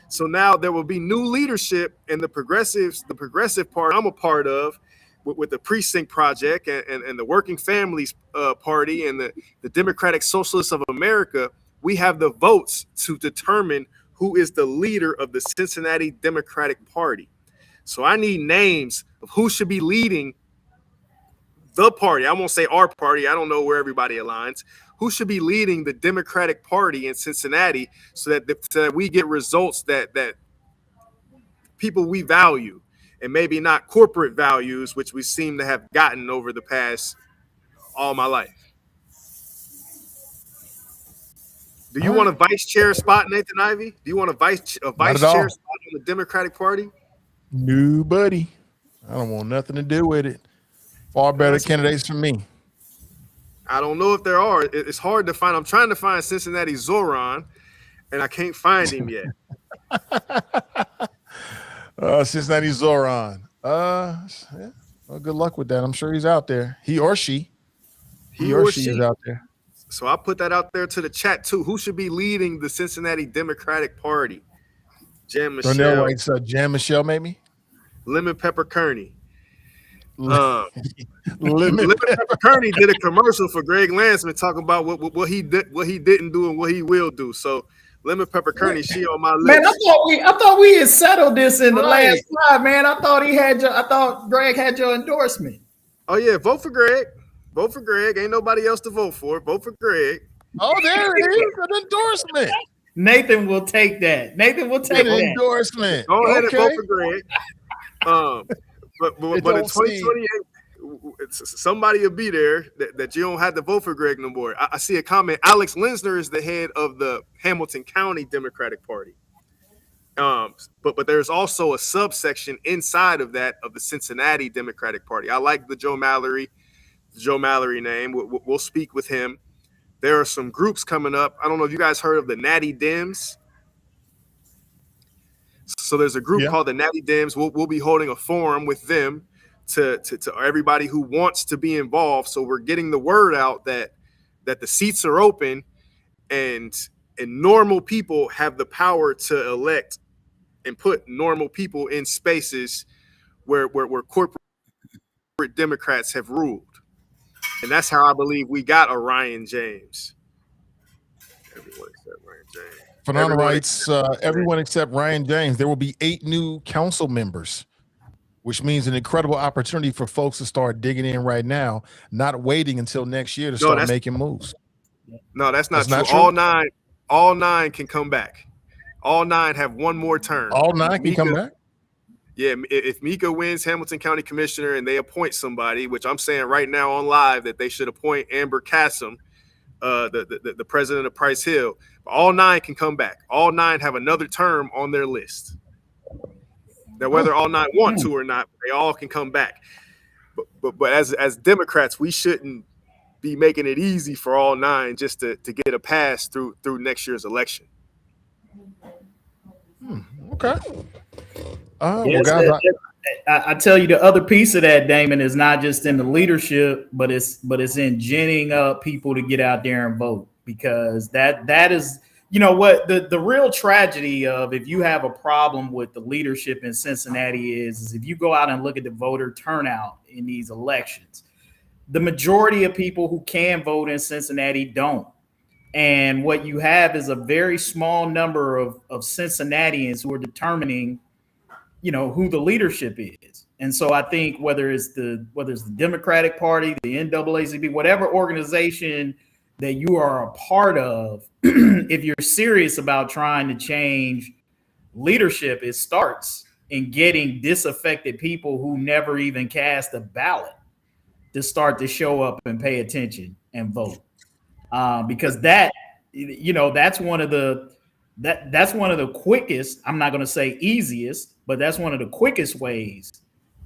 So now there will be new leadership in the progressive part I'm a part of, with the Precinct Project and the Working Families Party and the Democratic Socialists of America. We have the votes to determine who is the leader of the Cincinnati Democratic Party. So I need names of who should be leading the party. I won't say our party. I don't know where everybody aligns. Who should be leading the Democratic Party in Cincinnati so that we get results that people we value, and maybe not corporate values, which we seem to have gotten over the past all my life. Do you want a vice chair spot, Nathan Ivey? Do you want a vice chair spot in the Democratic Party? No, buddy. I don't want nothing to do with it. Far better candidates for me. I don't know if there are. It's hard to find. I'm trying to find Cincinnati Zoran, and I can't find him yet. Cincinnati Zoran. Yeah. Well, good luck with that. I'm sure he's out there. He or she is out there. So I'll put that out there to the chat too. Who should be leading the Cincinnati Democratic Party? Jan Michelle. Jan Michelle, maybe. Lemon Pepper Kearney. Lemon Pepper Kearney did a commercial for Greg Landsman talking about what he didn't do and what he will do. So Lemon Pepper Kearney, she on my list. Man, I thought we had settled this in the last slide, man. I thought Greg had your endorsement. Oh yeah, vote for Greg. Vote for Greg. Ain't nobody else to vote for. Vote for Greg. Oh, there it is, an endorsement. Nathan will take that. Nathan will take that endorsement. Go ahead and vote for Greg. But in 2028, somebody will be there that you don't have to vote for Greg no more. I see a comment. Alex Linsner is the head of the Hamilton County Democratic Party. But there's also a subsection inside of that of the Cincinnati Democratic Party. I like the Joe Mallory name. We'll speak with him. There are some groups coming up. I don't know if you guys heard of the Natty Dems. So there's a group called the Natty Dems. We'll be holding a forum with them to everybody who wants to be involved. So we're getting the word out that the seats are open and normal people have the power to elect and put normal people in spaces where corporate Democrats have ruled. And that's how I believe we got Orion James. Everyone except Ryan James. Fanana writes, everyone except Ryan James. There will be 8 new council members, which means an incredible opportunity for folks to start digging in right now, not waiting until next year to start making moves. No, that's not true. All nine can come back. All 9 have one more term. All 9 can come back? Yeah, if Mika wins Hamilton County Commissioner and they appoint somebody, which I'm saying right now on live that they should appoint Amber Kassem, the president of Price Hill, all 9 can come back. All 9 have another term on their list. Now, whether all 9 want to or not, they all can come back. But as Democrats, we shouldn't be making it easy for all 9 just to get a pass through next year's election. Okay. Well, guys, I tell you, the other piece of that, Damon, is not just in the leadership, but it's in ginning up people to get out there and vote, because that is, you know what, the real tragedy of if you have a problem with the leadership in Cincinnati is if you go out and look at the voter turnout in these elections, the majority of people who can vote in Cincinnati don't. And what you have is a very small number of Cincinnatians who are determining, you know, who the leadership is. And so I think whether it's the Democratic Party, the NAACP, whatever organization that you are a part of, if you're serious about trying to change leadership, it starts in getting disaffected people who never even cast a ballot to start to show up and pay attention and vote. Because that, you know, that's one of the quickest, I'm not going to say easiest, but that's one of the quickest ways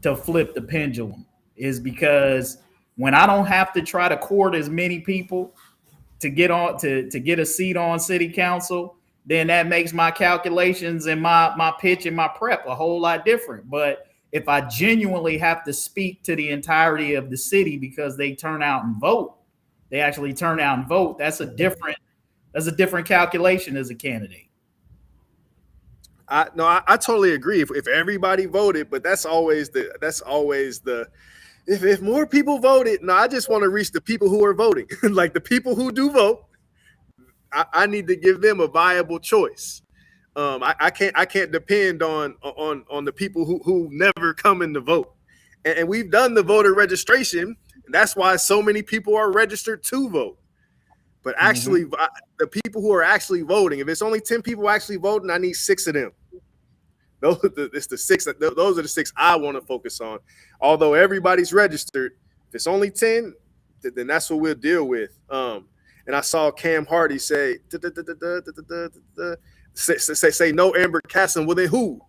to flip the pendulum, is because when I don't have to try to court as many people to get on to get a seat on city council, then that makes my calculations and my pitch and my prep a whole lot different. But if I genuinely have to speak to the entirety of the city because they turn out and vote, they actually turn out and vote, that's a different calculation as a candidate. I totally agree. If everybody voted, but that's always the if more people voted. No, I just want to reach the people who are voting. Like the people who do vote, I need to give them a viable choice. I can't depend on the people who never come in to vote. And we've done the voter registration. And that's why so many people are registered to vote. But actually, the people who are actually voting, if it's only 10 people actually voting, I need 6 of them. It's the 6. Those are the 6 I want to focus on. Although everybody's registered, if it's only 10, then that's what we'll deal with. And I saw Cam Hardy say no Amber Kassem. Well, then who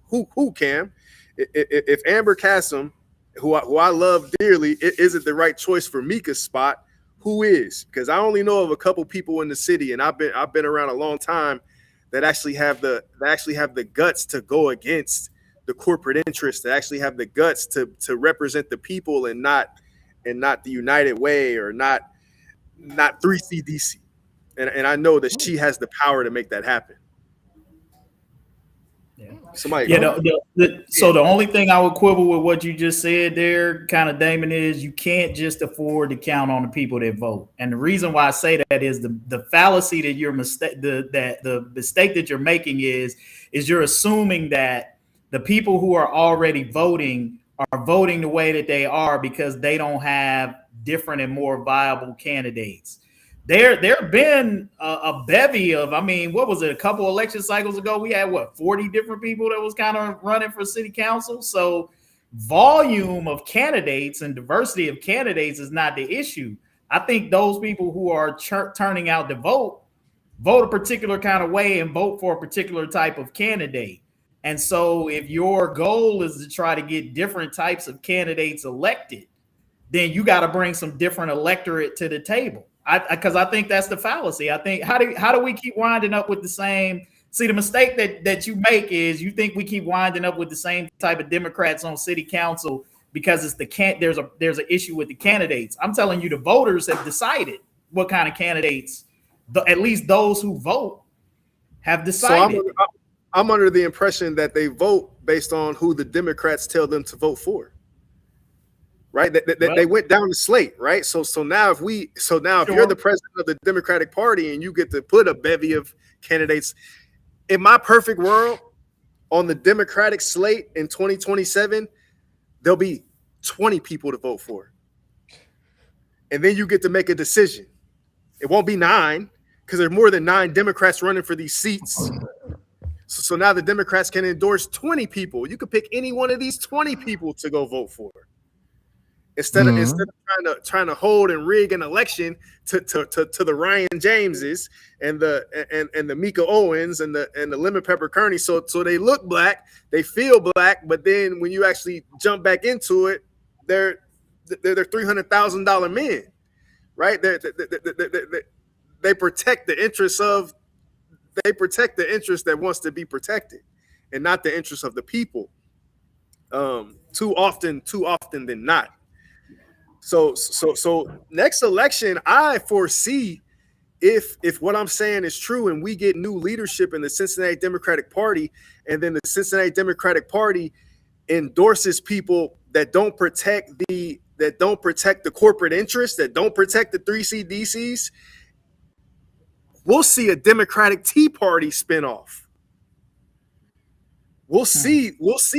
Cam? If Amber Kassem, who I love dearly, isn't the right choice for Mika's spot, who is? Because I only know of a couple people in the city, and I've been around a long time, that actually have the guts to go against the corporate interests, that actually have the guts to represent the people and not the United Way or not 3CDC. And I know that she has the power to make that happen. Somebody, Yeah, so the only thing I would quibble with what you just said there, kind of, Damon, is you can't just afford to count on the people that vote. And the reason why I say that is the fallacy that you're the mistake that you're making is you're assuming that the people who are already voting are voting the way that they are because they don't have different and more viable candidates. There have been a bevy of, I mean, what was it? A couple election cycles ago, we had 40 different people that was kind of running for city council. So volume of candidates and diversity of candidates is not the issue. I think those people who are turning out to vote a particular kind of way and vote for a particular type of candidate. And so if your goal is to try to get different types of candidates elected, then you got to bring some different electorate to the table. Because I think that's the fallacy. I think how do we keep winding up with the same? See, the mistake that you make is you think we keep winding up with the same type of Democrats on city council because it's there's an issue with the candidates. I'm telling you, the voters have decided what kind of candidates, at least those who vote, have decided. So I'm under the impression that they vote based on who the Democrats tell them to vote for. Right, they went down the slate, right? So now if you're the president of the Democratic Party and you get to put a bevy of candidates, in my perfect world, on the Democratic slate in 2027, there'll be 20 people to vote for, and then you get to make a decision. It won't be 9 because there's more than 9 Democrats running for these seats. So now the Democrats can endorse 20 people. You could pick any one of these 20 people to go vote for. Instead of trying to hold and rig an election to the Ryan Jameses and the Mika Owens and the Lemon Pepper Kearney, so they look black, they feel black, but then when you actually jump back into it, they're $300,000 men, right? They protect the interests that wants to be protected, and not the interests of the people. Too often than not. So next election, I foresee if what I'm saying is true and we get new leadership in the Cincinnati Democratic Party, and then the Cincinnati Democratic Party endorses people that don't protect the corporate interests, that don't protect the 3CDCs, we'll see a Democratic Tea Party spinoff. We'll see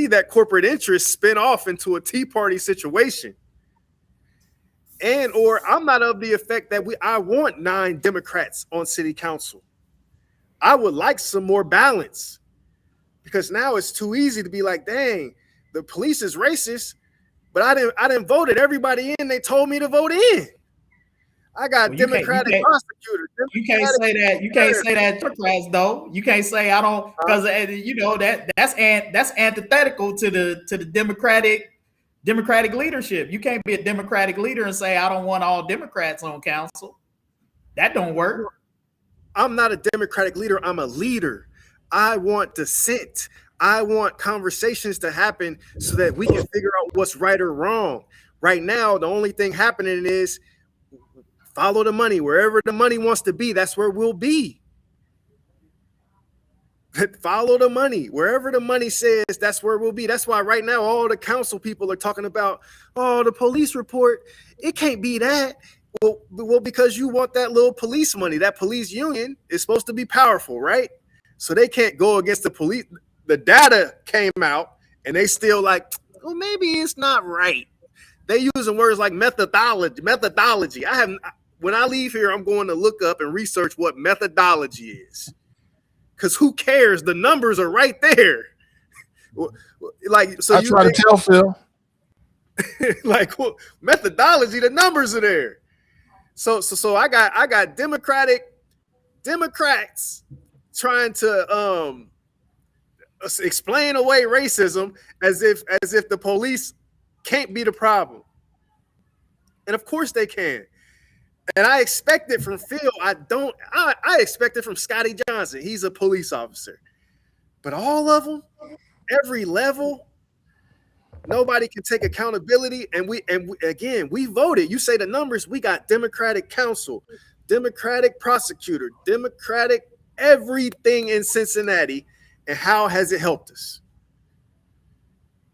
that corporate interest spin off into a Tea Party situation. And or I'm not of the effect that I want 9 Democrats on city council. I would like some more balance, because now it's too easy to be like, dang, the police is racist, but I didn't vote everybody in. They told me to vote in. I got Democratic prosecutors. You can't say that. You can't say that, Democrats, though. You can't say I don't, because that's antithetical to the Democratic leadership. You can't be a Democratic leader and say I don't want all Democrats on council. That don't work. I'm not a Democratic leader. I'm a leader. I want dissent. I want conversations to happen so that we can figure out what's right or wrong. Right now, the only thing happening is follow the money. Wherever the money wants to be, that's where we'll be. Follow the money. Wherever the money says, that's where we'll be. That's why right now all the council people are talking about, oh, the police report. It can't be that. Well, because you want that little police money. That police union is supposed to be powerful, right? So they can't go against the police. The data came out and they still like, well, maybe it's not right. They using words like methodology. When I leave here, I'm going to look up and research what methodology is. Because who cares? The numbers are right there. Like, so I try to tell Phil. Like, methodology, the numbers are there. So I got Democrats trying to explain away racism as if the police can't be the problem. And of course they can. And I expect it from Phil. I expect it from Scotty Johnson. He's a police officer. But all of them, every level, nobody can take accountability. And we voted. You say the numbers, we got Democratic council, Democratic prosecutor, Democratic everything in Cincinnati. and how has it helped us?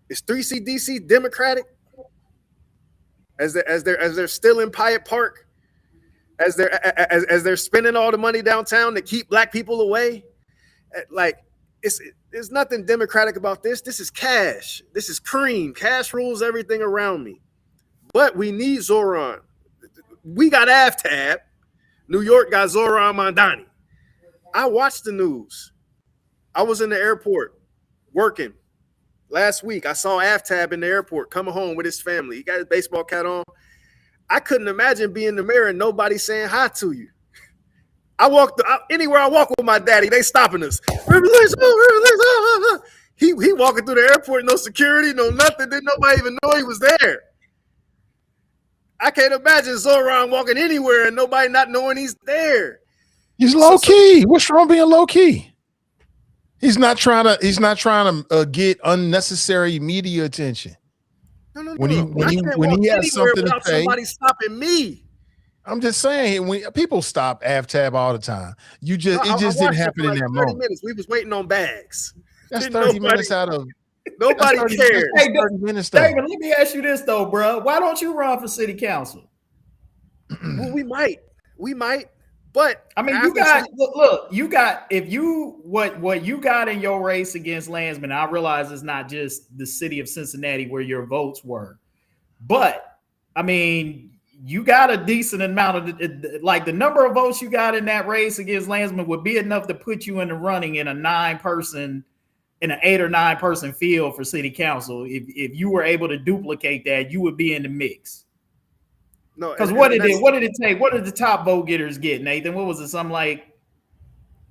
Is 3CDC Democratic? As they're still in Pyatt Park, as they're spending all the money downtown to keep black people away, like there's nothing democratic about this. This is cash. This is cream. Cash rules everything around me. But we need Zoran. We got AFTAB. New York got Zoran Mandani. I watched the news. I was in the airport working. Last week, I saw AFTAB in the airport coming home with his family. He got his baseball cap on. I couldn't imagine being the mayor and nobody saying hi to you. Anywhere I walk with my daddy, they stopping us. He walking through the airport, no security, no nothing. Didn't nobody even know he was there. I can't imagine Zoran walking anywhere and nobody not knowing he's there. He's low key. What's wrong being low key? He's not trying to get unnecessary media attention. No. When he has something to say, somebody stopping me. I'm just saying, when people stop AFTAB all the time, it just didn't happen in that moment. Minutes. We was waiting on bags. That's 30 minutes out of nobody cared. Hey, 30 minutes. David, let me ask you this though, bro. Why don't you run for city council? Well, we might, but I mean, what you got in your race against Landsman. I realize it's not just the city of Cincinnati where your votes were, but I mean, you got a decent amount of like the number of votes you got in that race against Landsman would be enough to put you in the running in an 8 or 9 person field for city council. If you were able to duplicate that, you would be in the mix. No, because what did it take? What did the top vote getters get, Nathan? What was it? Something like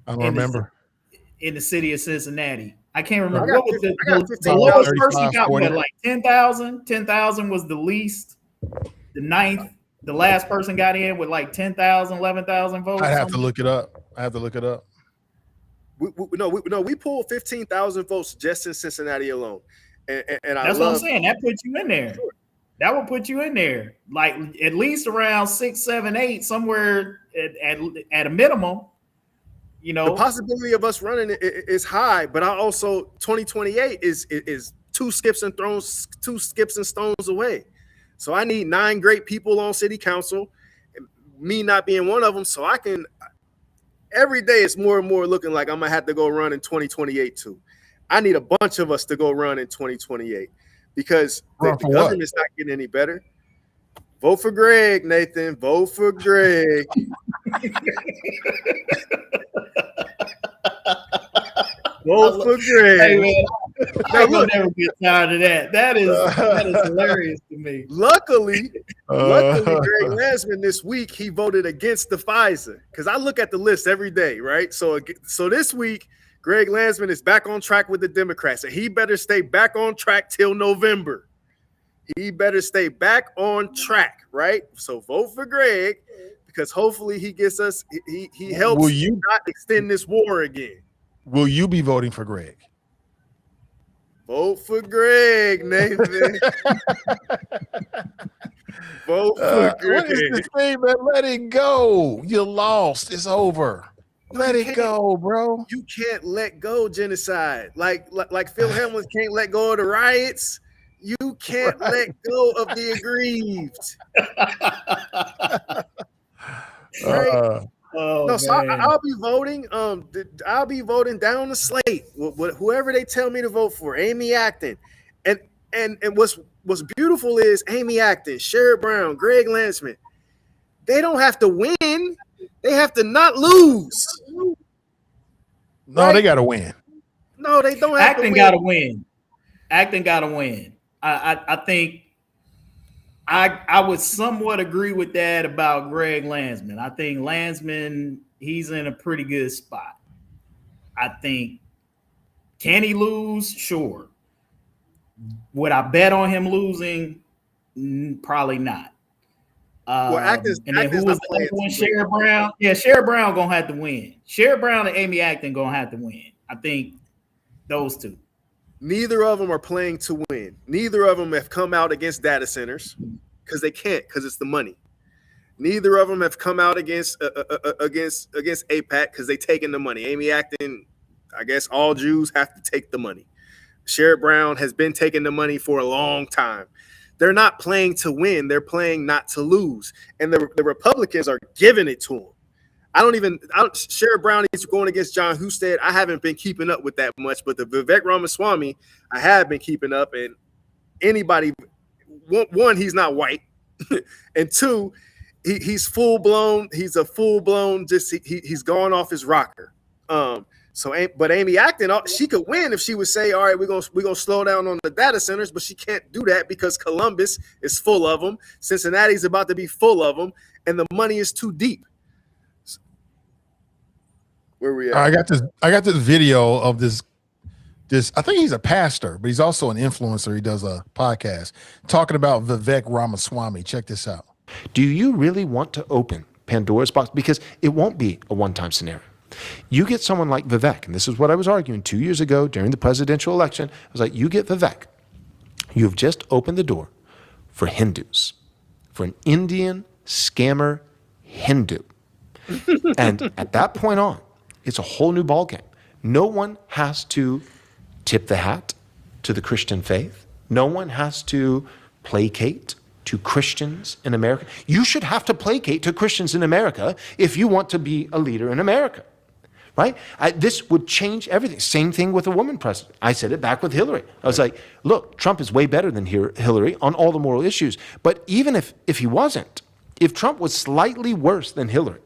I don't remember. In the city of Cincinnati. I can't remember. What was the lowest person got? Like 10,000? 10,000 was the least. The ninth, the last person got in with like 10,000, 11,000 votes. I have to look it up. We pulled 15,000 votes just in Cincinnati alone. And that's what I'm saying. That puts you in there. Sure. That would put you in there, like at least around 6, 7, 8, somewhere at a minimum. You know, the possibility of us running is high, but I also 2028 is two skips and stones away. So I need 9 great people on city council, me not being one of them. So I can. Every day it's more and more looking like I'm gonna have to go run in 2028 too. I need a bunch of us to go run in 2028 because the government's not getting any better. Vote for Greg, Nathan. Vote for Greg. Vote for Greg. Hey, man, I'm gonna never get tired of that. That is hilarious to me. Luckily, Greg Landsman this week he voted against the FISA because I look at the list every day, right? So this week, Greg Landsman is back on track with the Democrats, and he better stay back on track till November. He better stay back on track, right? So vote for Greg because hopefully he gets us. He helps not extend this war again. Will you be voting for Greg? Vote for Greg, Nathan. Vote for Greg. What is this thing, man? Let it go. You lost. It's over. Let it go, bro. You can't let go genocide. Like Phil Hamlin can't let go of the riots. You can't let go of the aggrieved. Right? So I'll be voting. I'll be voting down the slate. Whoever they tell me to vote for, Amy Acton, and what's beautiful is Amy Acton, Sherrod Brown, Greg Landsman. They don't have to win. They have to not lose. No, right? They got to win. No, they don't have to win. Acton got to win. I think I would somewhat agree with that about Greg Landsman. I think Landsman, he's in a pretty good spot. I think, can he lose? Sure. Would I bet on him losing? Probably not. And then who was the other one? Sherrod Brown. Yeah, Sherrod Brown gonna have to win. Sherrod Brown and Amy Acton gonna have to win. I think those two. Neither of them are playing to win. Neither of them have come out against data centers because they can't, because it's the money. Neither of them have come out against APAC because they taking the money. Amy Acton, I guess all Jews have to take the money. Sherrod Brown has been taking the money for a long time. They're not playing to win. They're playing not to lose. And the Republicans are giving it to him. Sherrod Brown is going against John Husted. I haven't been keeping up with that much, but the Vivek Ramaswamy, I have been keeping up. And anybody, one, he's not white. And two, he's full blown. He's a full blown, he's gone off his rocker. But Amy Acton, she could win if she would say, all right, we're gonna slow down on the data centers, but she can't do that because Columbus is full of them. Cincinnati's about to be full of them, and the money is too deep. Where we at? I got this video of this. I think he's a pastor, but he's also an influencer. He does a podcast talking about Vivek Ramaswamy. Check this out. Do you really want to open Pandora's box? Because it won't be a one-time scenario. You get someone like Vivek, and this is what I was arguing 2 years ago during the presidential election. I was like, you get Vivek. You've just opened the door for Hindus, for an Indian scammer Hindu. And at that point on, it's a whole new ballgame. No one has to tip the hat to the Christian faith. No one has to placate to Christians in America. You should have to placate to Christians in America if you want to be a leader in America, right? This would change everything. Same thing with a woman president. I said it back with Hillary. I was like, look, Trump is way better than Hillary on all the moral issues. But even if he wasn't, if Trump was slightly worse than Hillary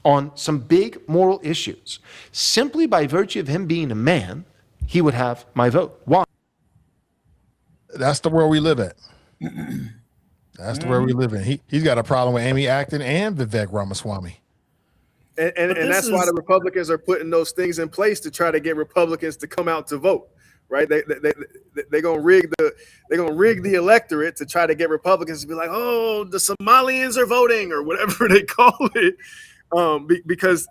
on some big moral issues, simply by virtue of him being a man, he would have my vote. Why? That's the world we live at. That's the world we live in. He's got a problem with Amy Acton and Vivek Ramaswamy. And that's why the Republicans are putting those things in place to try to get Republicans to come out to vote, right? They're gonna rig the electorate to try to get Republicans to be like, oh, the Somalians are voting or whatever they call it, because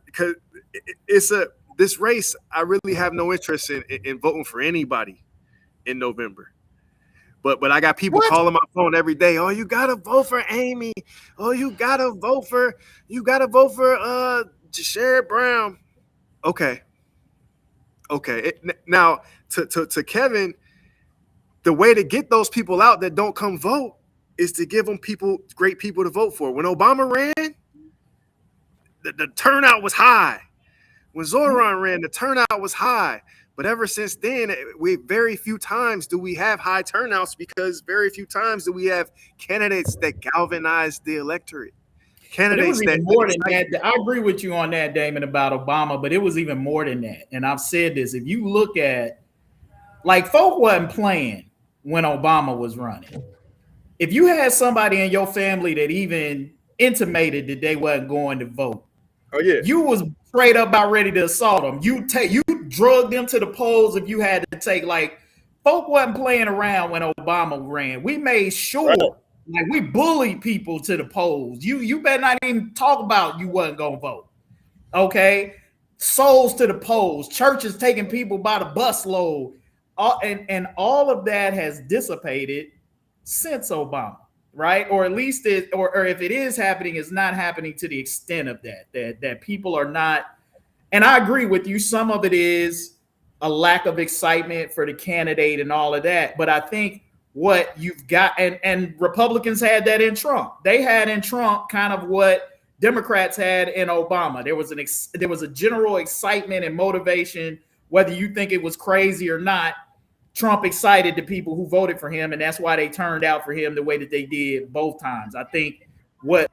it's this race. I really have no interest in voting for anybody in November. But I got people calling my phone every day. Oh, you gotta vote for Amy. Oh, you gotta vote for Sherrod Brown. Okay. Now to Kevin, the way to get those people out that don't come vote is to give them great people to vote for. When Obama ran, the turnout was high. When Zoran ran, the turnout was high. But ever since then, very few times do we have high turnouts because very few times do we have candidates that galvanize the electorate. Candidates that more than that. I agree with you on that, Damon, about Obama, but it was even more than that. And I've said this: if you look at, like, folk wasn't playing when Obama was running. If you had somebody in your family that even intimated that they wasn't going to vote, oh yeah, you was straight up about ready to assault them. You drug them to the polls if you had to take. Like, folk wasn't playing around when Obama ran. We made sure, like, we bullied people to the polls. You better not even talk about you wasn't gonna vote. Okay, souls to the polls. Churches taking people by the busload, and all of that has dissipated since Obama. Right, or at least or if it is happening, it's not happening to the extent of that people are not. And I agree with you. Some of it is a lack of excitement for the candidate and all of that. But I think what you've got, and Republicans had that in Trump. They had in Trump kind of what Democrats had in Obama. There was a general excitement and motivation, whether you think it was crazy or not. Trump excited the people who voted for him, and that's why they turned out for him the way that they did both times. I think what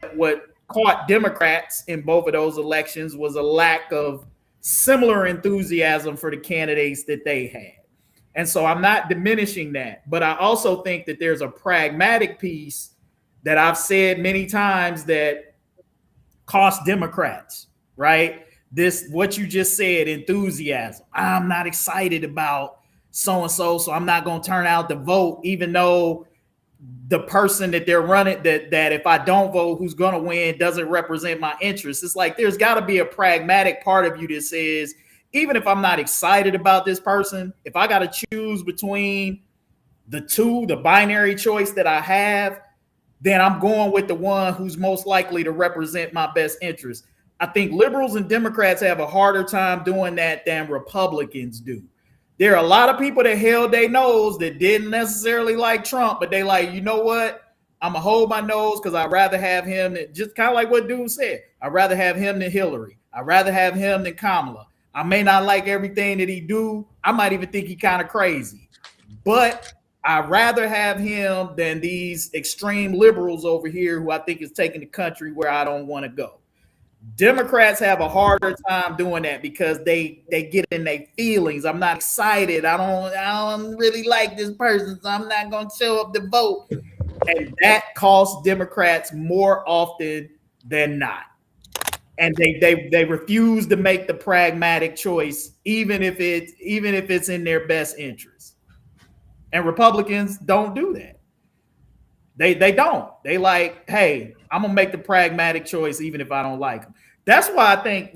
caught Democrats in both of those elections was a lack of similar enthusiasm for the candidates that they had. And so I'm not diminishing that, but I also think that there's a pragmatic piece that I've said many times that cost Democrats, right? This, what you just said, enthusiasm. I'm not excited about so-and-so, so I'm not going to turn out to vote, even though the person that they're running, that if I don't vote, who's going to win, doesn't represent my interests. It's like there's got to be a pragmatic part of you that says, even if I'm not excited about this person, if I got to choose between the binary choice that I have, then I'm going with the one who's most likely to represent my best interest. I think liberals and Democrats have a harder time doing that than Republicans do. There are a lot of people that held their nose that didn't necessarily like Trump, but they like, you know what? I'm going to hold my nose because I'd rather have him than, just kind of like what dude said. I'd rather have him than Hillary. I'd rather have him than Kamala. I may not like everything that he do. I might even think he kind of crazy. But I'd rather have him than these extreme liberals over here who I think is taking the country where I don't want to go. Democrats have a harder time doing that because they get in their feelings. I'm not excited. I don't really like this person, so I'm not going to show up to vote. And that costs Democrats more often than not. And they refuse to make the pragmatic choice, even if it's in their best interest. And Republicans don't do that. They don't. They like, hey, I'm gonna make the pragmatic choice even if I don't like him. That's why I think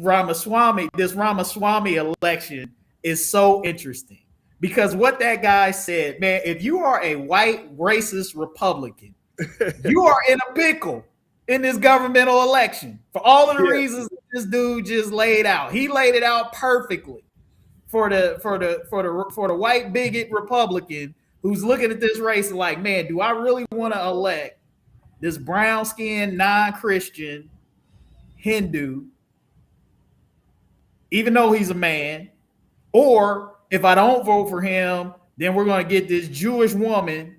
this Ramaswamy election is so interesting. Because what that guy said, man, if you are a white racist Republican, you are in a pickle in this governmental election for all of the reasons this dude just laid out. He laid it out perfectly for the white bigot Republican who's looking at this race and like, man, do I really want to elect this brown-skinned, non-Christian Hindu, even though he's a man? Or if I don't vote for him, then we're going to get this Jewish woman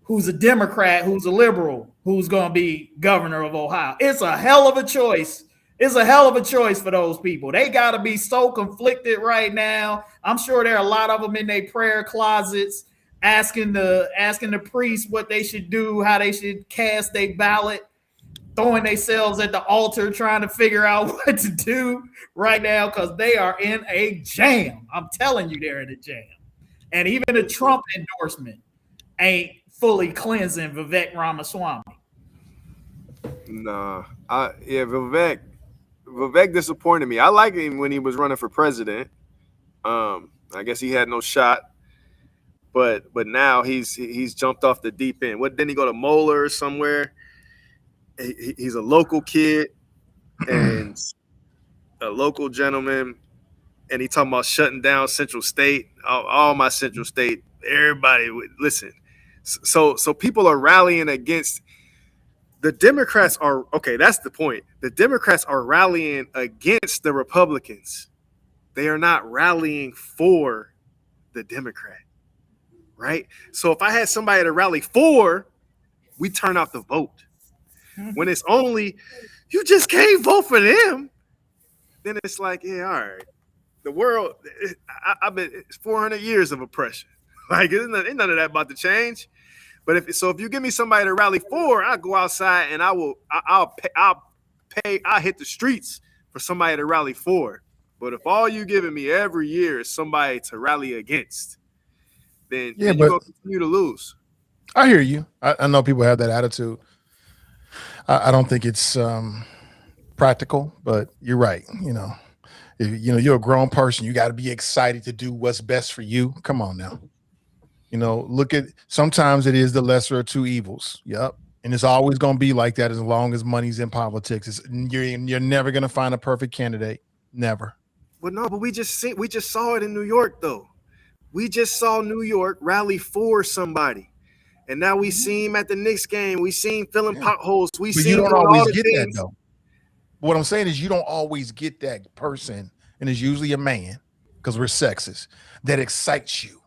who's a Democrat, who's a liberal, who's going to be governor of Ohio. It's a hell of a choice. It's a hell of a choice for those people. They got to be so conflicted right now. I'm sure there are a lot of them in their prayer closets asking the priest what they should do, how they should cast their ballot, throwing themselves at the altar, trying to figure out what to do right now because they are in a jam. I'm telling you, they're in a jam. And even a Trump endorsement ain't fully cleansing Vivek Ramaswamy. Nah, Vivek disappointed me. I liked him when he was running for president. I guess he had no shot. But now he's jumped off the deep end. What, didn't he go to Moeller or somewhere? He's a local kid and a local gentleman, and he talking about shutting down Central State. All my Central State, everybody listen. So people are rallying against the Democrats. Are okay. That's the point. The Democrats are rallying against the Republicans. They are not rallying for the Democrat. Right? So if I had somebody to rally for, we turn out the vote. When it's only, you just can't vote for them, then it's like, yeah, all right. The world, I've been, it's 400 years of oppression. Like, ain't none of that about to change. But if you give me somebody to rally for, I'll go outside and I'll hit the streets for somebody to rally for. But if all you giving me every year is somebody to rally against, then you're going to continue to lose. I hear you. I know people have that attitude. I don't think it's practical, but you're right. You're a grown person. You got to be excited to do what's best for you. Come on now. Sometimes it is the lesser of two evils. Yep. And it's always going to be like that as long as money's in politics. You're never going to find a perfect candidate. Never. Well, no, but we just saw it in New York, though. We just saw New York rally for somebody. And now we see him at the Knicks game. We see him filling potholes. We see him doing all the things. That, though. What I'm saying is you don't always get that person, and it's usually a man, because we're sexist, that excites you,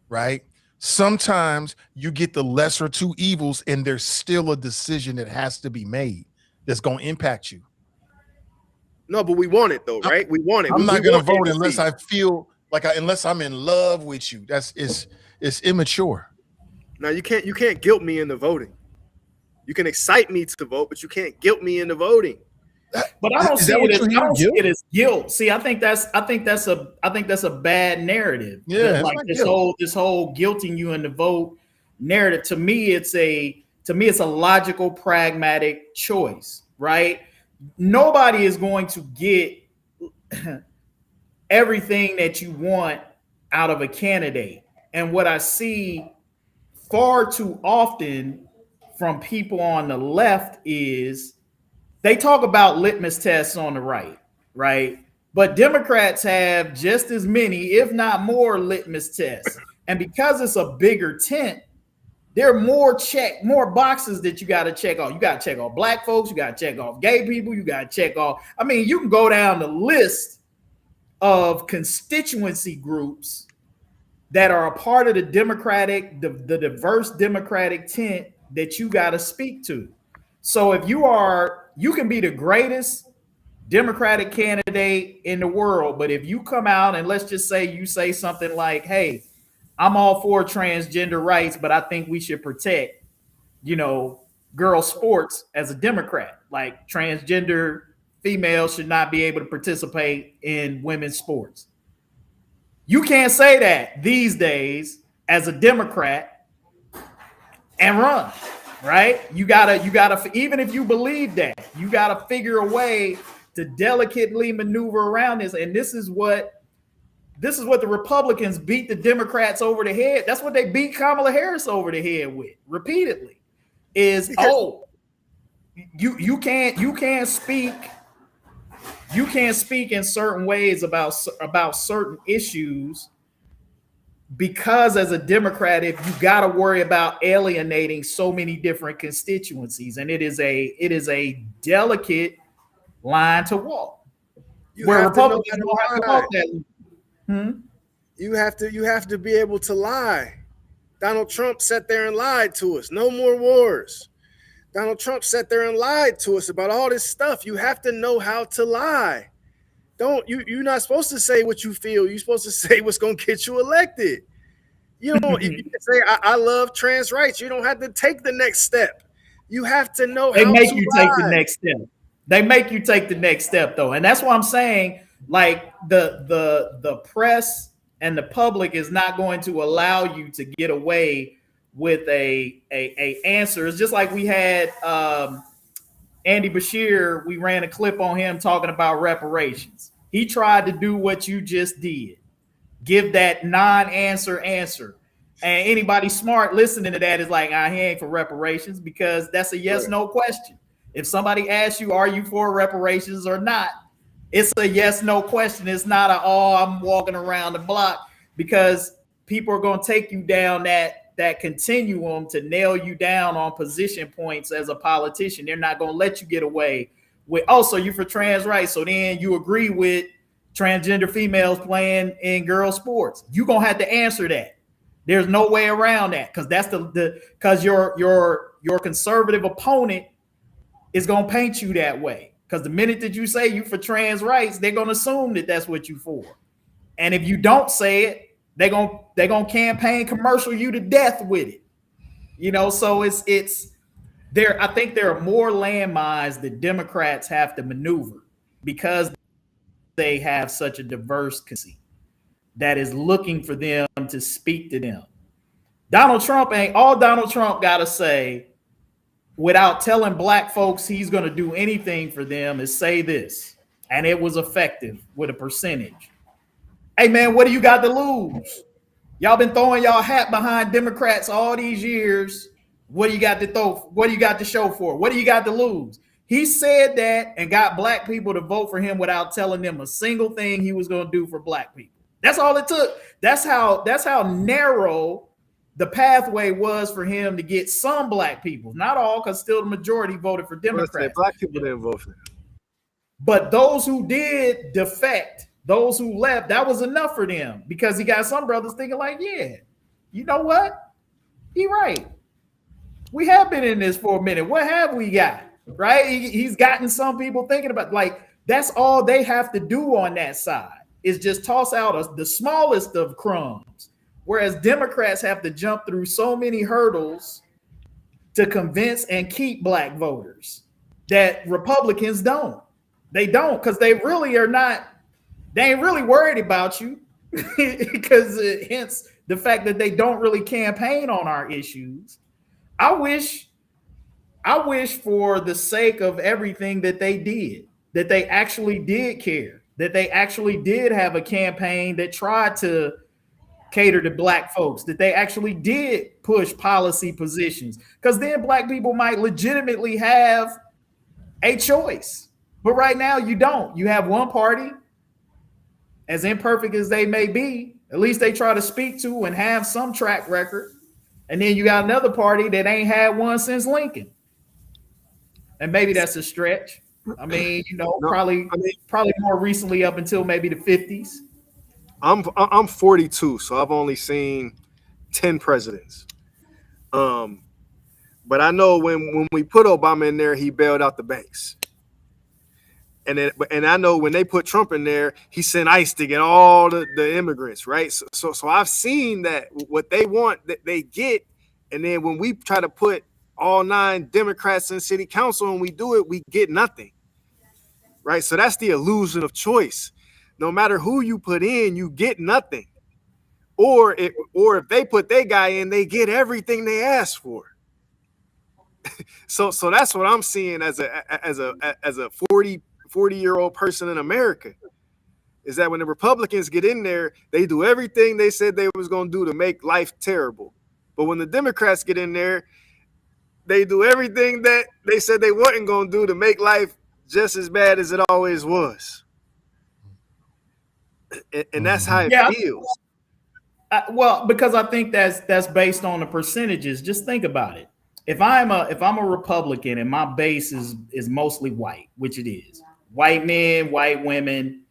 right? Sometimes you get the lesser two evils, and there's still a decision that has to be made that's going to impact you. No, but we want it, though, right? We want it. I'm not going to vote unless I feel like unless I'm in love with you. It's immature. Now you can't guilt me into voting. You can excite me to vote, but you can't guilt me into voting. But I don't see it as guilt. See, I think that's a bad narrative. Yeah, like this whole guilting you into vote narrative. To me, it's a logical, pragmatic choice, right? Nobody is going to get everything that you want out of a candidate. And what I see far too often from people on the left is they talk about litmus tests on the right? But Democrats have just as many, if not more, litmus tests. And because it's a bigger tent, there are more boxes that you got to check off. You got to check off black folks. You got to check off gay people. You got to check off. I mean, you can go down the list of constituency groups that are a part of the the diverse Democratic tent that you got to speak to. So if you can be the greatest Democratic candidate in the world, but if you come out and let's just say you say something like, hey, I'm all for transgender rights, but I think we should protect, girl sports as a Democrat. Like transgender females should not be able to participate in women's sports. You can't say that these days as a Democrat and run, right? You gotta, even if you believe that, you gotta figure a way to delicately maneuver around this. And this is what the Republicans beat the Democrats over the head. That's what they beat Kamala Harris over the head with repeatedly. Is you can't speak in certain ways about certain issues because as a Democrat, if you got to worry about alienating so many different constituencies, and it is a delicate line to walk. Where Republicans don't have to walk that. You have to be able to lie. Donald Trump sat there and lied to us. No more wars. Donald Trump sat there and lied to us about all this stuff. You have to know how to lie. You're not supposed to say what you feel. You're supposed to say what's going to get you elected. You can say I love trans rights. You don't have to take the next step. You have to know how to lie. They make you take the next step. They make you take the next step though. And that's why I'm saying like the press and the public is not going to allow you to get away with a answer. It's just like we had Andy Bashir. We ran a clip on him talking about reparations. He tried to do what you just did, give that non-answer answer. And anybody smart listening to that is like, he ain't for reparations because that's a yes/no question. If somebody asks you, are you for reparations or not? It's a yes/no question. It's not I'm walking around the block because people are going to take you down that continuum to nail you down on position points as a politician. They're not going to let you get away with, so you for trans rights. So then you agree with transgender females playing in girl sports. You're going to have to answer that. There's no way around that because that's because your conservative opponent is going to paint you that way. Because the minute that you say you for trans rights, they're going to assume that that's what you for. And if you don't say it, they're going to campaign commercial you to death with it. So it's there. I think there are more landmines that Democrats have to maneuver because they have such a diverse constituency that is looking for them to speak to them. Donald Trump ain't all Donald Trump got to say without telling black folks he's going to do anything for them is say this. And it was effective with a percentage. Hey, man, what do you got to lose? Y'all been throwing y'all hat behind Democrats all these years. What do you got to throw? What do you got to show for it? What do you got to lose? He said that and got black people to vote for him without telling them a single thing he was going to do for black people. That's all it took. That's how narrow the pathway was for him to get some black people. Not all, because still the majority voted for Democrats. Black people didn't vote for him. But those who did defect, those who left, that was enough for them because he got some brothers thinking like, yeah, you know what? He right. We have been in this for a minute. What have we got? Right? He's gotten some people thinking about like that's all they have to do on that side is just toss out the smallest of crumbs. Whereas Democrats have to jump through so many hurdles to convince and keep black voters that Republicans don't. They don't because they really are not. They ain't really worried about you because hence the fact that they don't really campaign on our issues. I wish for the sake of everything that they did, that they actually did care, that they actually did have a campaign that tried to cater to black folks, that they actually did push policy positions, because then black people might legitimately have a choice. But right now you don't. You have one party, as imperfect as they may be, at least they try to speak to and have some track record. And then you got another party that ain't had one since Lincoln. And maybe that's a stretch. I mean, probably more recently up until maybe the 50s. I'm 42, so I've only seen 10 presidents. But I know when we put Obama in there, he bailed out the banks. And I know when they put Trump in there, he sent ICE to get all the immigrants, right? So I've seen that what they want, that they get. And then when we try to put all 9 Democrats in city council and we do it, we get nothing, right? So that's the illusion of choice. No matter who you put in, you get nothing. Or if they put their guy in, they get everything they asked for. So that's what I'm seeing as a 40-year-old person in America, is that when the Republicans get in there, they do everything they said they was going to do to make life terrible. But when the Democrats get in there, they do everything that they said they weren't going to do to make life just as bad as it always was. And that's how it feels. Well, because I think that's based on the percentages. Just think about it. If I'm a Republican and my base is mostly white, which it is, white men, white women,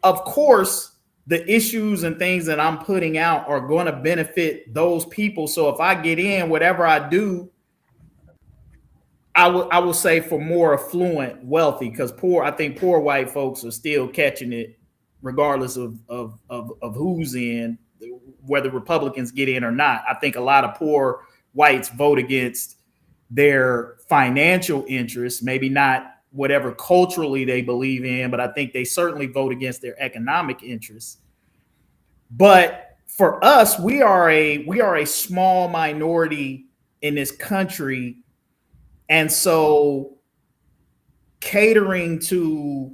of course, the issues and things that I'm putting out are going to benefit those people. So if I get in, whatever I do, I will say for more affluent, wealthy, because I think poor white folks are still catching it, regardless of who's in, whether Republicans get in or not. I think a lot of poor whites vote against their financial interests, maybe not whatever culturally they believe in, but I think they certainly vote against their economic interests. But for us, we are a small minority in this country, and so catering to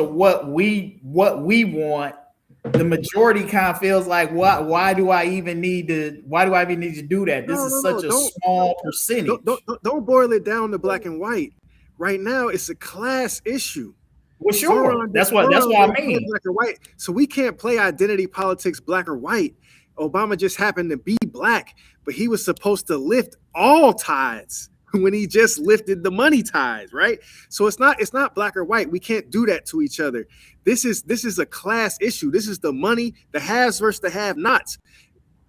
what we want, the majority kind of feels like, why do I even need to do that? This is such a small percentage. Don't boil it down to black and white. Right now, it's a class issue. Well, sure. That's what I mean. Black or white. So we can't play identity politics black or white. Obama just happened to be black, but he was supposed to lift all tides when he just lifted the money tides, right? So it's not black or white. We can't do that to each other. This is a class issue. This is the money, the haves versus the have-nots.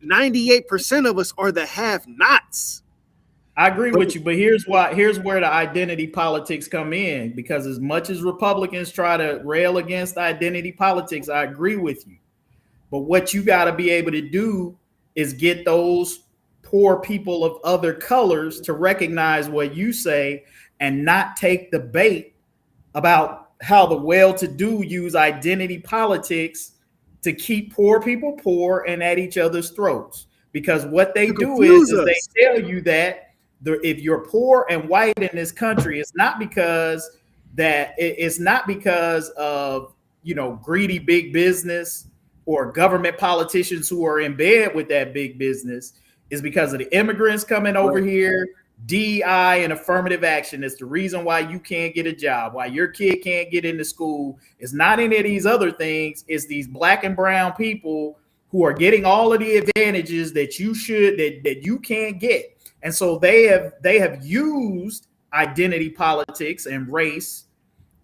98% of us are the have-nots. I agree with you, but here's where the identity politics come in, because as much as Republicans try to rail against identity politics, I agree with you. But what you got to be able to do is get those poor people of other colors to recognize what you say and not take the bait about how the well-to-do use identity politics to keep poor people poor and at each other's throats. Because what they do is they tell you that if you're poor and white in this country, it's not because of greedy big business or government politicians who are in bed with that big business. It's because of the immigrants coming over here, DEI and affirmative action. It's the reason why you can't get a job, why your kid can't get into school. It's not any of these other things. It's these black and brown people who are getting all of the advantages that you can't get. And so they have used identity politics and race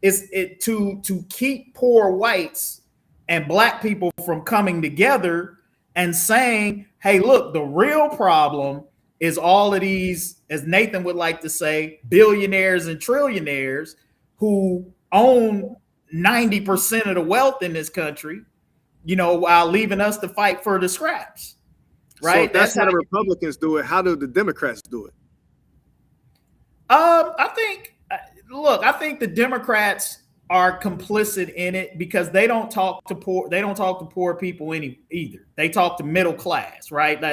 to keep poor whites and black people from coming together and saying, hey, look, the real problem is all of these, as Nathan would like to say, billionaires and trillionaires who own 90% of the wealth in this country, while leaving us to fight for the scraps. Right? So that's how the Republicans do it. How do the Democrats do it? I think the Democrats are complicit in it because they don't talk to poor people either. They talk to middle class, right?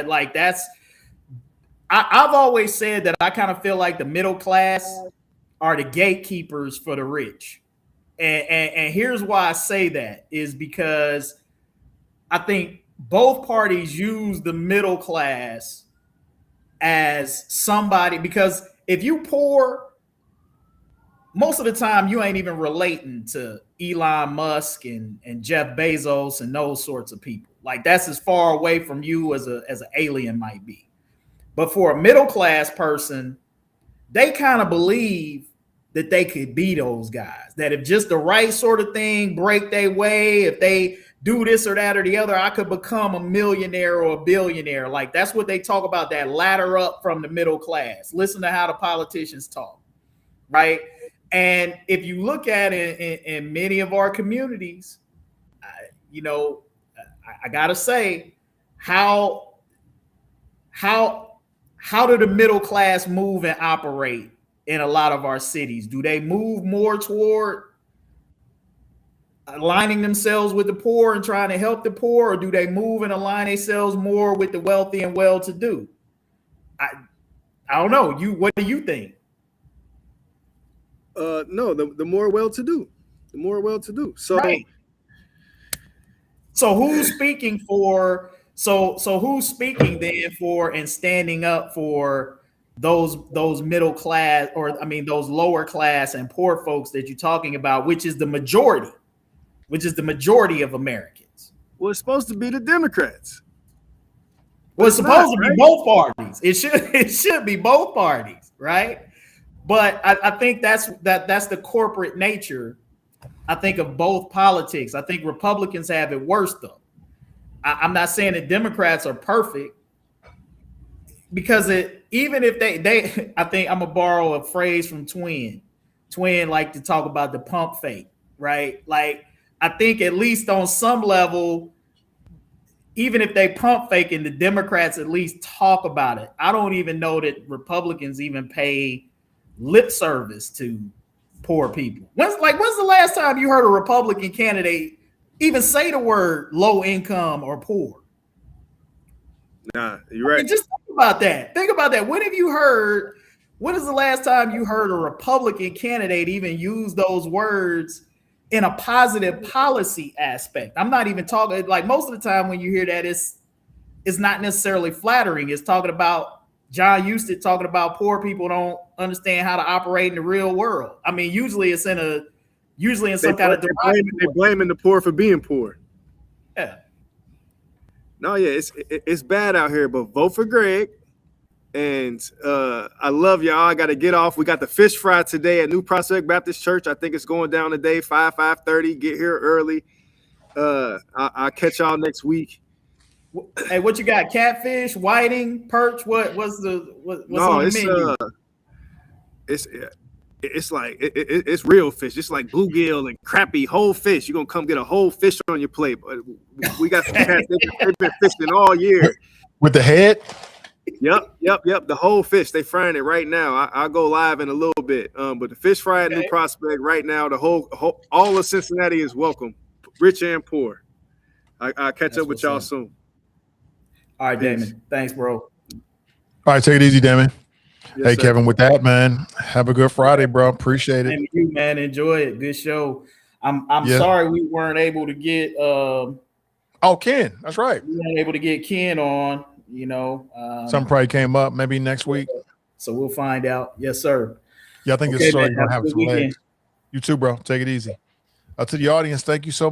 I've always said that I kind of feel like the middle class are the gatekeepers for the rich. And here's why I say that is because I think both parties use the middle class as somebody, because if you poor, most of the time you ain't even relating to Elon Musk and Jeff Bezos and those sorts of people. Like that's as far away from you as an alien might be. But for a middle class person, they kind of believe that they could be those guys. That if just the right sort of thing break their way, if they do this or that or the other, I could become a millionaire or a billionaire. Like that's what they talk about, that ladder up from the middle class. Listen to how the politicians talk, right? And if you look at it in many of our communities, you know, I gotta say, how do the middle class move and operate in a lot of our cities? Do they move more toward aligning themselves with the poor and trying to help the poor, or do they move and align themselves more with the wealthy and well-to-do? I don't know. What do you think? No, the more well-to-do, the more well-to-do. So, right. So who's speaking for? So who's speaking then for and standing up for those middle class, or I mean those lower class and poor folks that you're talking about, which is the majority of Americans? well, it's supposed to be the Democrats. Well, it's supposed to be both parties. It should be both parties, right? But I think that's the corporate nature, I think, of both politics. I think Republicans have it worse, though. I'm not saying that Democrats are perfect, because even if they I think I'm gonna borrow a phrase from Twin like to talk about the pump fake, right? Like I think at least on some level, even if they pump fake and the Democrats at least talk about it, I don't even know that Republicans even pay lip service to poor people. When's the last time you heard a Republican candidate even say the word low income or poor? Nah, you're right. I mean, just think about that. When is the last time you heard a Republican candidate even use those words in a positive policy aspect? I'm not even talking, like most of the time when you hear that, it's not necessarily flattering. It's talking about John Huston talking about poor people don't understand how to operate in the real world. I mean, usually it's in some kind of they're blaming the poor for being poor. Yeah. No, yeah, it's bad out here, but vote for Greg. And I love y'all. I got to get off. We got the fish fry today at New Prospect Baptist Church. I think it's going down today, 5:30. Get here early. I'll catch y'all next week. Hey, what you got? Catfish, whiting, perch? What's no, on the menu? It's like it's real fish. It's like bluegill and crappie, whole fish. You're gonna come get a whole fish on your plate. But we got some cats. They've been fishing all year. With the head? Yep. The whole fish. They frying it right now. I'll go live in a little bit. But the fish fry at New Prospect right now. All of Cincinnati is welcome, rich and poor. I'll catch up with y'all soon. All right, Damon. Thanks, bro. All right, take it easy, Damon. Yes, hey, sir. Kevin, with that, man, have a good Friday, bro. Appreciate it. And you, man, enjoy it. Good show. I'm sorry we weren't able to get Ken. That's right. We weren't able to get Ken on, you know. Something probably came up maybe next week. So we'll find out. Yes, sir. Yeah, I think this story gonna have some legs. You too, bro. Take it easy. To the audience, thank you so